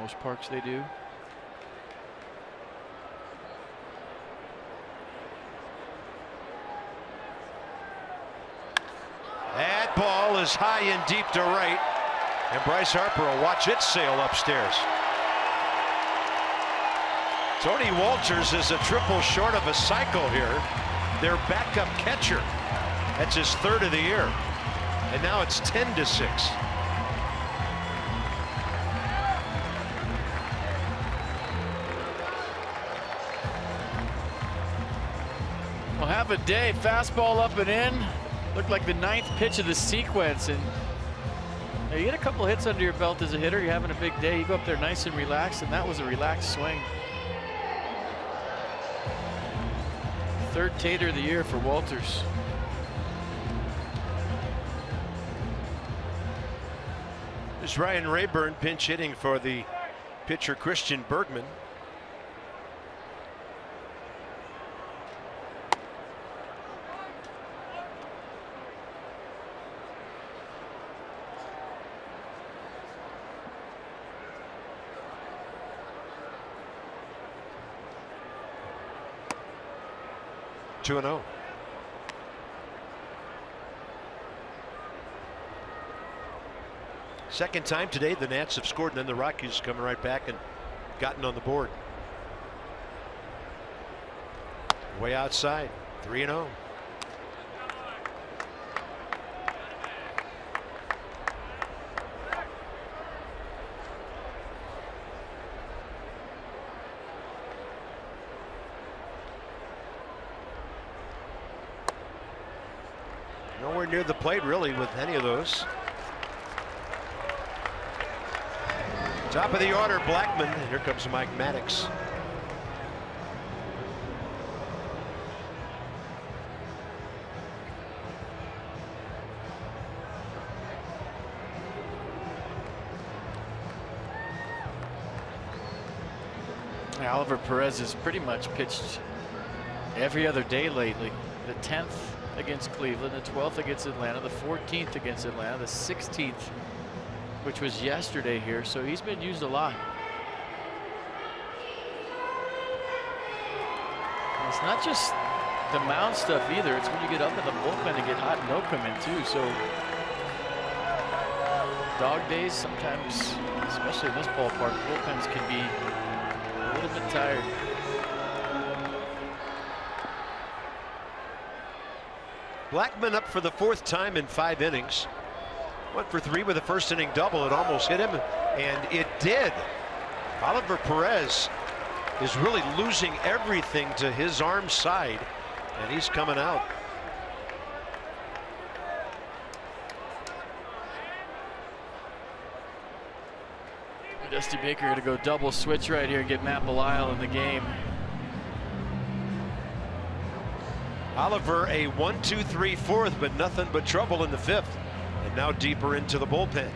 Most parks they do. That ball is high and deep to right, and Bryce Harper will watch it sail upstairs. Tony Walters is a triple short of a cycle here. Their backup catcher. That's his 3rd of the year. And now it's 10-6. Well, have a day. Fastball up and in. Looked like the 9th pitch of the sequence. And you get a couple hits under your belt as a hitter. You're having a big day. You go up there nice and relaxed, and that was a relaxed swing. 3rd tater of the year for Walters. This Ryan Rayburn pinch hitting for the pitcher Christian Bergman. Two and 0. Second time today the Nats have scored, and then the Rockies coming right back and gotten on the board. Way outside, 3-0. nowhere near the plate really with any of those. Top of the order, Blackman. And here comes Mike Maddox. Oliver Perez has pretty much pitched every other day lately. The 10th against Cleveland, the 12th against Atlanta, the 14th against Atlanta, the 16th, which was yesterday here. So he's been used a lot. And it's not just the mound stuff either. It's when you get up in the bullpen and get hot and no come in too. So dog days sometimes, especially in this ballpark, bullpens can be a little bit tired. Blackman up for the 4th time in 5 innings. Went for 3 with a first inning double. It almost hit him, and it did. Oliver Perez is really losing everything to his arm side, and he's coming out. Dusty Baker going to go double switch right here and get Matt Belisle in the game. Oliver a 1-2-3 4th, but nothing but trouble in the 5th, and now deeper into the bullpen.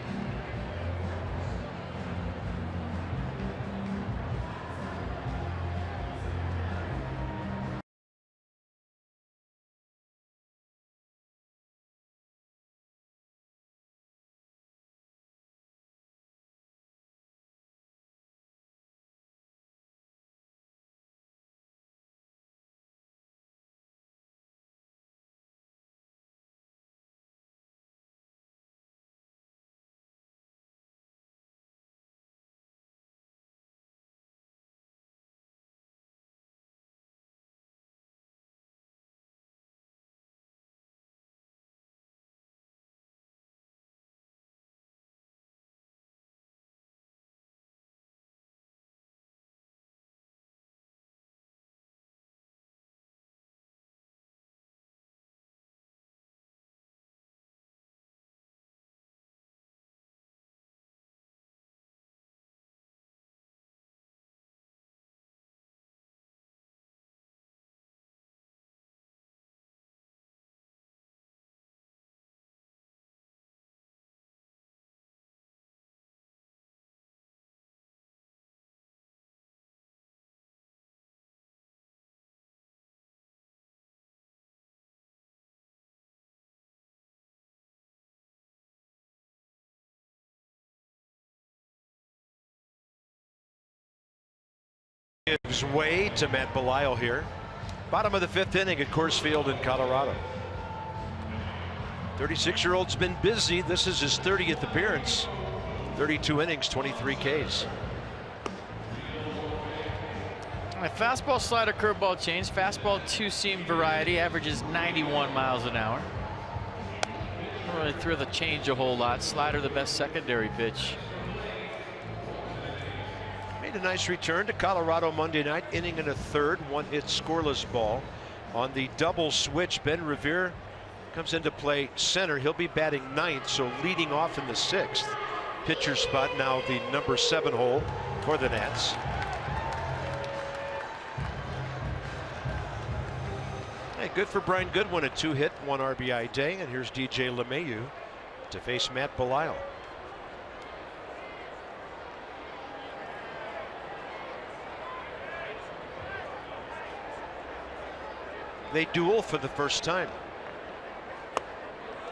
Gives way to Matt Belisle here. Bottom of the 5th inning at Coors Field in Colorado. 36-year-old's been busy. This is his 30th appearance. 32 innings, 23 Ks. My fastball, slider, curveball change. Fastball 2-seam variety, averages 91 miles an hour. Don't really throw the change a whole lot. Slider the best secondary pitch. Made a nice return to Colorado Monday night, inning and a 3rd, 1-hit scoreless ball. On the double switch, Ben Revere comes into play center. He'll be batting 9th, so leading off in the 6th. Pitcher spot now the number 7 hole for the Nats. Hey, good for Brian Goodwin, a 2-hit, 1 RBI day. And here's DJ LeMahieu to face Matt Belisle. They duel for the first time.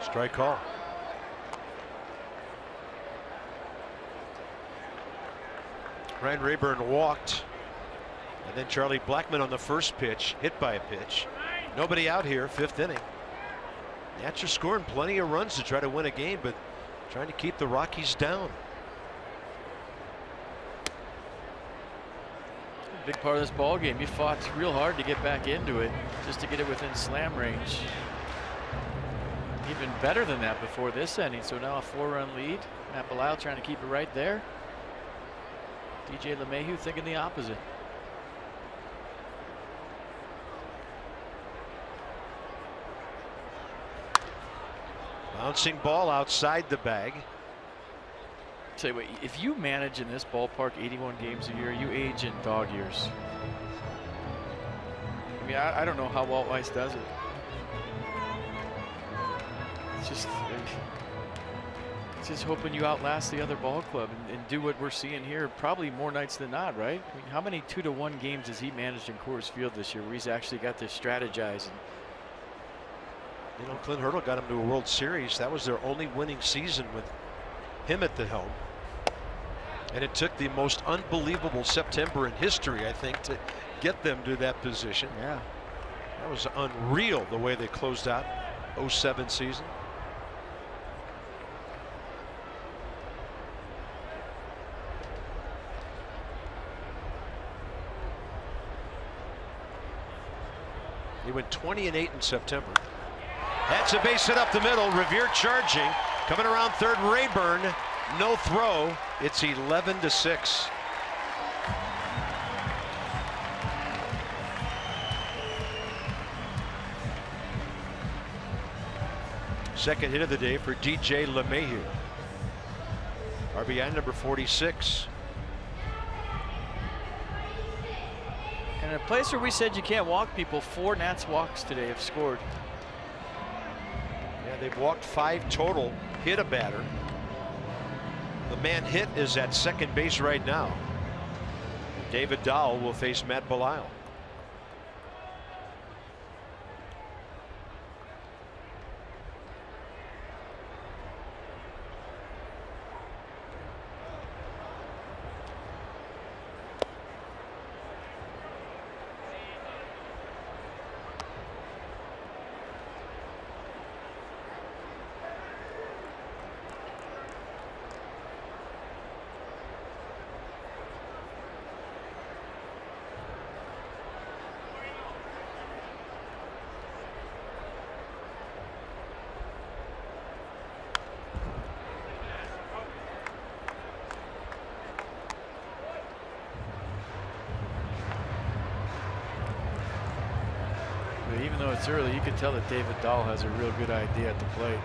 Strike call. Ryan Rayburn walked, and then Charlie Blackman on the first pitch, hit by a pitch. Nobody out here, 5th inning. Nats are scoring plenty of runs to try to win a game, but trying to keep the Rockies down. Big part of this ball game. You fought real hard to get back into it, just to get it within slam range. Even better than that before this inning. So now a 4-run lead. Matt Belisle trying to keep it right there. DJ LeMahieu thinking the opposite. Bouncing ball outside the bag. Tell you what, if you manage in this ballpark 81 games a year, you age in dog years. I mean, I don't know how Walt Weiss does it. It's just hoping you outlast the other ball club and do what we're seeing here probably more nights than not, right? I mean, how many 2-1 games has he managed in Coors Field this year where he's actually got to strategize? You know, Clint Hurdle got him to a World Series. That was their only winning season with him at the helm. And it took the most unbelievable September in history, I think, to get them to that position. Yeah. That was unreal the way they closed out 07 season. He went 20-8 in September. That's a base hit up the middle. Revere charging. Coming around third, Rayburn. No throw. It's 11-6. Second hit of the day for DJ LeMahieu. RBI number 46. And a place where we said you can't walk people, 4 Nats walks today have scored. Yeah, they've walked 5 total, hit a batter. The man hit is at second base right now. David Dahl will face Matt Belisle. Even though it's early, you can tell that David Dahl has a real good idea at the plate.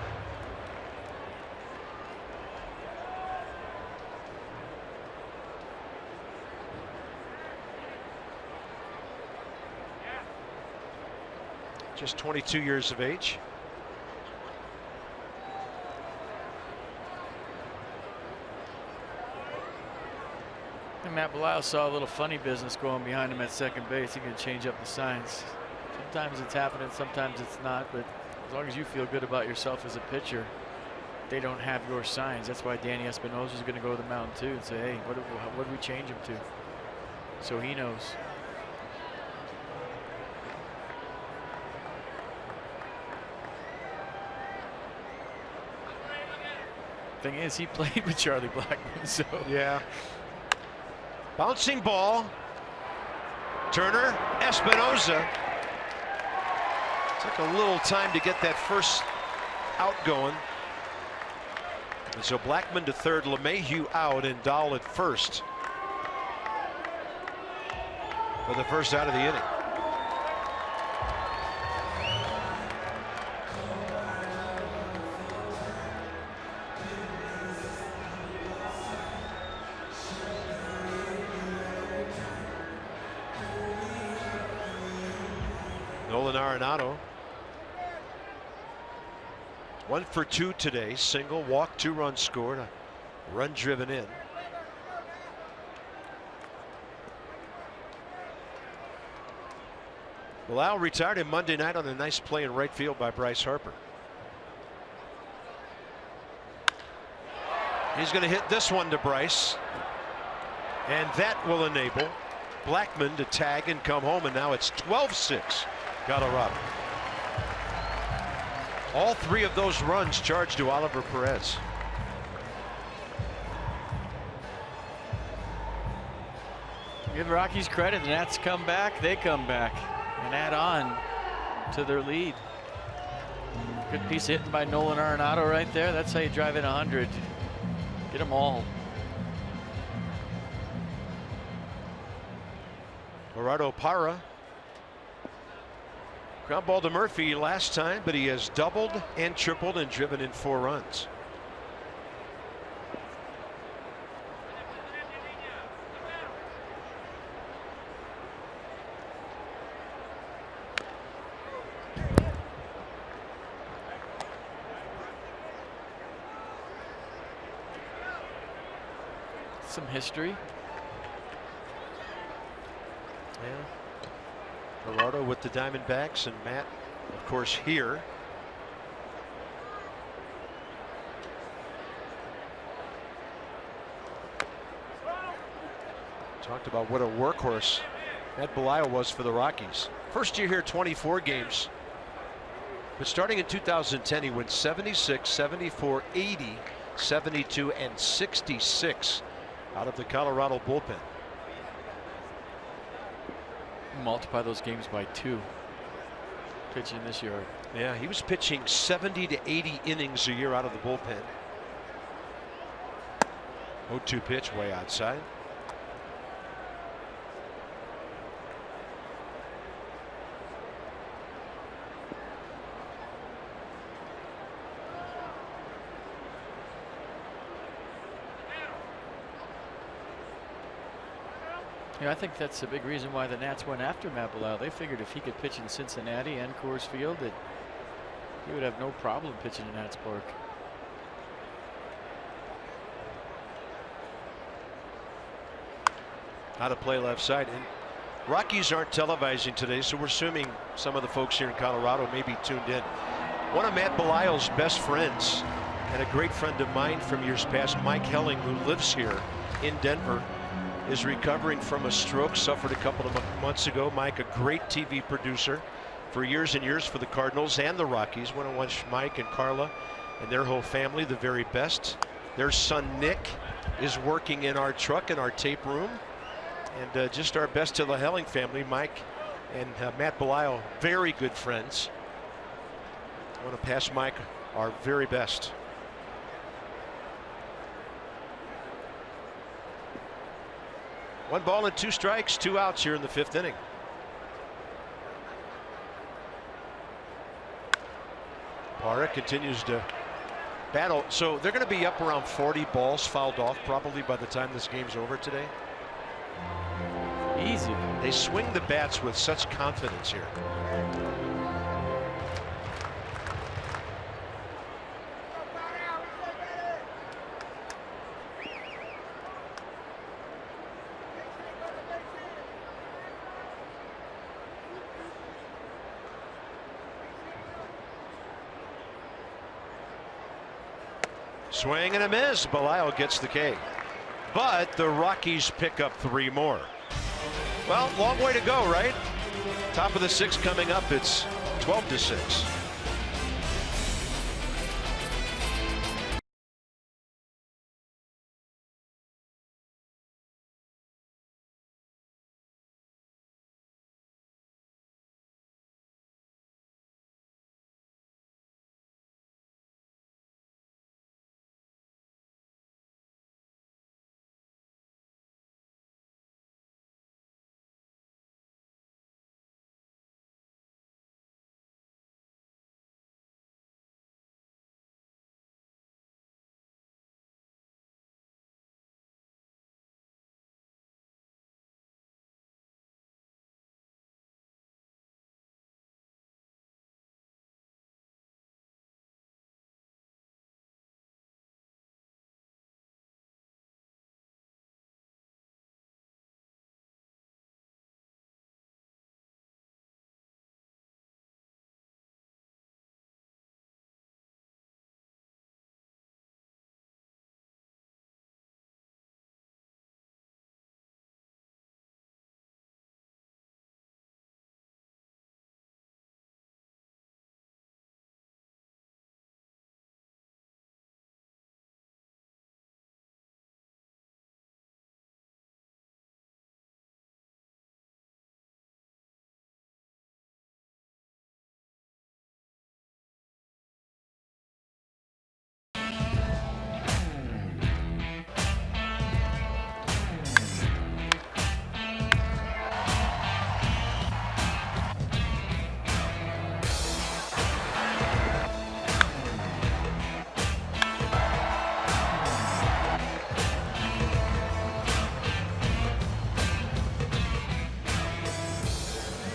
Just 22 years of age. And Matt Belisle saw a little funny business going behind him at second base. He can change up the signs. Sometimes it's happening, sometimes it's not, but as long as you feel good about yourself as a pitcher, they don't have your signs. That's why Danny Espinosa is going to go to the mound too and say, hey, what do we change him to? So he knows. Thing is, he played with Charlie Blackmon, so. Yeah. Bouncing ball. Turner, Espinosa. Took a little time to get that first out going. And so Blackmon to third, LeMahieu out, and Dahl at first for the first out of the inning. Nolan Arenado. 1 for 2 today. Single, walk, 2 runs scored, a run driven in. Belisle retired him Monday night on a nice play in right field by Bryce Harper. He's going to hit this one to Bryce, and that will enable Blackmon to tag and come home, and now it's 12-6 Colorado. All 3 of those runs charged to Oliver Perez. Give the Rockies credit. The Nats come back, they come back and add on to their lead. Good piece of hitting by Nolan Arenado right there. That's how you drive in 100. Get them all. Gerardo Parra Ground ball to Murphy last time, but he has doubled and tripled and driven in 4 runs. Some history. Yeah. Gerardo with the Diamondbacks and Matt, of course, here. Talked about what a workhorse Matt Belisle was for the Rockies. First year here, 24 games. But starting in 2010, he went 76, 74, 80, 72, and 66 out of the Colorado bullpen. Multiply those games by 2. Pitching this year. Yeah, he was pitching 70 to 80 innings a year out of the bullpen. 0-2 pitch way outside. Yeah, I think that's a big reason why the Nats went after Matt Belisle. They figured if he could pitch in Cincinnati and Coors Field, that he would have no problem pitching in Nats Park. How to play left side. And Rockies aren't televising today, so we're assuming some of the folks here in Colorado may be tuned in. One of Matt Belisle's best friends and a great friend of mine from years past, Mike Helling, who lives here in Denver, is recovering from a stroke suffered a couple of months ago. Mike, a great TV producer for years and years for the Cardinals and the Rockies. Want to wish Mike and Carla and their whole family the very best. Their son Nick is working in our truck in our tape room. And just our best to the Helling family. Mike and Matt Belisle, very good friends. I want to pass Mike our very best. One ball and 2 strikes, 2 outs here in the 5th inning. Parra continues to battle. So they're going to be up around 40 balls fouled off probably by the time this game's over today. Easy. They swing the bats with such confidence here. Swing and a miss. Belisle gets the K. But the Rockies pick up 3 more. Well, long way to go, right? Top of the 6th coming up. It's 12-6.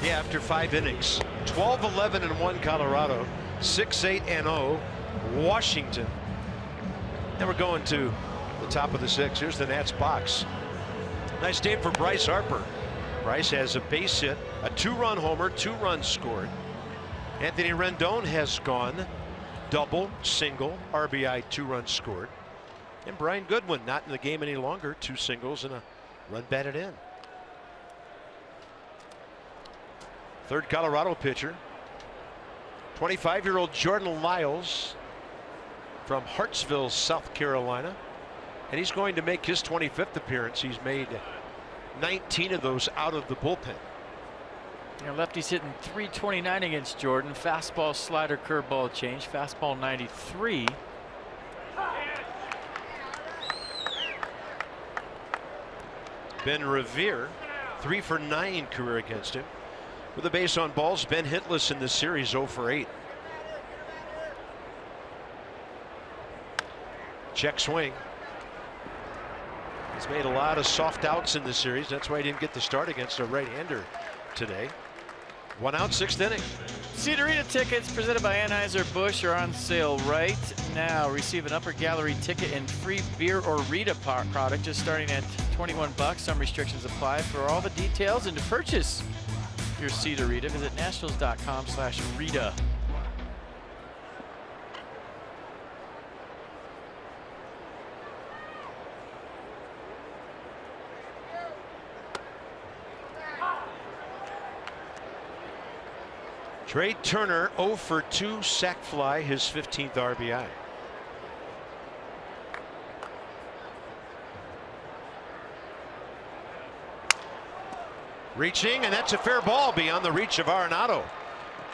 Yeah, after 5 innings. 12-11-1 Colorado, 6-8-0 Washington. Then we're going to the top of the 6th. Here's the Nats box. Nice day for Bryce Harper. Bryce has a base hit, a 2-run homer, 2 runs scored. Anthony Rendon has gone double, single, RBI, 2 runs scored. And Brian Goodwin not in the game any longer, 2 singles and a run batted in. Third Colorado pitcher, 25-year-old Jordan Lyles from Hartsville, South Carolina. And he's going to make his 25th appearance. He's made 19 of those out of the bullpen. You know, lefty's hitting .329 against Jordan. Fastball, slider, curveball change. Fastball 93. Ben Revere, 3 for 9 career against him. With a base on balls, been hitless in this series, 0 for 8. Check swing. He's made a lot of soft outs in this series. That's why he didn't get the start against a right-hander today. 1 out, 6th inning. Cedarita tickets presented by Anheuser-Busch are on sale right now. Receive an upper gallery ticket and free beer or Rita product just starting at $21. Some restrictions apply. For all the details and to purchase your Cedarita, visit nationals.com/Rita. Trey Turner 0 for 2, sac fly, his 15th RBI. Reaching, and that's a fair ball beyond the reach of Arenado.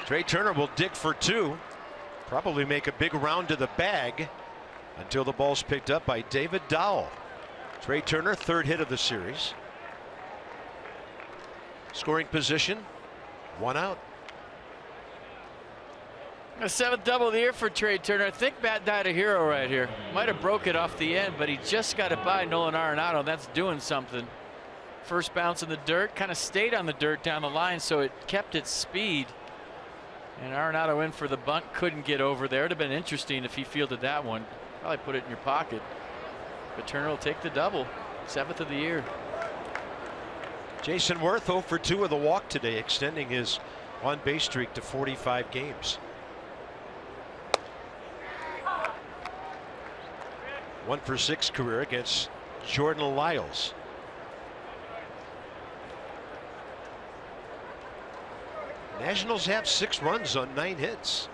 Trey Turner will dig for 2. Probably make a big round to the bag until the ball's picked up by David Dowell. Trey Turner, 3rd hit of the series. Scoring position, 1 out. A 7th double of the year for Trey Turner. I think Matt died a hero right here. Might have broke it off the end, but he just got it by Nolan Arenado. That's doing something. First bounce in the dirt, kind of stayed on the dirt down the line, so it kept its speed. And Arenado in for the bunt, couldn't get over there. It'd have been interesting if he fielded that one. Probably put it in your pocket. But Turner will take the double. 7th of the year. Jason Worth 0 for 2 with a walk today, extending his on-base streak to 45 games. 1 for 6 career against Jordan Lyles. Nationals have 6 runs on 9 hits.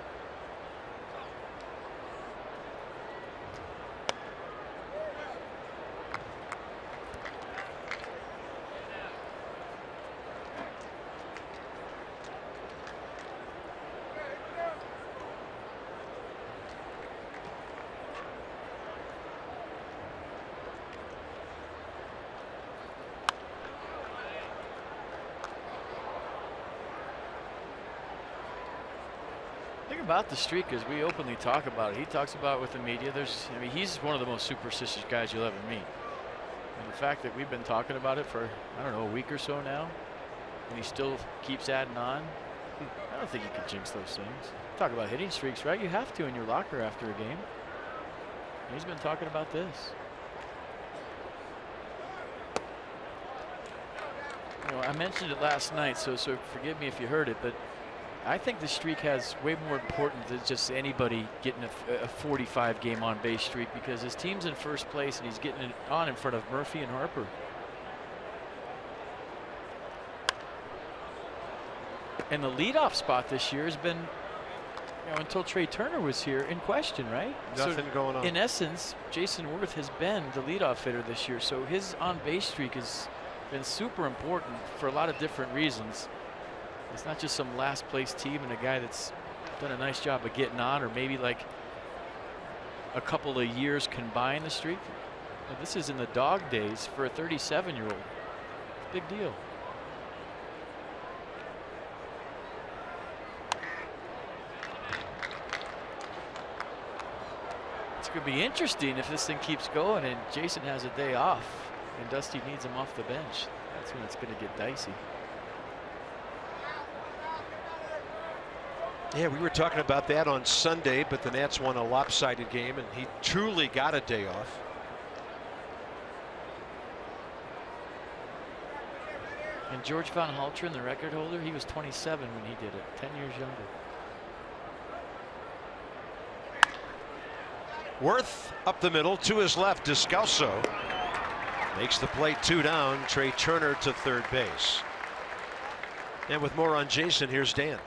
About the streak, as we openly talk about it, he talks about it with the media. I mean, he's one of the most superstitious guys you'll ever meet. And the fact that we've been talking about it for, I don't know, a week or so now, and he still keeps adding on, I don't think you can jinx those things. Talk about hitting streaks, right? You have to in your locker after a game. And he's been talking about this. You know, I mentioned it last night, so forgive me if you heard it, but I think the streak has way more importance than just anybody getting a 45 game on base streak, because his team's in first place and he's getting it on in front of Murphy and Harper. And the leadoff spot this year has been, you know, until Trey Turner was here, in question, right? Nothing going on. In essence, Jason Worth has been the leadoff hitter this year, so his on base streak has been super important for a lot of different reasons. It's not just some last place team and a guy that's done a nice job of getting on, or maybe like a couple of years combined the streak. But this is in the dog days for a 37-year-old. Big deal. It's going to be interesting if this thing keeps going and Jason has a day off and Dusty needs him off the bench. That's when it's going to get dicey. Yeah, we were talking about that on Sunday, but the Nats won a lopsided game, and he truly got a day off. And George Von Haltren, the record holder, he was 27 when he did it, 10 years younger. Worth up the middle to his left. Descalso makes the play, 2 down. Trey Turner to third base. And with more on Jason, here's Dan.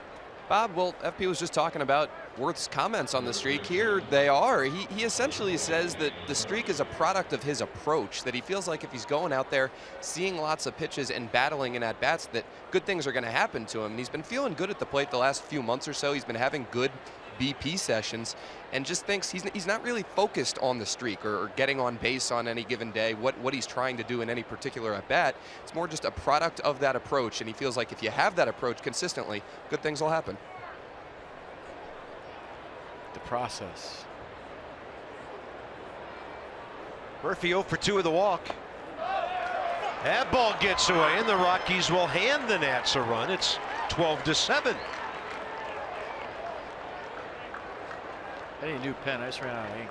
Bob, well, FP was just talking about Worth's comments on the streak. Here they are. He essentially says that the streak is a product of his approach, that he feels like if he's going out there, seeing lots of pitches and battling in at-bats, that good things are going to happen to him. And he's been feeling good at the plate the last few months or so. He's been having good BP sessions, and just thinks he's not really focused on the streak or getting on base on any given day, what he's trying to do in any particular at bat. It's more just a product of that approach, and he feels like if you have that approach consistently, good things will happen. The process. Murphy 0 for 2 with the walk. That ball gets away, and the Rockies will hand the Nats a run. It's 12-7. I need a new pen. I just ran out of ink.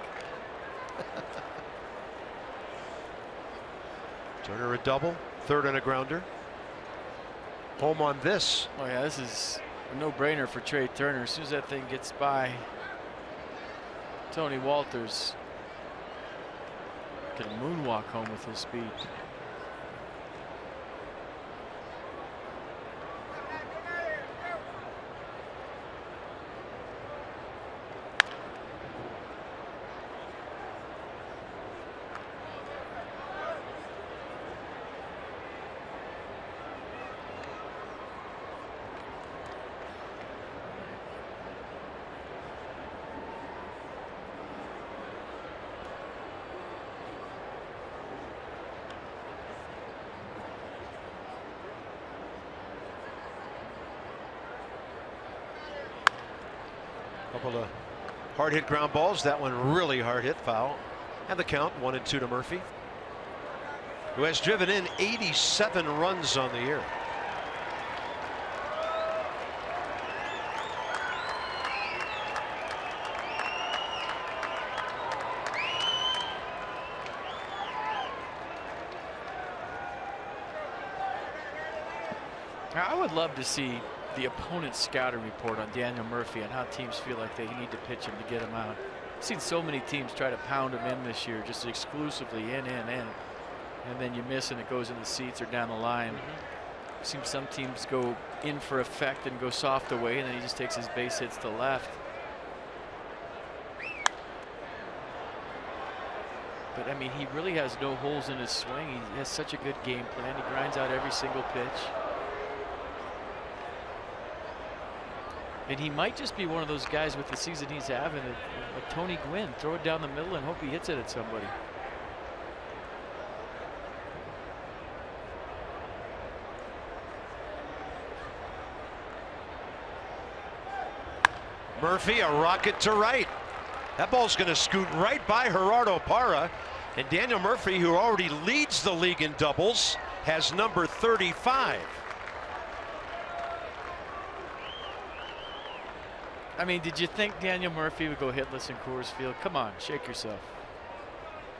Turner a double, third and a grounder. Home on this. Oh yeah, this is a no-brainer for Trey Turner. As soon as that thing gets by Tony Walters, can moonwalk home with his speed. Couple of hard hit ground balls. That one really hard hit, foul. And the count 1-2 to Murphy, who has driven in 87 runs on the year. I would love to see the opponent's scouting report on Daniel Murphy and how teams feel like they need to pitch him to get him out. I've seen so many teams try to pound him in this year, just exclusively in, and then you miss and it goes in the seats or down the line. I've seen some teams go in for effect and go soft away, and then he just takes his base hits to left. But I mean, he really has no holes in his swing. He has such a good game plan. He grinds out every single pitch. And he might just be one of those guys with the season he's having, like Tony Gwynn, throw it down the middle and hope he hits it at somebody. Murphy, a rocket to right. That ball's going to scoot right by Gerardo Parra. And Daniel Murphy, who already leads the league in doubles, has number 35. I mean, did you think Daniel Murphy would go hitless in Coors Field? Come on, shake yourself.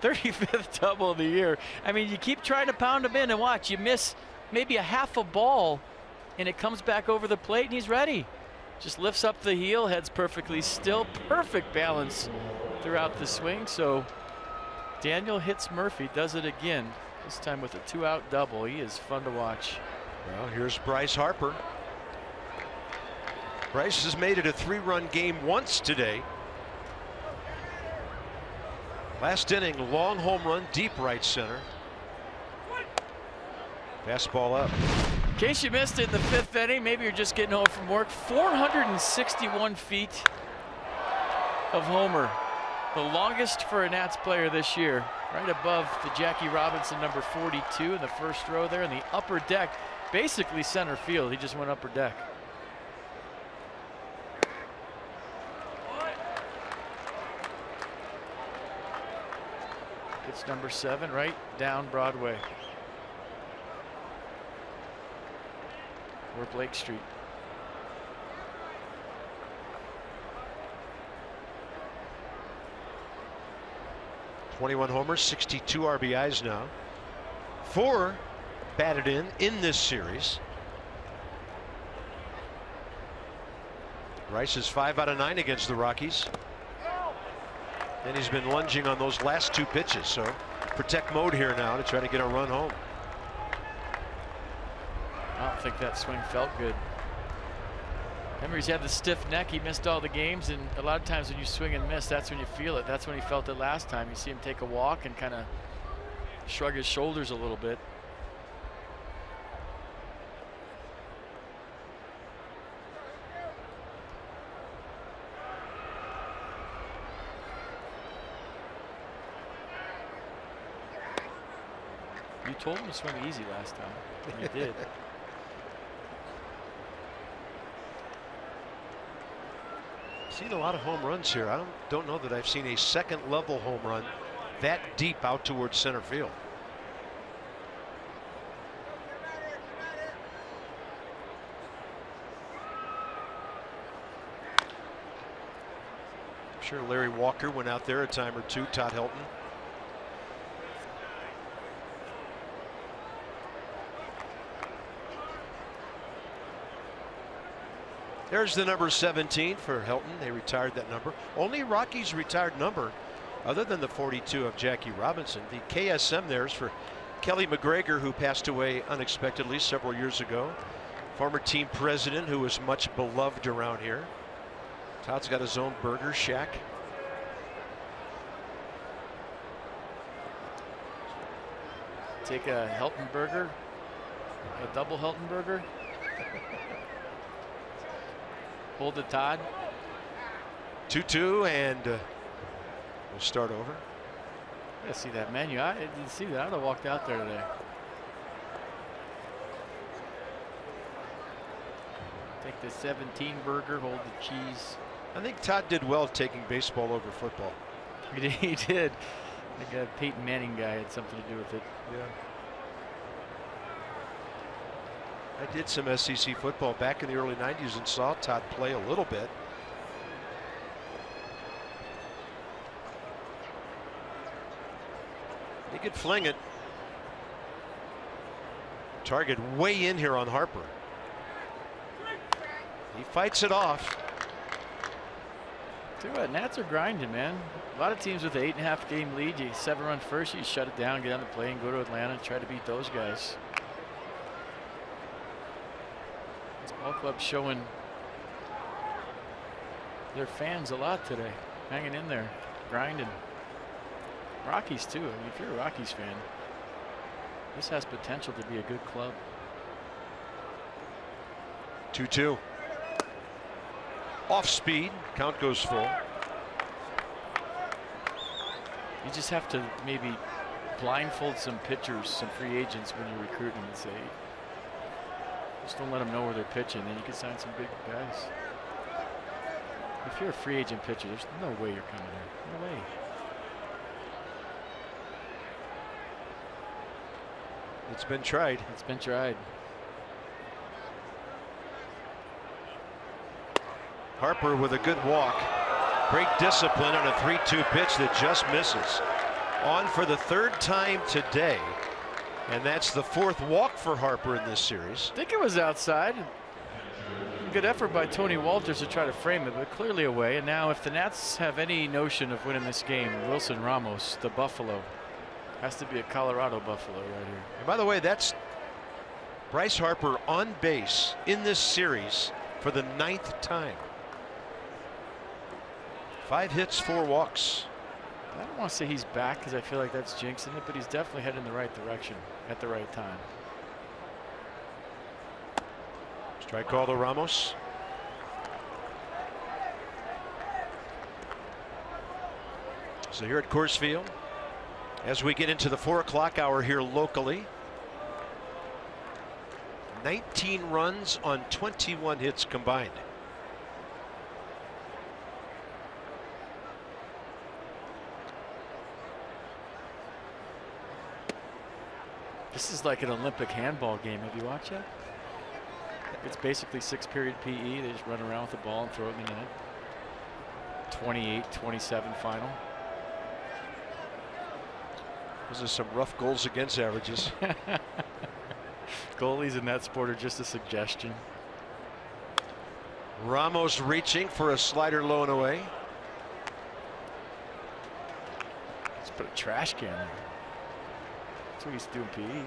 35th double of the year. I mean, you keep trying to pound him in, and watch, you miss maybe a half a ball, and it comes back over the plate, and he's ready. Just lifts up the heel, heads perfectly still, perfect balance throughout the swing. So Daniel hits Murphy, does it again, this time with a 2-out double. He is fun to watch. Well, here's Bryce Harper. Bryce has made it a 3-run game once today. Last inning, long home run, deep right center. Fastball up. In case you missed it in the 5th inning, maybe you're just getting home from work, 461 feet of homer. The longest for a Nats player this year, right above the Jackie Robinson number 42 in the first row there in the upper deck, basically center field. He just went upper deck. It's number 7 right down Broadway. Or Blake Street. 21 homers, 62 RBIs now. 4 batted in this series. Rice is 5 out of 9 against the Rockies. And he's been lunging on those last 2 pitches, so protect mode here now to try to get a run home. I don't think that swing felt good. Remember, he's had the stiff neck. He missed all the games, and a lot of times when you swing and miss, that's when you feel it. That's when he felt it last time. You see him take a walk and kind of shrug his shoulders a little bit. You told him to swing easy last time, and you did. Seen a lot of home runs here. I don't know that I've seen a second level home run that deep out towards center field. I'm sure Larry Walker went out there a time or two. Todd Helton. There's the number 17 for Helton. They retired that number. Only Rockies retired number other than the 42 of Jackie Robinson. The KSM there's for Kelly McGregor, who passed away unexpectedly several years ago. Former team president who was much beloved around here. Todd's got his own burger shack. Take a Helton burger, a double Helton burger. Hold it, Todd. 2-2, and we'll start over. I gotta see that menu. I didn't see that. I would have walked out there today. Take the 17 burger, hold the cheese. I think Todd did well taking baseball over football. He did. I think a Peyton Manning guy had something to do with it. Yeah. I did some SEC football back in the early 90s and saw Todd play a little bit. He could fling it. Target way in here on Harper. He fights it off. Tell you what, Nats are grinding, man. A lot of teams with an 8.5 game lead, you 7-run first, you shut it down, get on the plane, go to Atlanta, try to beat those guys. Ball club showing their fans a lot today, hanging in there, grinding. Rockies too. I mean, if you're a Rockies fan, this has potential to be a good club. 2-2. Off speed. Count goes full. You just have to maybe blindfold some pitchers, some free agents when you recruit them and say, just don't let them know where they're pitching, then you can sign some big guys. If you're a free agent pitcher, there's no way you're coming here. No way. It's been tried. It's been tried. Harper with a good walk. Great discipline on a 3-2 pitch that just misses. On for the 3rd time today. And that's the 4th walk for Harper in this series. I think it was outside. Good effort by Tony Walters to try to frame it, but clearly away. And now if the Nats have any notion of winning this game, Wilson Ramos, the Buffalo, has to be a Colorado Buffalo right here. And by the way, that's Bryce Harper on base in this series for the 9th time. 5 hits, 4 walks. I don't want to say he's back because I feel like that's jinxing it, but he's definitely heading in the right direction at the right time. Strike call to Ramos. So here at Coors Field, as we get into the 4 o'clock hour here locally, 19 runs on 21 hits combined. This is like an Olympic handball game. Have you watched that? It's basically 6-period PE. They just run around with the ball and throw it in the net. 28-27 final. Those are some rough goals against averages. Goalies in that sport are just a suggestion. Ramos reaching for a slider low and away. Let's put a trash can there. That's what he's doing PE.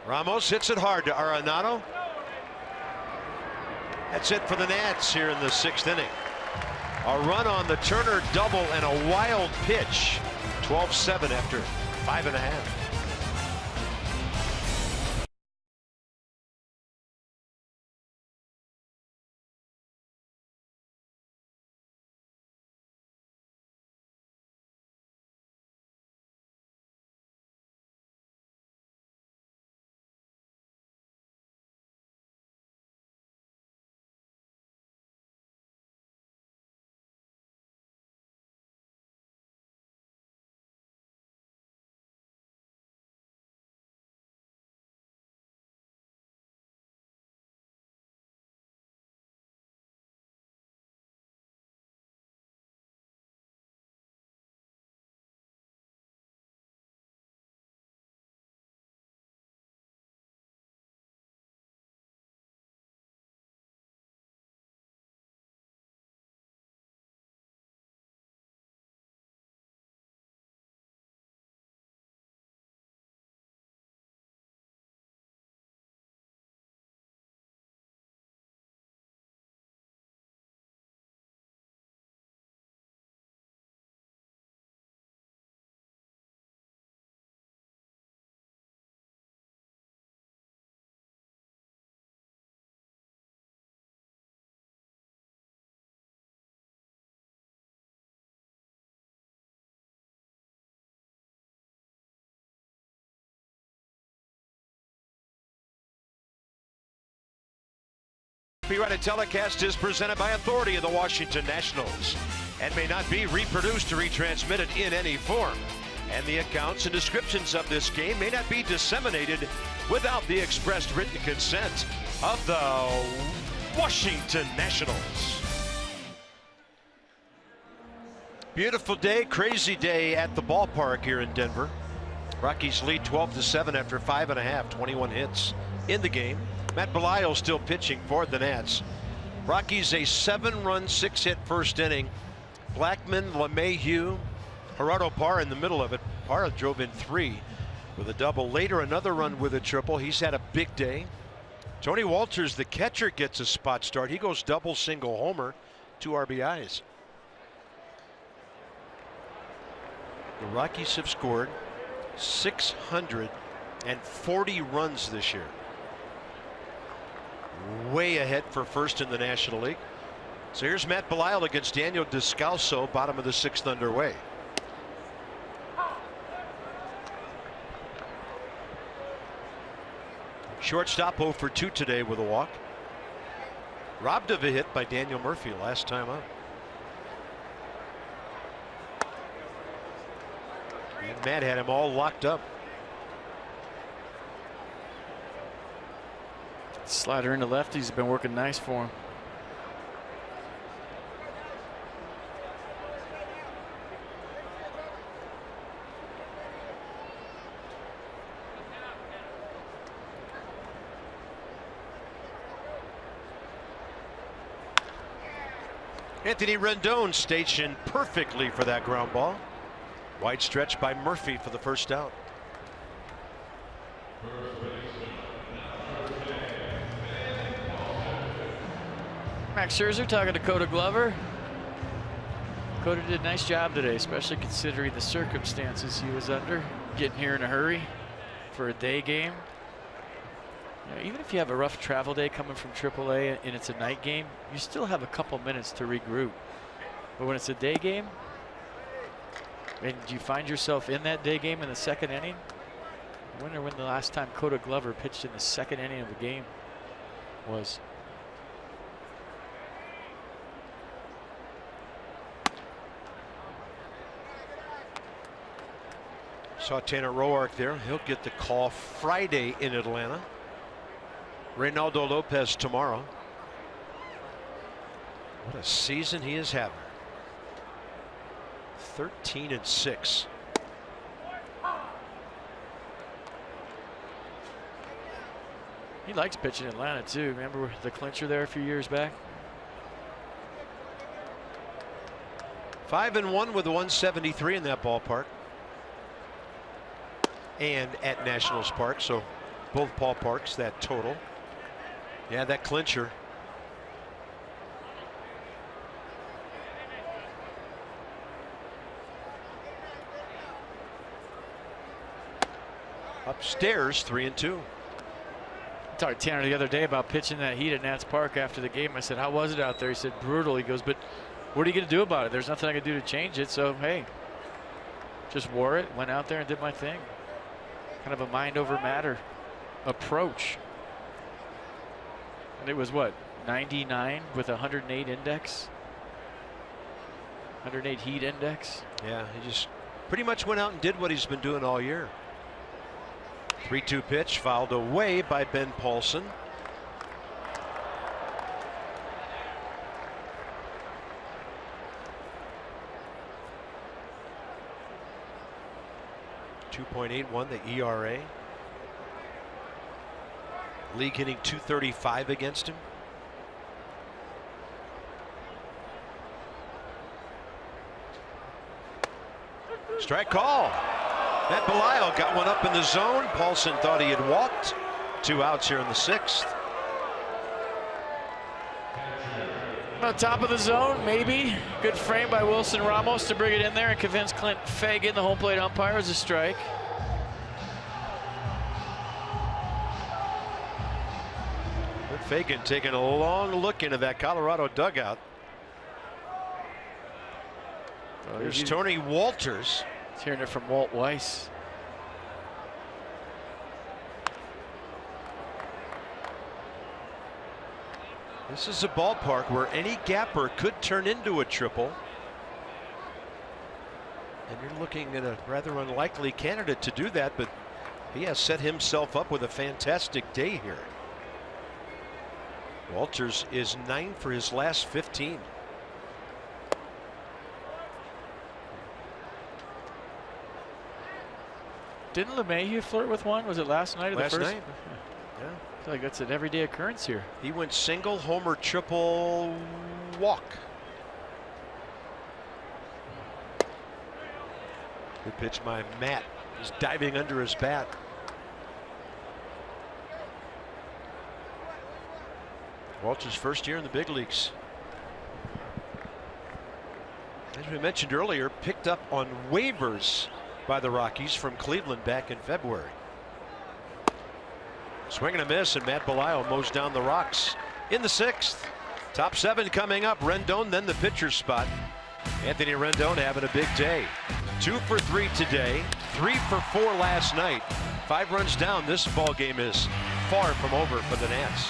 Ramos hits it hard to Arenado. That's it for the Nats here in the 6th inning. A run on the Turner double and a wild pitch. 12-7 after 5.5. Copyrighted telecast is presented by authority of the Washington Nationals and may not be reproduced or retransmitted in any form. And the accounts and descriptions of this game may not be disseminated without the expressed written consent of the Washington Nationals. Beautiful day, crazy day at the ballpark here in Denver. Rockies lead 12-7 after 5.5, 21 hits in the game. Matt Belisle still pitching for the Nats. Rockies a 7-run, 6-hit first inning. Blackmon, LeMahieu, Gerardo Parra in the middle of it. Parra drove in 3 with a double. Later another run with a triple. He's had a big day. Tony Walters, the catcher, gets a spot start. He goes double, single, homer, 2 RBIs. The Rockies have scored 640 runs this year. Way ahead for first in the National League. So here's Matt Belisle against Daniel Descalso, bottom of the 6th underway. Shortstop 0 for 2 today with a walk. Robbed of a hit by Daniel Murphy last time up. And Matt had him all locked up. Slider into lefties has been working nice for him. Anthony Rendon stationed perfectly for that ground ball. Wide stretch by Murphy for the first out. Max Scherzer talking to Coda Glover. Coda did a nice job today, especially considering the circumstances he was under, getting here in a hurry for a day game. You know, even if you have a rough travel day coming from AAA and it's a night game, you still have a couple minutes to regroup. But when it's a day game, and you find yourself in that day game in the 2nd inning, I wonder when the last time Coda Glover pitched in the 2nd inning of a game was. Saw Tanner Roark there. He'll get the call Friday in Atlanta. Reynaldo Lopez tomorrow. What a season he is having. 13-6. He likes pitching in Atlanta too. Remember the clincher there a few years back? 5-1 with a 173 in that ballpark. And at Nationals Park, so both ballparks that total. Yeah, that clincher. Upstairs, 3-2. I talked to Tanner the other day about pitching that heat at Nats Park after the game. I said, how was it out there? He said, brutal. He goes, but what are you going to do about it? There's nothing I can do to change it. So, hey, just wore it, went out there and did my thing. Kind of a mind over matter approach. And it was what, 99 with a 108 index? 108 heat index? Yeah, he just pretty much went out and did what he's been doing all year. 3-2 pitch fouled away by Ben Paulson. .81 the ERA. League hitting .235 against him. Strike call. Matt Belisle got one up in the zone. Paulson thought he had walked. 2 outs here in the 6th. On top of the zone, maybe. Good frame by Wilson Ramos to bring it in there and convince Clint Fagan, the home plate umpire, is a strike. Clint Fagan taking a long look into that Colorado dugout. Here's Tony Walters. He's hearing it from Walt Weiss. This is a ballpark where any gapper could turn into a triple. And you're looking at a rather unlikely candidate to do that, but he has set himself up with a fantastic day here. Walters is 9 for his last 15. Didn't LeMahieu flirt with one? Was it last night or Last the first? night. Yeah. I feel like that's an everyday occurrence here. He went single, homer, triple, walk. Good pitch by Matt. He's diving under his bat. Walters' first year in the big leagues. As we mentioned earlier, picked up on waivers by the Rockies from Cleveland back in February. Swing and a miss, and Matt Belisle mows down the rocks in the 6th. Top 7 coming up. Rendon, then the pitcher's spot. Anthony Rendon having a big day. 2 for 3 today, 3 for 4 last night. 5 runs down. This ball game is far from over for the Nats.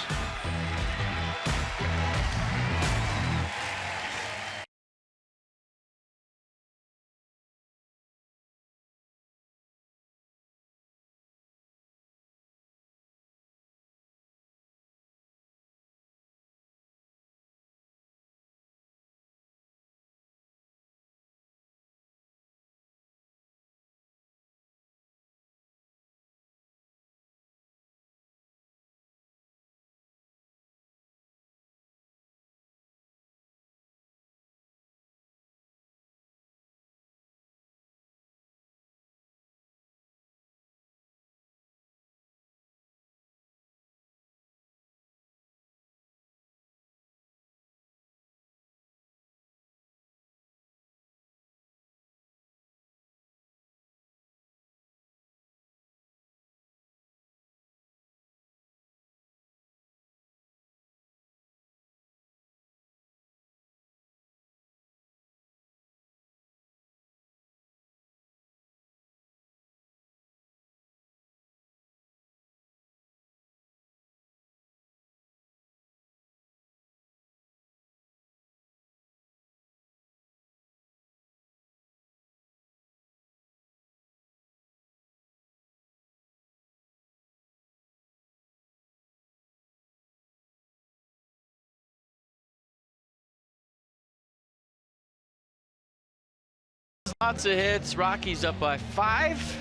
Lots of hits. Rockies up by 5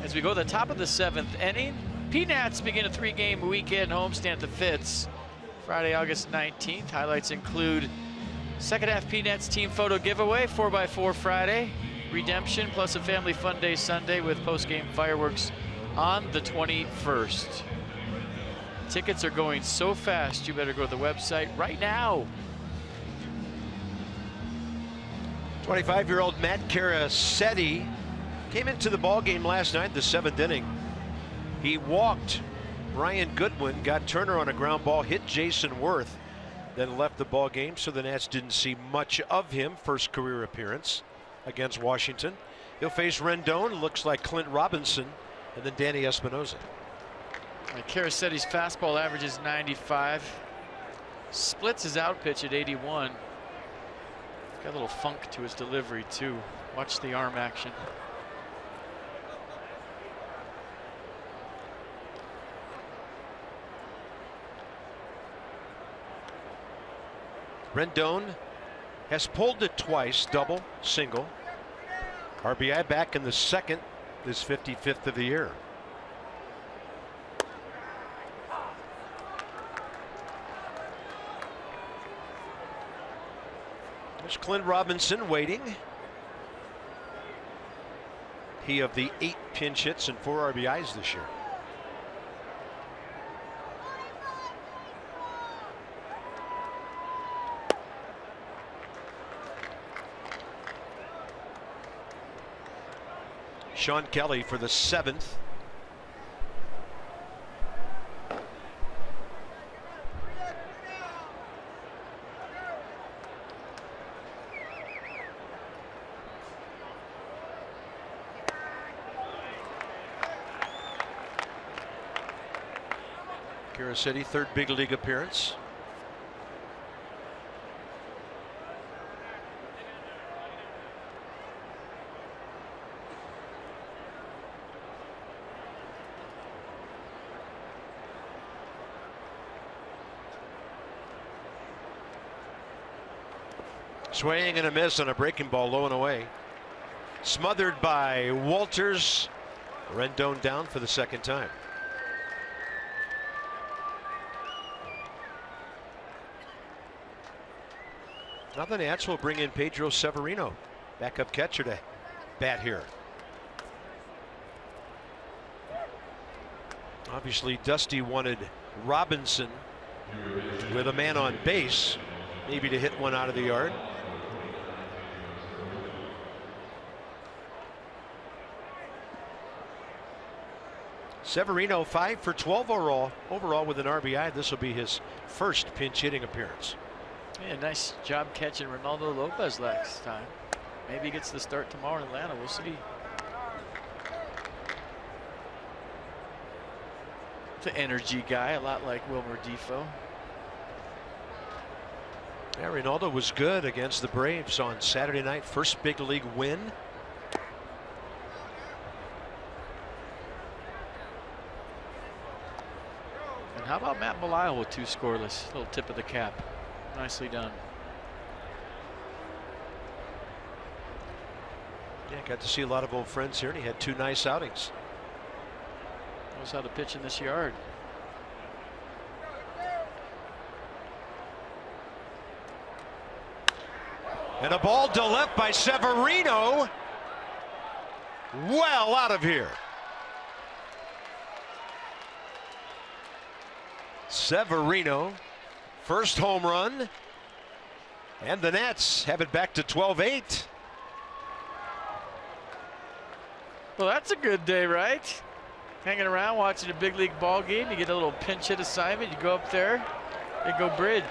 as we go to the top of the 7th inning. Peanuts begin a 3-game weekend homestand at the Fitz Friday, August 19th. Highlights include second half Peanuts team photo giveaway, 4x4 Friday, redemption, plus a family fun day Sunday with post-game fireworks on the 21st. Tickets are going so fast, you better go to the website right now. 25-year-old Matt Carasetti came into the ball game last night, the 7th inning. He walked Brian Goodwin, got Turner on a ground ball, hit Jason Worth, then left the ball game, so the Nats didn't see much of him. First career appearance against Washington. He'll face Rendon, looks like Clint Robinson, and then Danny Espinosa. Carasetti's fastball average is 95. Splits his out pitch at 81. Got a little funk to his delivery too. Watch the arm action. Rendon has pulled it twice, double, single. RBI back in the second, his 55th of the year. There's Clint Robinson waiting. He of the 8 pinch hits and 4 RBIs this year. Sean Kelly for the 7th. City, 3rd big league appearance. Swing and a miss on a breaking ball, low and away. Smothered by Walters. Rendon down for the 2nd time. Now the Nats will bring in Pedro Severino, backup catcher, to bat here. Obviously, Dusty wanted Robinson with a man on base, maybe to hit one out of the yard. Severino 5 for 12 overall with an RBI. This will be his first pinch hitting appearance. Yeah, nice job catching Ronaldo Lopez last time. Maybe he gets the start tomorrow in Atlanta. We'll see. It's an energy guy, a lot like Wilmer Defoe. Yeah, Ronaldo was good against the Braves on Saturday night. First big league win. And how about Matt Belisle with 2 scoreless? Little tip of the cap. Nicely done. Yeah, got to see a lot of old friends here, and he had 2 nice outings. Knows how to pitch in this yard. And a ball to left by Severino. Well out of here. Severino, first home run, and the Nats have it back to 12-8. Well, that's a good day, right? Hanging around watching a big league ball game. You get a little pinch hit assignment. You go up there and go bridge.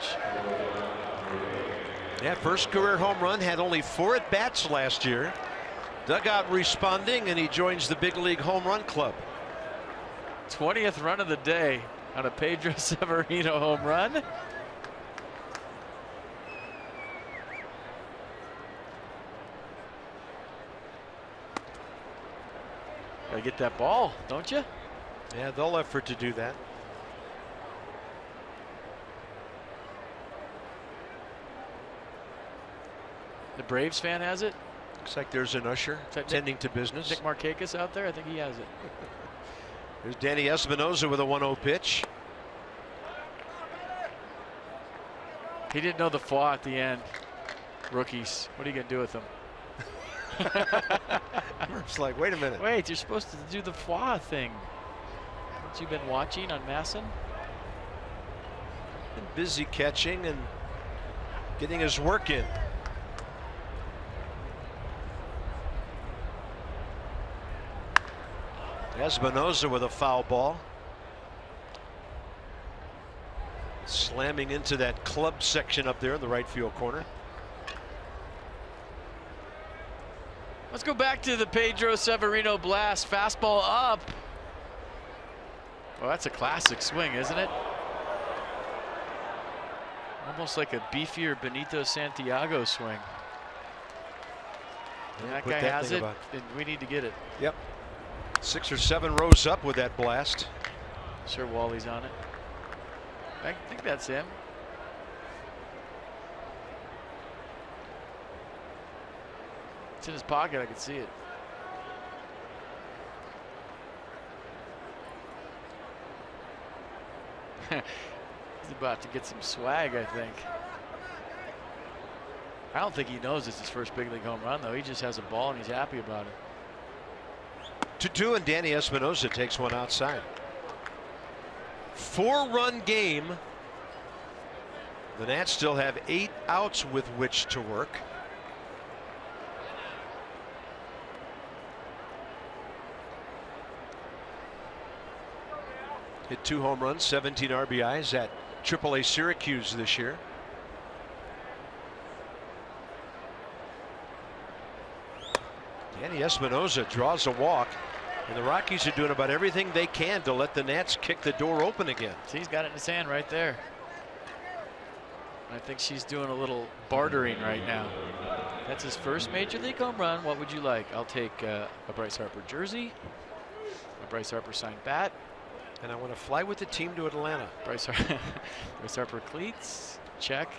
Yeah, first career home run, had only 4 at bats last year. Dugout responding, and he joins the big league home run club. 20th run of the day on a Pedro Severino home run. Gotta get that ball, don't you? Yeah, they'll effort to do that. The Braves fan has it? Looks like there's an usher tending to business. Nick Markakis out there? I think he has it. There's Danny Espinosa with a 1-0 pitch. He didn't know the flaw at the end. Rookies. What are you going to do with him? It's like, wait a minute. Wait, you're supposed to do the flaw thing. Haven't you been watching on Masson? Been busy catching and getting his work in. Espinosa with a foul ball. Slamming into that club section up there in the right field corner. Let's go back to the Pedro Severino blast. Fastball up. Well, that's a classic swing, isn't it? Almost like a beefier Benito Santiago swing. And that guy has it, and we need to get it. Yep. 6 or 7 rows up with that blast. Sure, Wally's on it. I think that's him. It's in his pocket. I can see it. He's about to get some swag, I think. I don't think he knows it's his first big league home run, though. He just has a ball and he's happy about it. 2-2, and Danny Espinosa takes one outside. 4-run game. The Nats still have 8 outs with which to work. Hit 2 home runs, 17 RBIs at AAA Syracuse this year. Danny Espinosa draws a walk, and the Rockies are doing about everything they can to let the Nats kick the door open again. See, he's got it in his hand right there. I think she's doing a little bartering right now. That's his first major league home run. What would you like? I'll take a Bryce Harper jersey, a Bryce Harper signed bat. And I want to fly with the team to Atlanta. Bryce Harper cleats, check.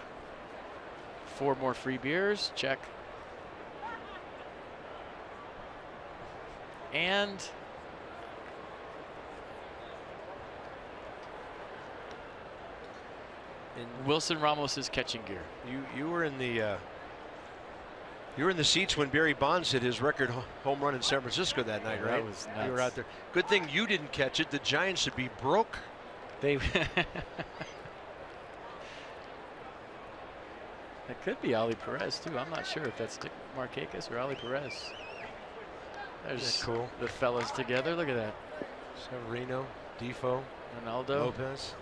4 more free beers, check. And Wilson Ramos's catching gear. You were in the seats when Barry Bonds hit his record home run in San Francisco that night, right? That was nuts. You were out there. Good thing you didn't catch it. The Giants would be broke. They it could be Ali Perez too. I'm not sure if that's Dick Markakis or Ali Perez. There's cool. The fellas together. Look at that. Severino, Defoe, Ronaldo, Lopez.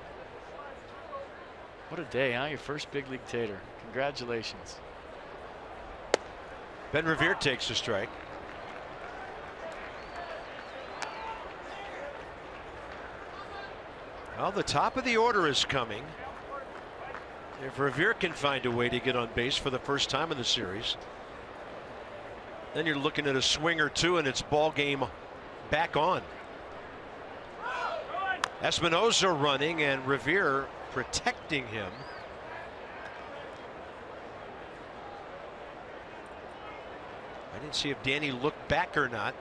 What a day, huh? Your first big league tater. Congratulations. Ben Revere takes a strike. Well, the top of the order is coming. If Revere can find a way to get on base for the first time in the series, then you're looking at a swing or two and it's ball game back on. Espinosa running and Revere protecting him. I didn't see if Danny looked back or not.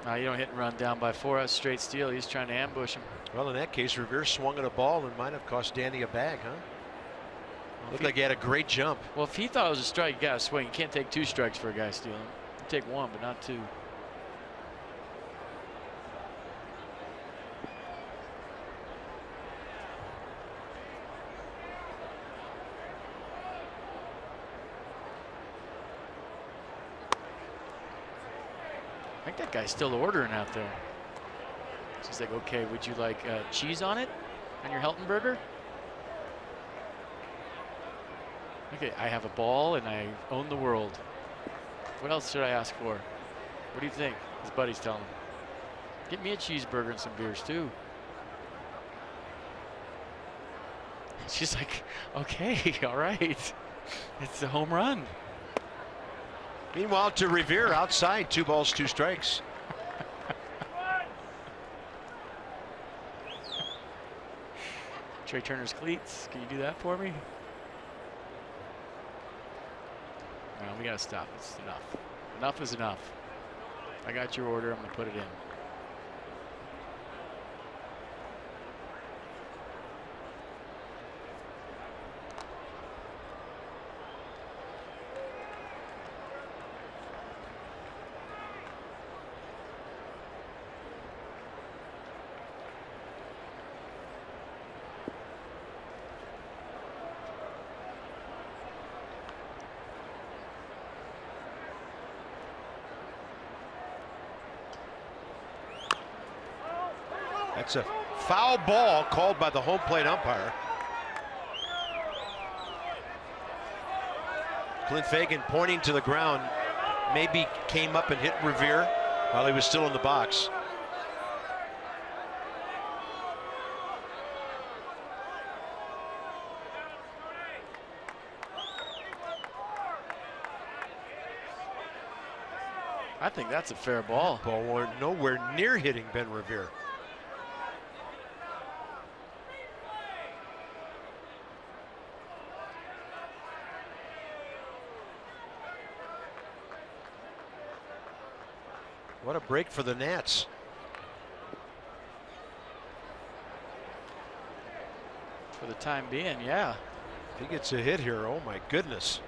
You don't hit and run down by 4 out straight steal. He's trying to ambush him. Well, in that case, Revere swung at a ball and might have cost Danny a bag, huh? Looked like he had a great jump. Well, if he thought it was a strike, you got to swing. You can't take 2 strikes for a guy stealing. You take 1, but not 2. I think that guy's still ordering out there. She's like, okay, would you like cheese on it on your Helton burger? Okay, I have a ball and I own the world. What else should I ask for? What do you think? His buddy's telling him. Get me a cheeseburger and some beers too. She's like, okay, all right. It's a home run. Meanwhile, to Revere outside, 2 balls, 2 strikes. Trey Turner's cleats. Can you do that for me? No, we gotta stop. It's enough. Enough is enough. I got your order. I'm going to put it in. That's a foul ball called by the home plate umpire. Clint Fagan pointing to the ground, maybe came up and hit Revere while he was still in the box. I think that's a fair ball. Ball nowhere near hitting Ben Revere. What a break for the Nats. For the time being, yeah. If he gets a hit here, oh my goodness.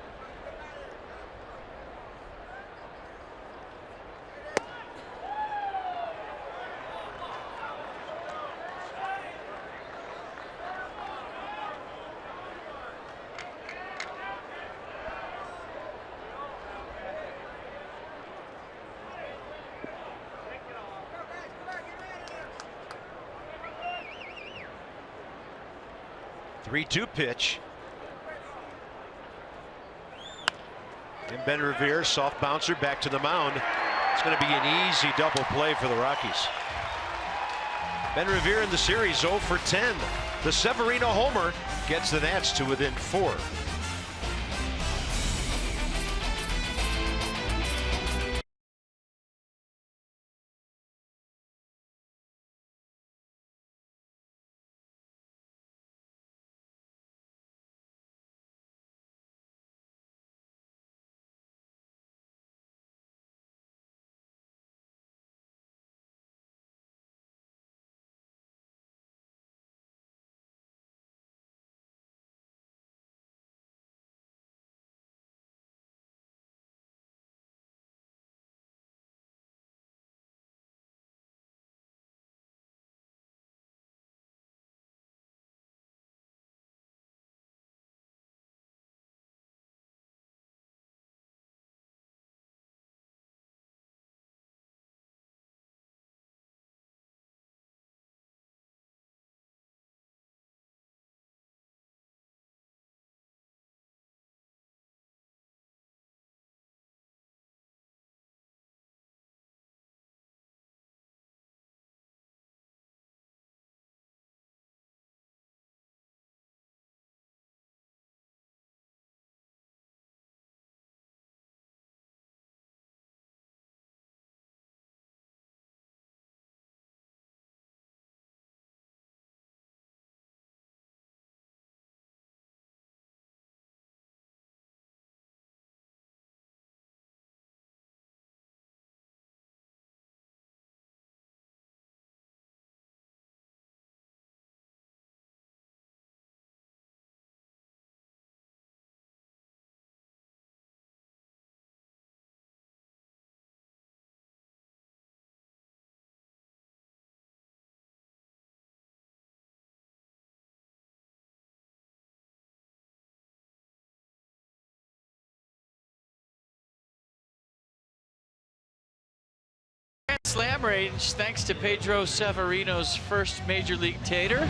Three-two pitch. And Ben Revere, soft bouncer, back to the mound. It's going to be an easy double play for the Rockies. Ben Revere in the series 0 for 10. The Severino homer gets the Nats to within 4. Slam range thanks to Pedro Severino's first major league tater.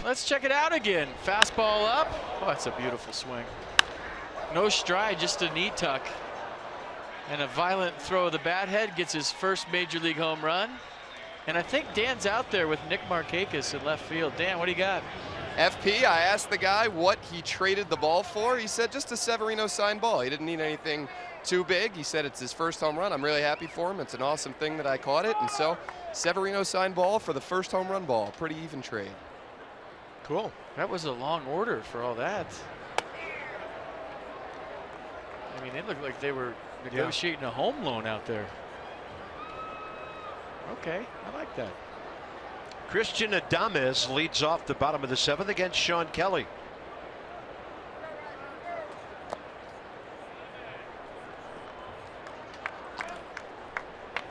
Let's check it out again. Fastball up. Oh, that's a beautiful swing. No stride, just a knee tuck. And a violent throw of the bat head gets his first major league home run. And I think Dan's out there with Nick Markakis in left field. Dan, what do you got? FP, I asked the guy what he traded the ball for. He said just a Severino signed ball. He didn't need anything too big. He said it's his first home run. I'm really happy for him. It's an awesome thing that I caught it. And so Severino signed ball for the first home run ball. Pretty even trade. Cool. That was a long order for all that. I mean, it looked like they were negotiating a home loan out there. Okay, I like that. Christian Adames leads off the bottom of the 7th against Sean Kelly.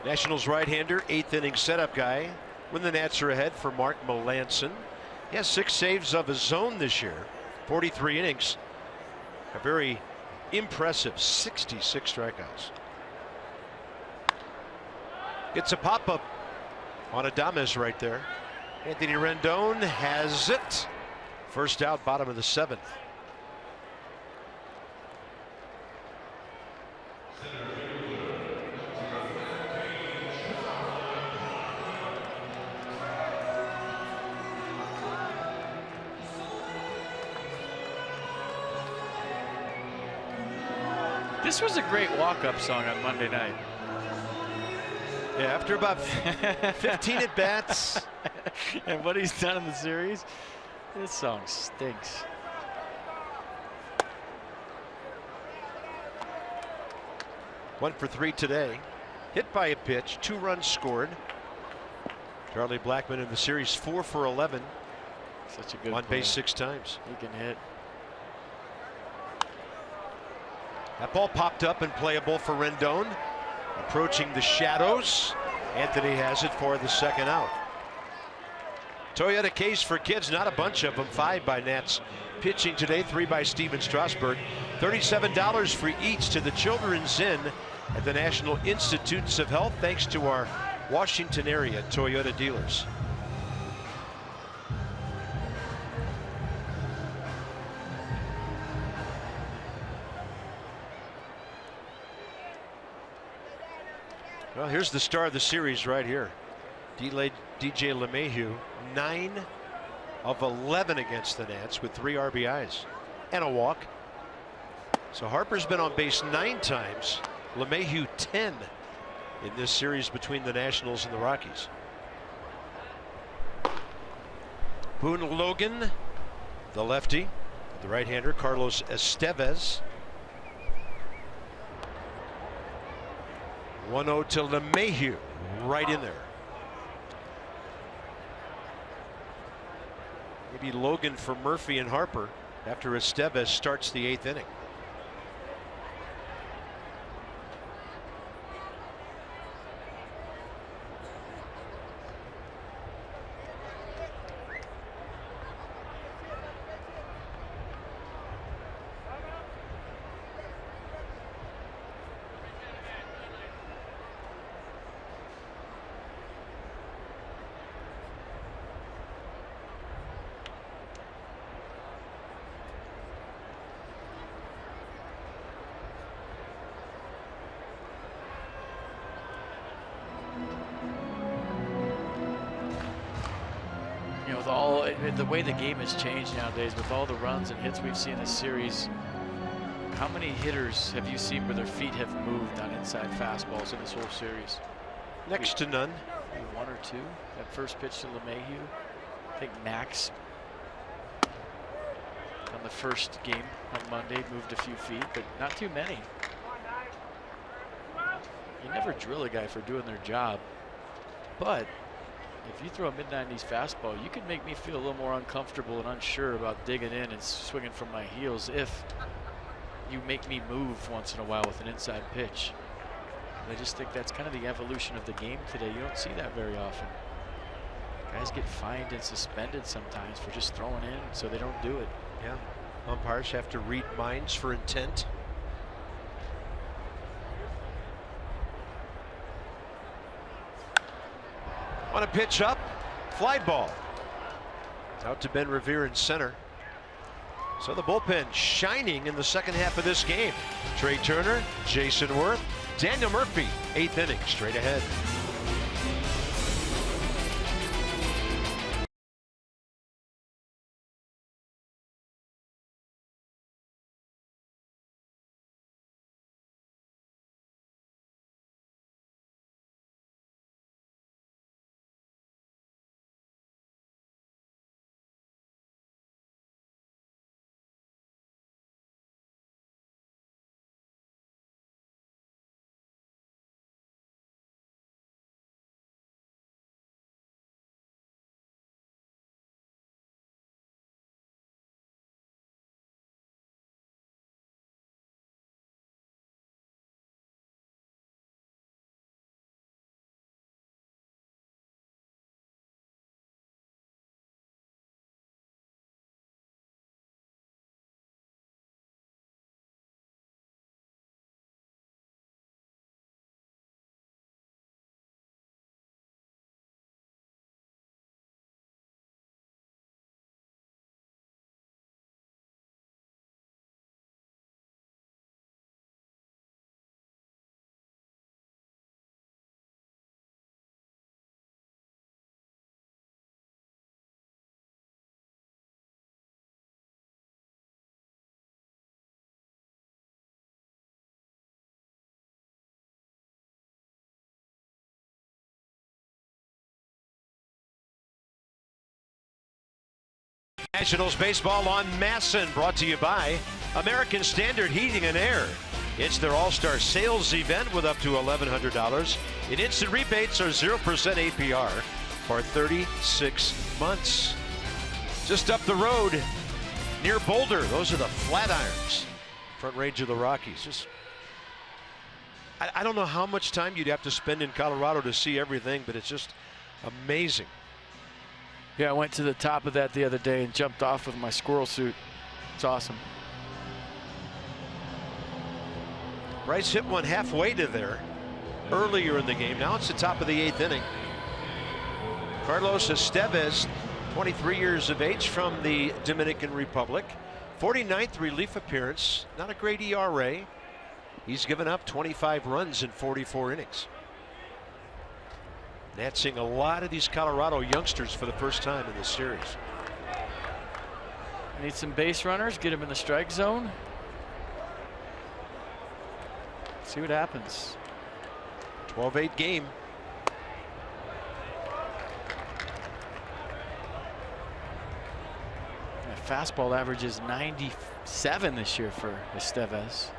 Nationals right-hander, 8th inning setup guy. When the Nats are ahead for Mark Melancon. He has 6 saves of his own this year. 43 innings. A very impressive 66 strikeouts. It's a pop-up on Adames right there. Anthony Rendon has it. First out, bottom of the 7th. This was a great walk-up song on Monday night. Yeah, after about 15 at bats. And what he's done in the series, this song stinks. One for 3 today. Hit by a pitch, 2 runs scored. Charlie Blackmon in the series 4 for 11. Such a good on player. base 6 times. He can hit. That ball popped up and playable for Rendon. Approaching the shadows. Anthony has it for the 2nd out. Toyota case for kids, not a bunch of them. 5 by Nats pitching today, 3 by Steven Strasburg. $37 for each to the Children's Inn at the National Institutes of Health, thanks to our Washington area Toyota dealers. Well, here's the star of the series right here. DJ LeMahieu, 9 of 11 against the Nats with 3 RBIs and a walk. So Harper's been on base 9 times. LeMahieu 10 in this series between the Nationals and the Rockies. Boone Logan, the lefty, the right-hander Carlos Estevez. 1-0 to LeMahieu, right in there. Maybe Logan for Murphy and Harper after Estevez starts the 8th inning. The way the game has changed nowadays, with all the runs and hits we've seen in this series, how many hitters have you seen where their feet have moved on inside fastballs in this whole series? Next to none. Maybe 1 or 2. That first pitch to LeMahieu. I think Max on the first game on Monday moved a few feet, but not too many. You never drill a guy for doing their job, but if you throw a mid-90s fastball, you can make me feel a little more uncomfortable and unsure about digging in and swinging from my heels if you make me move once in a while with an inside pitch. And I just think that's kind of the evolution of the game today. You don't see that very often. Guys get fined and suspended sometimes for just throwing in, so they don't do it. Yeah, umpires have to read minds for intent. On a pitch up, fly ball. It's out to Ben Revere in center. So the bullpen shining in the 2nd half of this game. Trey Turner, Jason Worth, Daniel Murphy, 8th inning, straight ahead. Nationals baseball on Masson, brought to you by American Standard Heating and Air. It's their all-star sales event with up to $1,100 in instant rebates or 0% APR for 36 months. Just up the road near Boulder, those are the Flatirons, front range of the Rockies. I don't know how much time you'd have to spend in Colorado to see everything, but it's just amazing. Yeah, I went to the top of that the other day and jumped off with my squirrel suit. It's awesome. Bryce hit one halfway to there earlier in the game. Now it's the top of the 8th inning. Carlos Estevez, 23 years of age, from the Dominican Republic. 49th relief appearance. Not a great ERA. He's given up 25 runs in 44 innings. Nats seeing a lot of these Colorado youngsters for the first time in this series. Need some base runners, get him in the strike zone. See what happens. 12-8 game. That fastball average is 97 this year for Estevez.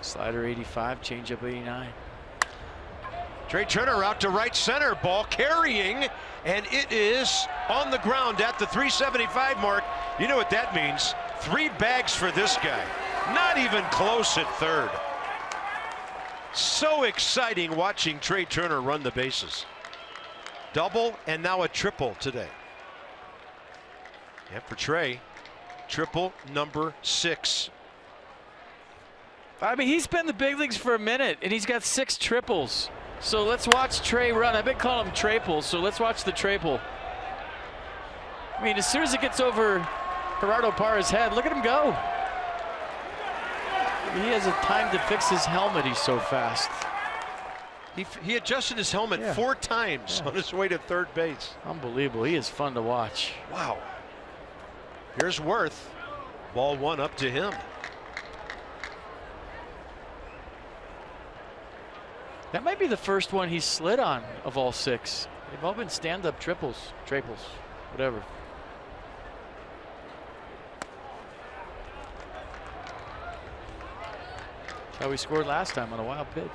Slider 85, changeup 89. Trey Turner out to right center, ball carrying, and it is on the ground at the 375 mark. You know what that means? 3 bags for this guy. Not even close at third. So exciting watching Trey Turner run the bases. Double and now a triple today. And for Trey, triple number 6. I mean, he's been in the big leagues for a minute, and he's got 6 triples. So let's watch Trey run. I've been calling him Traples, so let's watch the Traple. I mean, as soon as it gets over Gerardo Parra's head, look at him go. He has a time to fix his helmet. He's so fast. He adjusted his helmet 4 times on his way to third base. Unbelievable. He is fun to watch. Wow. Here's Worth. Ball 1 up to him. That might be the first one he slid on of all 6. They've all been stand-up triples, traples, whatever. That's how we scored last time on a wild pitch.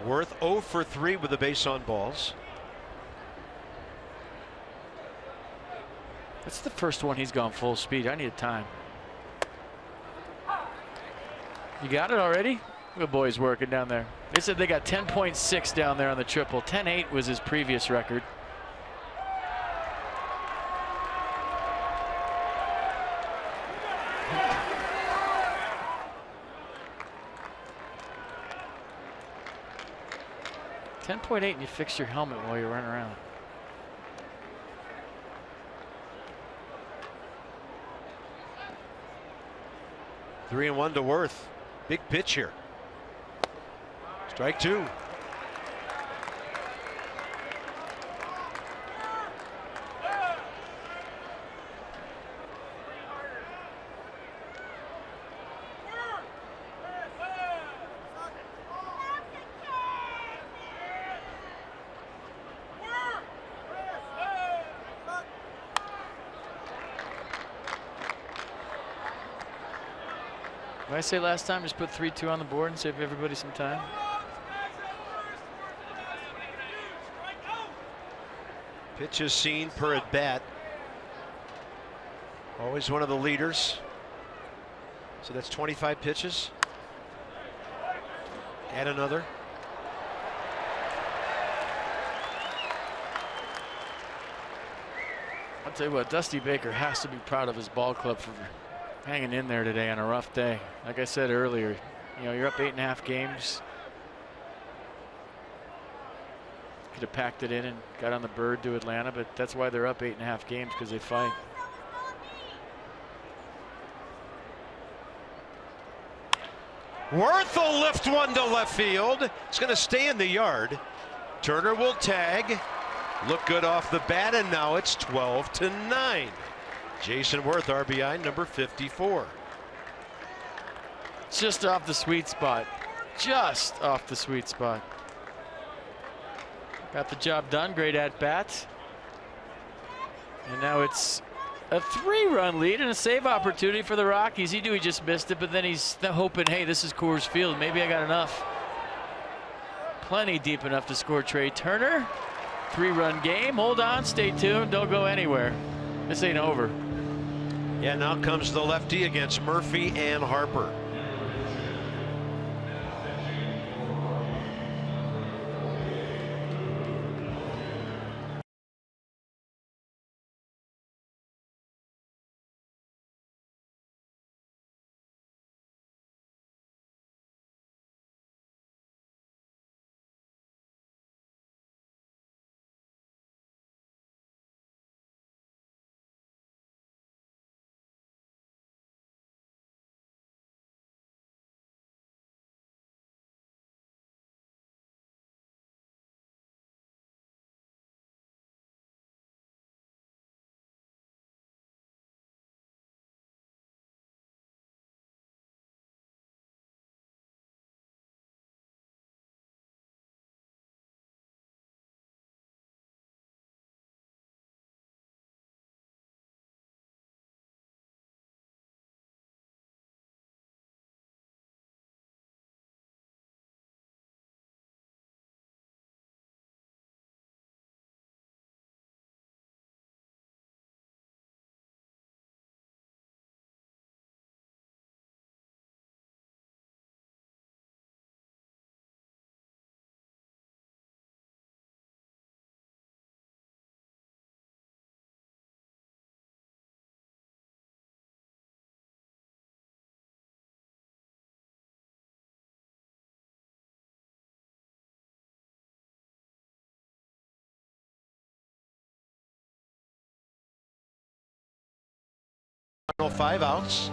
Worth 0 for 3 with the base on balls. That's the first one he's gone full speed. I need time. You got it already? Good boys working down there. They said they got 10.6 down there on the triple. 10.8 was his previous record. .8 and you fix your helmet while you run around. Three and 1 to Worth. Big pitch here. Strike 2. What did I say last time? Just put 3-2 on the board and save everybody some time. Pitches seen per at bat. Always one of the leaders. So that's 25 pitches. Add another. I'll tell you what, Dusty Baker has to be proud of his ball club for hanging in there today on a rough day. Like I said earlier, you know, you're up 8.5 games. Could have packed it in and got on the bird to Atlanta, but that's why they're up 8.5 games, because they fight. Worth will lift one to left field. It's going to stay in the yard. Turner will tag. Look good off the bat, and now it's 12-9. Jason Worth, RBI number 54. Just off the sweet spot. Just off the sweet spot. Got the job done. Great at bat. And now it's a 3-run lead and a save opportunity for the Rockies. He knew he just missed it, but then he's hoping, hey, this is Coors Field. Maybe I got enough. Plenty deep enough to score Trey Turner. 3-run game. Hold on, stay tuned. Don't go anywhere. This ain't over. Yeah, now comes the lefty against Murphy and Harper. Final 5 outs,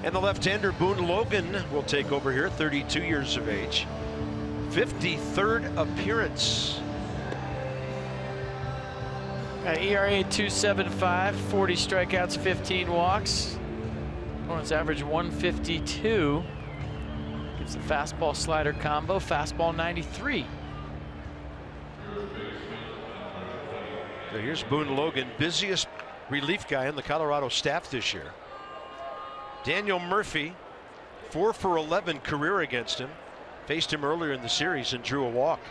and the left-hander Boone Logan will take over here, 32 years of age. 53rd appearance. ERA 2.75, 40 strikeouts, 15 walks. Opponent's average 152. Gives the fastball slider combo, fastball 93. So here's Boone Logan, busiest relief guy on the Colorado staff this year. Daniel Murphy, 4 for 11 career against him. Faced him earlier in the series and drew a walk.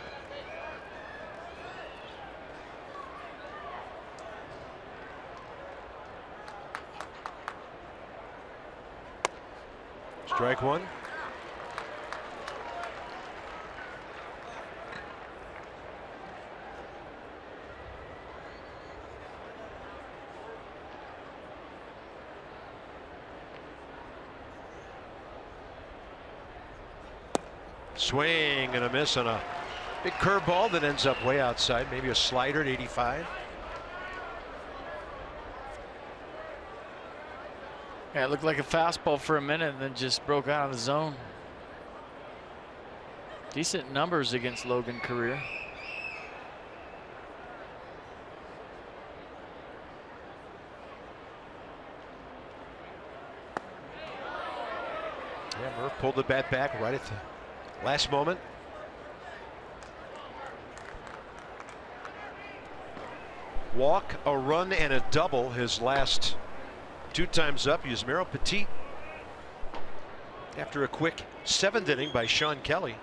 Strike one. Swing and a miss on a big curveball that ends up way outside. Maybe a slider at 85. Yeah, it looked like a fastball for a minute and then just broke out of the zone. Decent numbers against Logan career. Yeah, Murph pulled the bat back right at the last moment. Walk, a run, and a double his last 2 times up. Yusmeiro Petit after a quick 7th inning by Sean Kelly.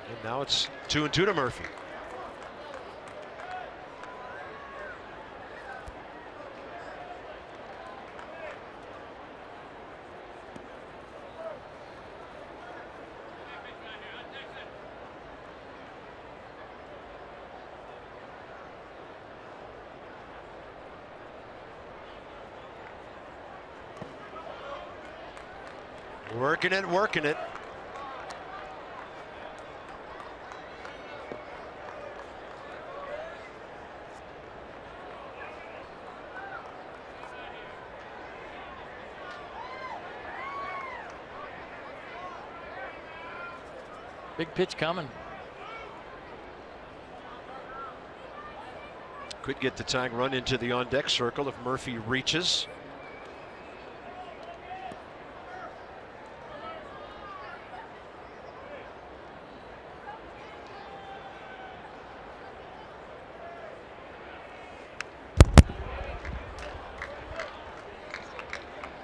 And now it's 2-2 to Murphy. Working it, working it. Big pitch coming. Could get the tying run into the on-deck circle if Murphy reaches.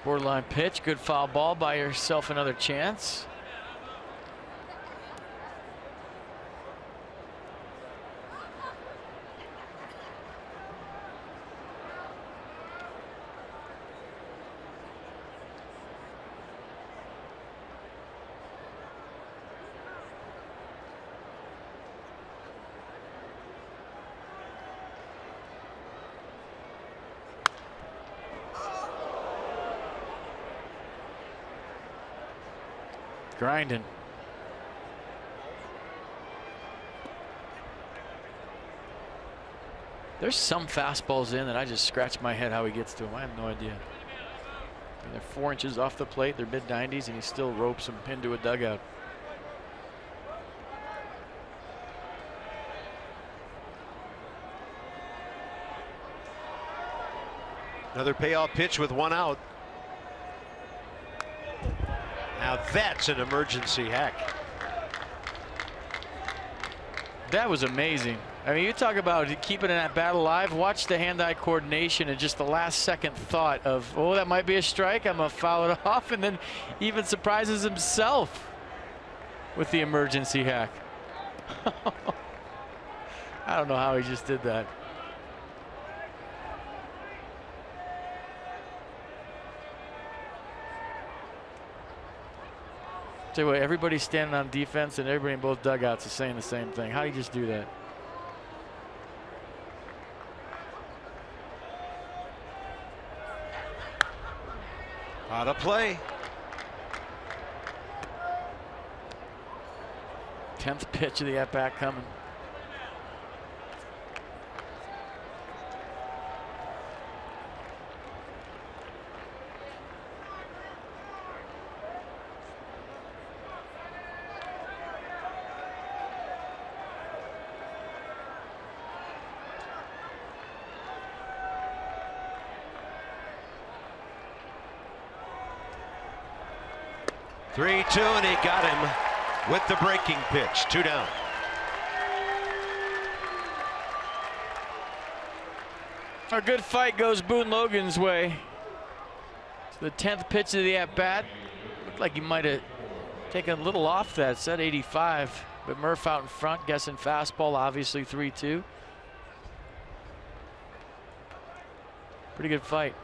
Borderline pitch, good foul ball. Buy yourself another chance. Grinding. There's some fastballs in that I just scratch my head how he gets to them. I have no idea. And they're 4 inches off the plate. They're mid-90s, and he still ropes them into a dugout. Another payoff pitch with 1 out. Now that's an emergency hack. That was amazing. I mean, you talk about keeping that bat alive. Watch the hand-eye coordination and just the last second thought of, oh, that might be a strike. I'm going to foul it off. And then even surprises himself with the emergency hack. I don't know how he just did that. Tell you what, everybody's standing on defense and everybody in both dugouts is saying the same thing. How do you just do that? Out of play. 10th pitch of the at-bat coming. Three-2, and he got him with the breaking pitch. 2 down. A good fight goes Boone Logan's way. So the 10th pitch of the at-bat. Looked like he might have taken a little off that. Said 85, but Murph out in front, guessing fastball, obviously 3-2. Pretty good fight.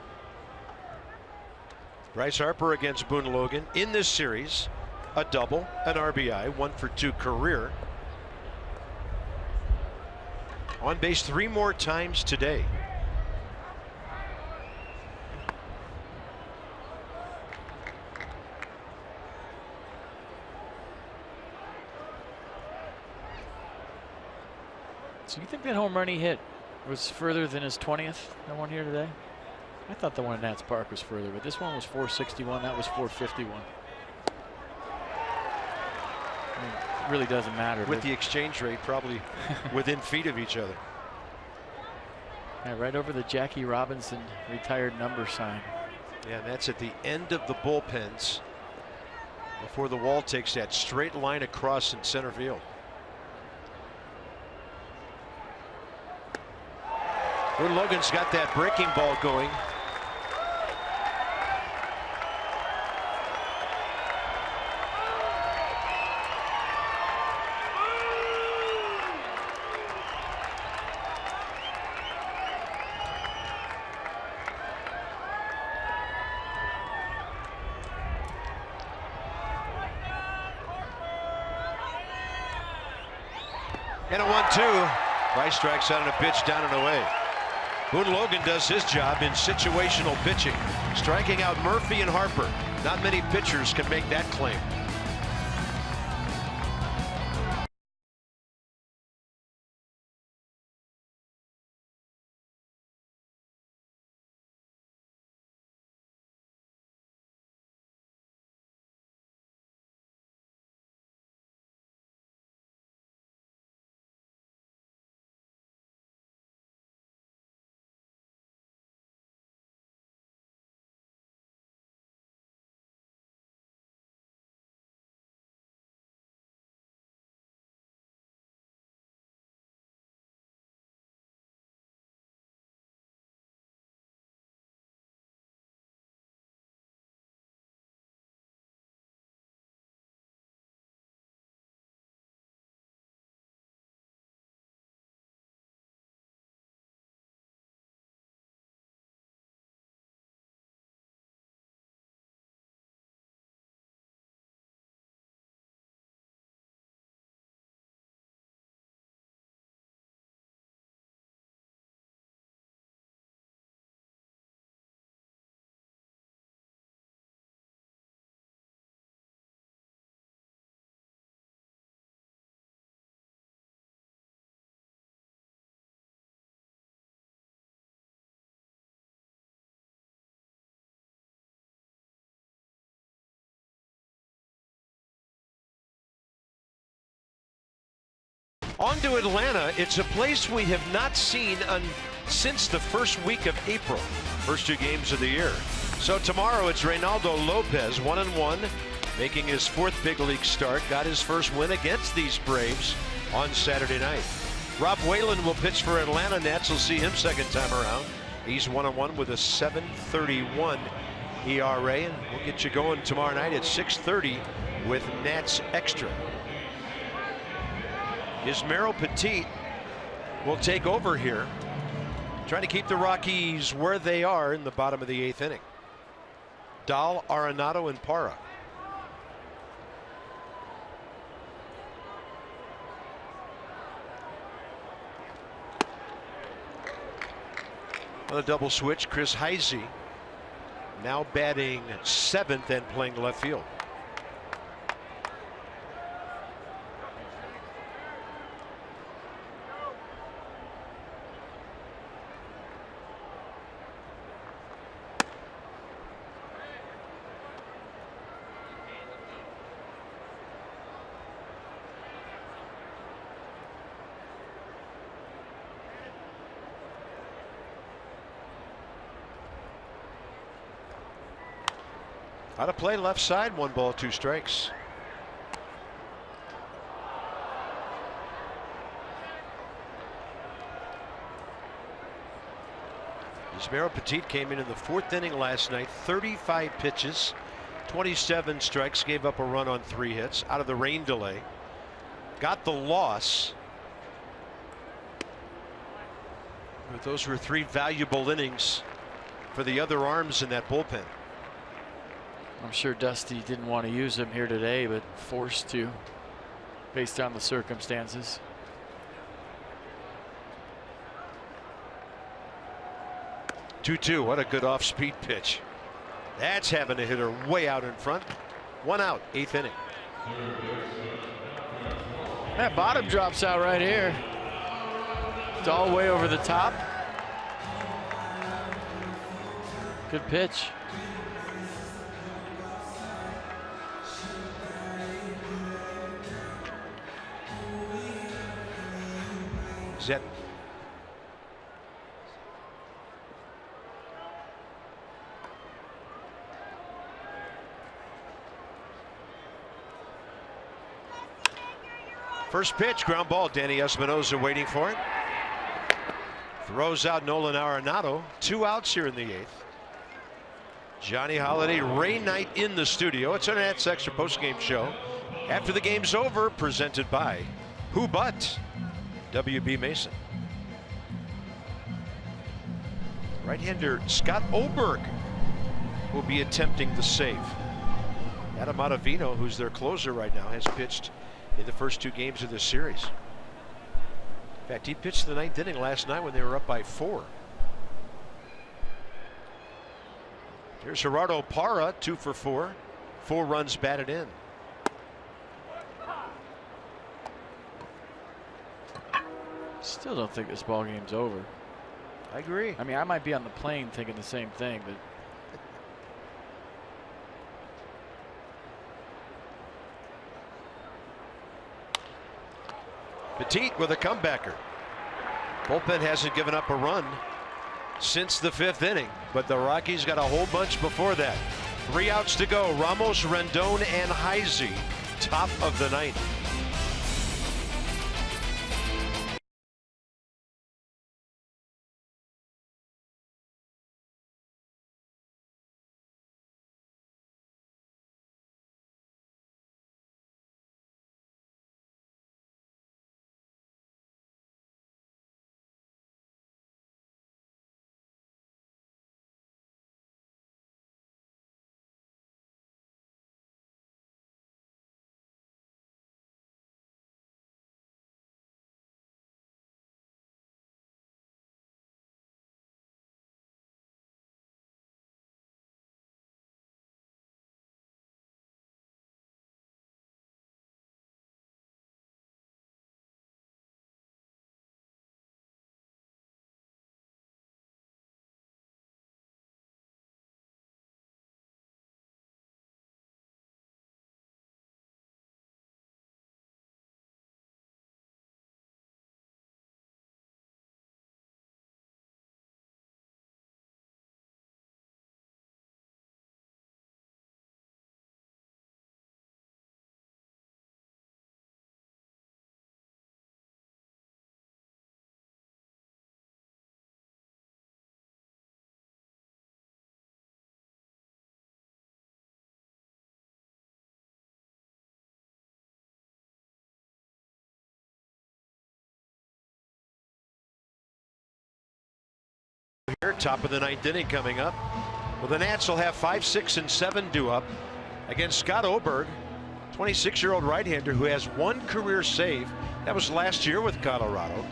Bryce Harper against Boone Logan in this series. A double, an RBI, 1 for 2 career. On base 3 more times today. So you think that home run he hit was further than his 20th, the one here today? I thought the one at Nats Park was further, but this one was 461. That was 451. I mean, it really doesn't matter. With the exchange rate probably within feet of each other. Yeah, right over the Jackie Robinson retired number sign. Yeah, and that's at the end of the bullpens before the wall takes that straight line across in center field. Boone Logan's got that breaking ball going. And a 1-2. Bryce strikes out on a pitch down and away. Boone Logan does his job in situational pitching, striking out Murphy and Harper. Not many pitchers can make that claim. On to Atlanta. It's a place we have not seen since the first week of April. First 2 games of the year. So tomorrow it's Reynaldo Lopez, 1-1, making his 4th big league start. Got his first win against these Braves on Saturday night. Rob Whalen will pitch for Atlanta. Nats will see him second time around. He's 1-1 with a 7.31 ERA, and we'll get you going tomorrow night at 6:30 with Nats Extra. Ismael Petit will take over here, trying to keep the Rockies where they are in the bottom of the 8th inning. Dahl, Arenado, and Parra. On a double switch, Chris Heisey now batting 7th and playing left field. Out of play, left side, 1 ball, 2 strikes. Ismael Petit came in the 4th inning last night, 35 pitches, 27 strikes, gave up a run on 3 hits out of the rain delay. Got the loss. But those were 3 valuable innings for the other arms in that bullpen. I'm sure Dusty didn't want to use him here today, but forced to based on the circumstances. Two-two. What a good off-speed pitch. That's having a hitter way out in front. 1 out, 8th inning. That bottom drops out right here. It's all way over the top. Good pitch. Zet. First pitch, ground ball. Danny Espinosa waiting for it. Throws out Nolan Arenado. 2 outs here in the 8th. Johnny Holiday, Ray Knight in the studio. It's our Nats Extra postgame show. After the game's over, presented by Who But? WB Mason. Right-hander Scott Oberg will be attempting the save. Adam Ottavino, who's their closer right now, has pitched in the first 2 games of this series. In fact, he pitched the 9th inning last night when they were up by 4. Here's Gerardo Parra, 2 for 4. 4 runs batted in. Still don't think this ball game's over. I agree. I mean, I might be on the plane thinking the same thing, but Petit with a comebacker. Bullpen hasn't given up a run since the 5th inning, but the Rockies got a whole bunch before that. 3 outs to go. Ramos, Rendon, and Heisey, top of the 9th. here. Top of the 9th inning coming up. Well, the Nats will have 5, 6, and 7 due up against Scott Oberg, 26-year-old right-hander who has 1 career save. That was last year with Colorado.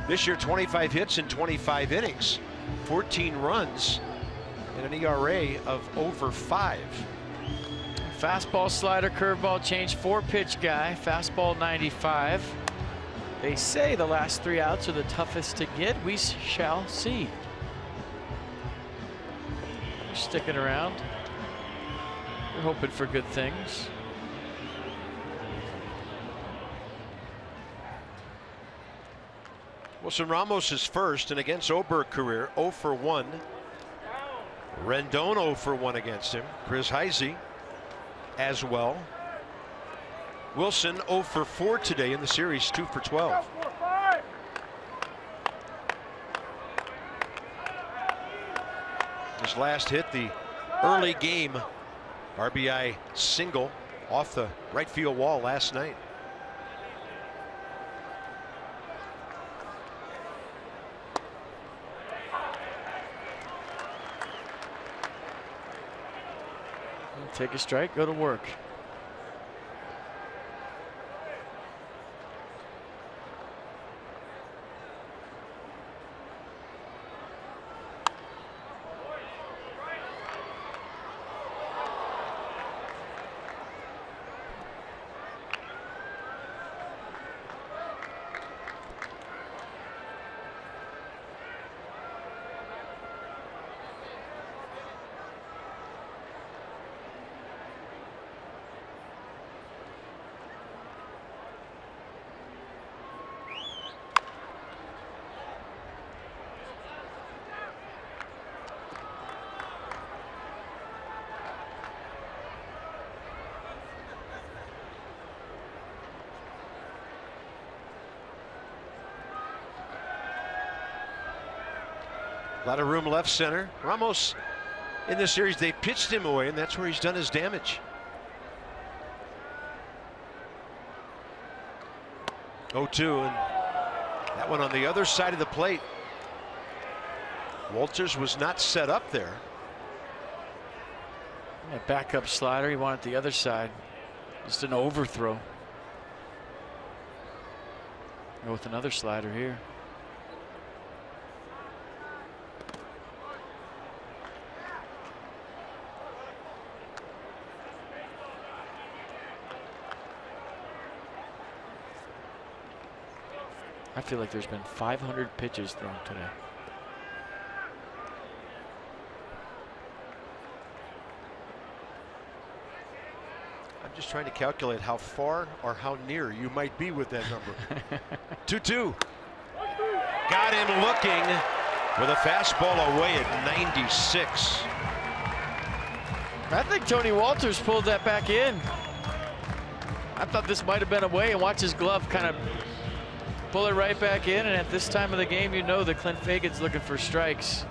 This year, 25 hits in 25 innings, 14 runs, and an ERA of over 5. Fastball, slider, curveball, change, 4-pitch guy. Fastball 95. They say the last 3 outs are the toughest to get. We shall see. Sticking around. We're hoping for good things. Wilson Ramos is first, and against Oberg career 0 for 1. Rendon 0 for 1 against him. Chris Heisey as well. Wilson 0 for 4 today in the series, 2 for 12. His last hit, the early game RBI single off the right field wall last night. Take a strike, go to work. A lot of room left center. Ramos in this series, they pitched him away, and that's where he's done his damage. 0-2, and that one on the other side of the plate. Walters was not set up there. A backup slider, he wanted the other side. Just an overthrow. Go with another slider here. I feel like there's been 500 pitches thrown today. I'm just trying to calculate how far or how near you might be with that number. 2-2. Got him looking with a fastball away at 96. I think Tony Walters pulled that back in. I thought this might have been away, and watch his glove kind of pull it right back in, and at this time of the game, you know that Clint Fagan's looking for strikes.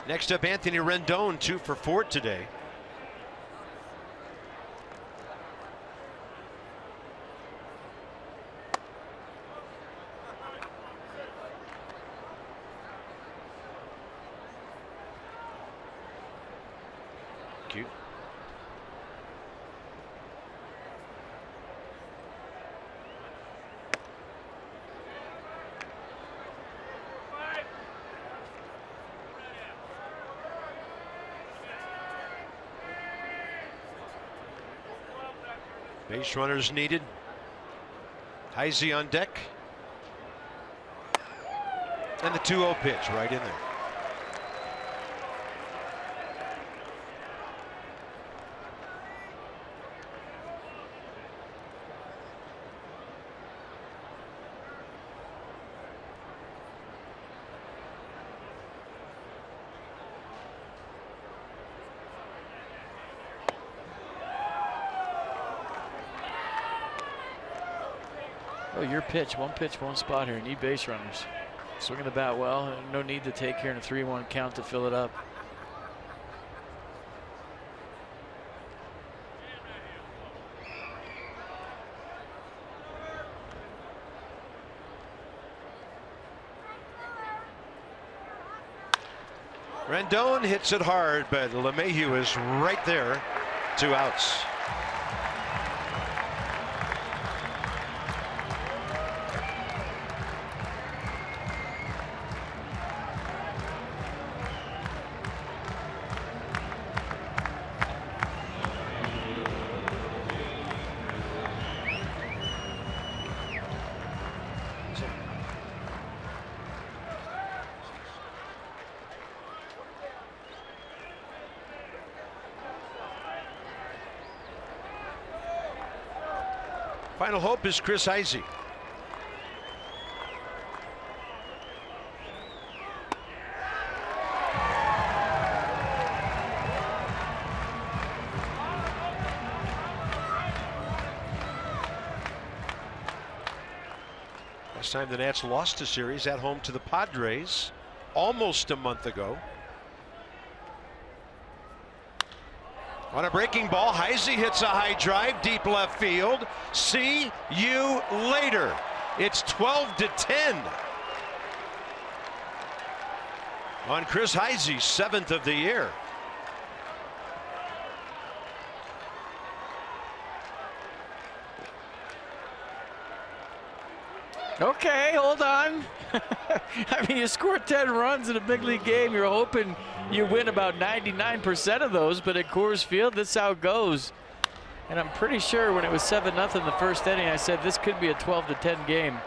Next up, Anthony Rendon, 2 for 4 today. Cute. Base runners needed. Heisey on deck. And the 2-0 pitch right in there. Oh, your pitch, one spot here. Need base runners. Swinging the bat well. No need to take here in a 3-1 count to fill it up. Rendon hits it hard, but LeMahieu is right there. 2 outs. Final hope is Chris Heisey. Last time the Nats lost a series at home to the Padres almost a month ago. On a breaking ball, Heisey hits a high drive, deep left field. See you later. It's 12-10 on Chris Heisey's 7th of the year. Okay, hold on. I mean, you score 10 runs in a big league game. You're hoping you win about 99% of those, but at Coors Field, that's how it goes. And I'm pretty sure when it was 7-0 in the first inning, I said this could be a 12-10 game.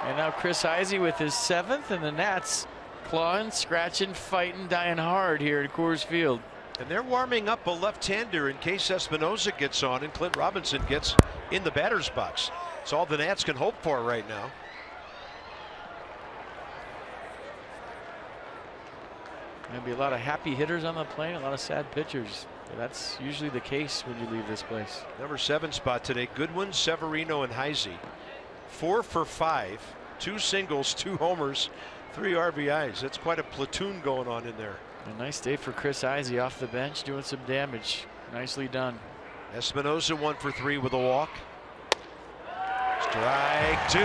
And now Chris Heisey with his 7th, and the Nats clawing, scratching, fighting, dying hard here at Coors Field. And they're warming up a left-hander in case Espinosa gets on and Clint Robinson gets in the batter's box. It's all the Nats can hope for right now. There'll be a lot of happy hitters on the plane, a lot of sad pitchers. That's usually the case when you leave this place. Number 7 spot today, Goodwin, Severino, and Heisey. 4 for 5, 2 singles, 2 homers, 3 RBIs. That's quite a platoon going on in there. A nice day for Chris Heisey off the bench, doing some damage. Nicely done. Espinosa 1 for 3 with a walk. Strike 2.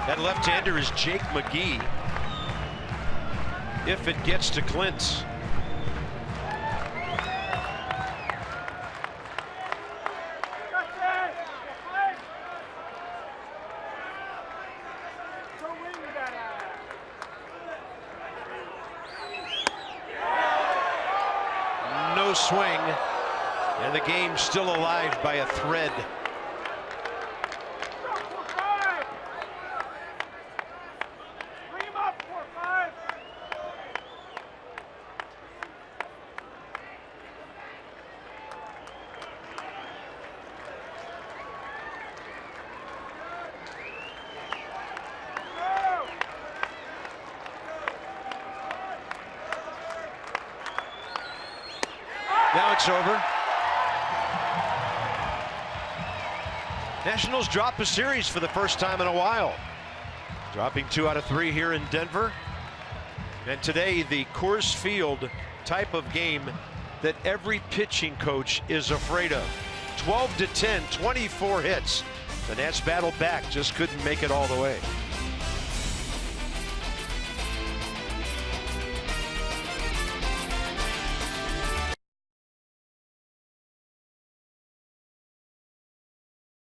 That left-hander is Jake McGee. If it gets to Clint. No swing, and the game's still alive by a thread. Now it's over. Nationals drop a series for the first time in a while. Dropping 2 out of 3 here in Denver. And today, the Coors Field type of game that every pitching coach is afraid of. 12-10, 24 hits. The Nats battled back, just couldn't make it all the way.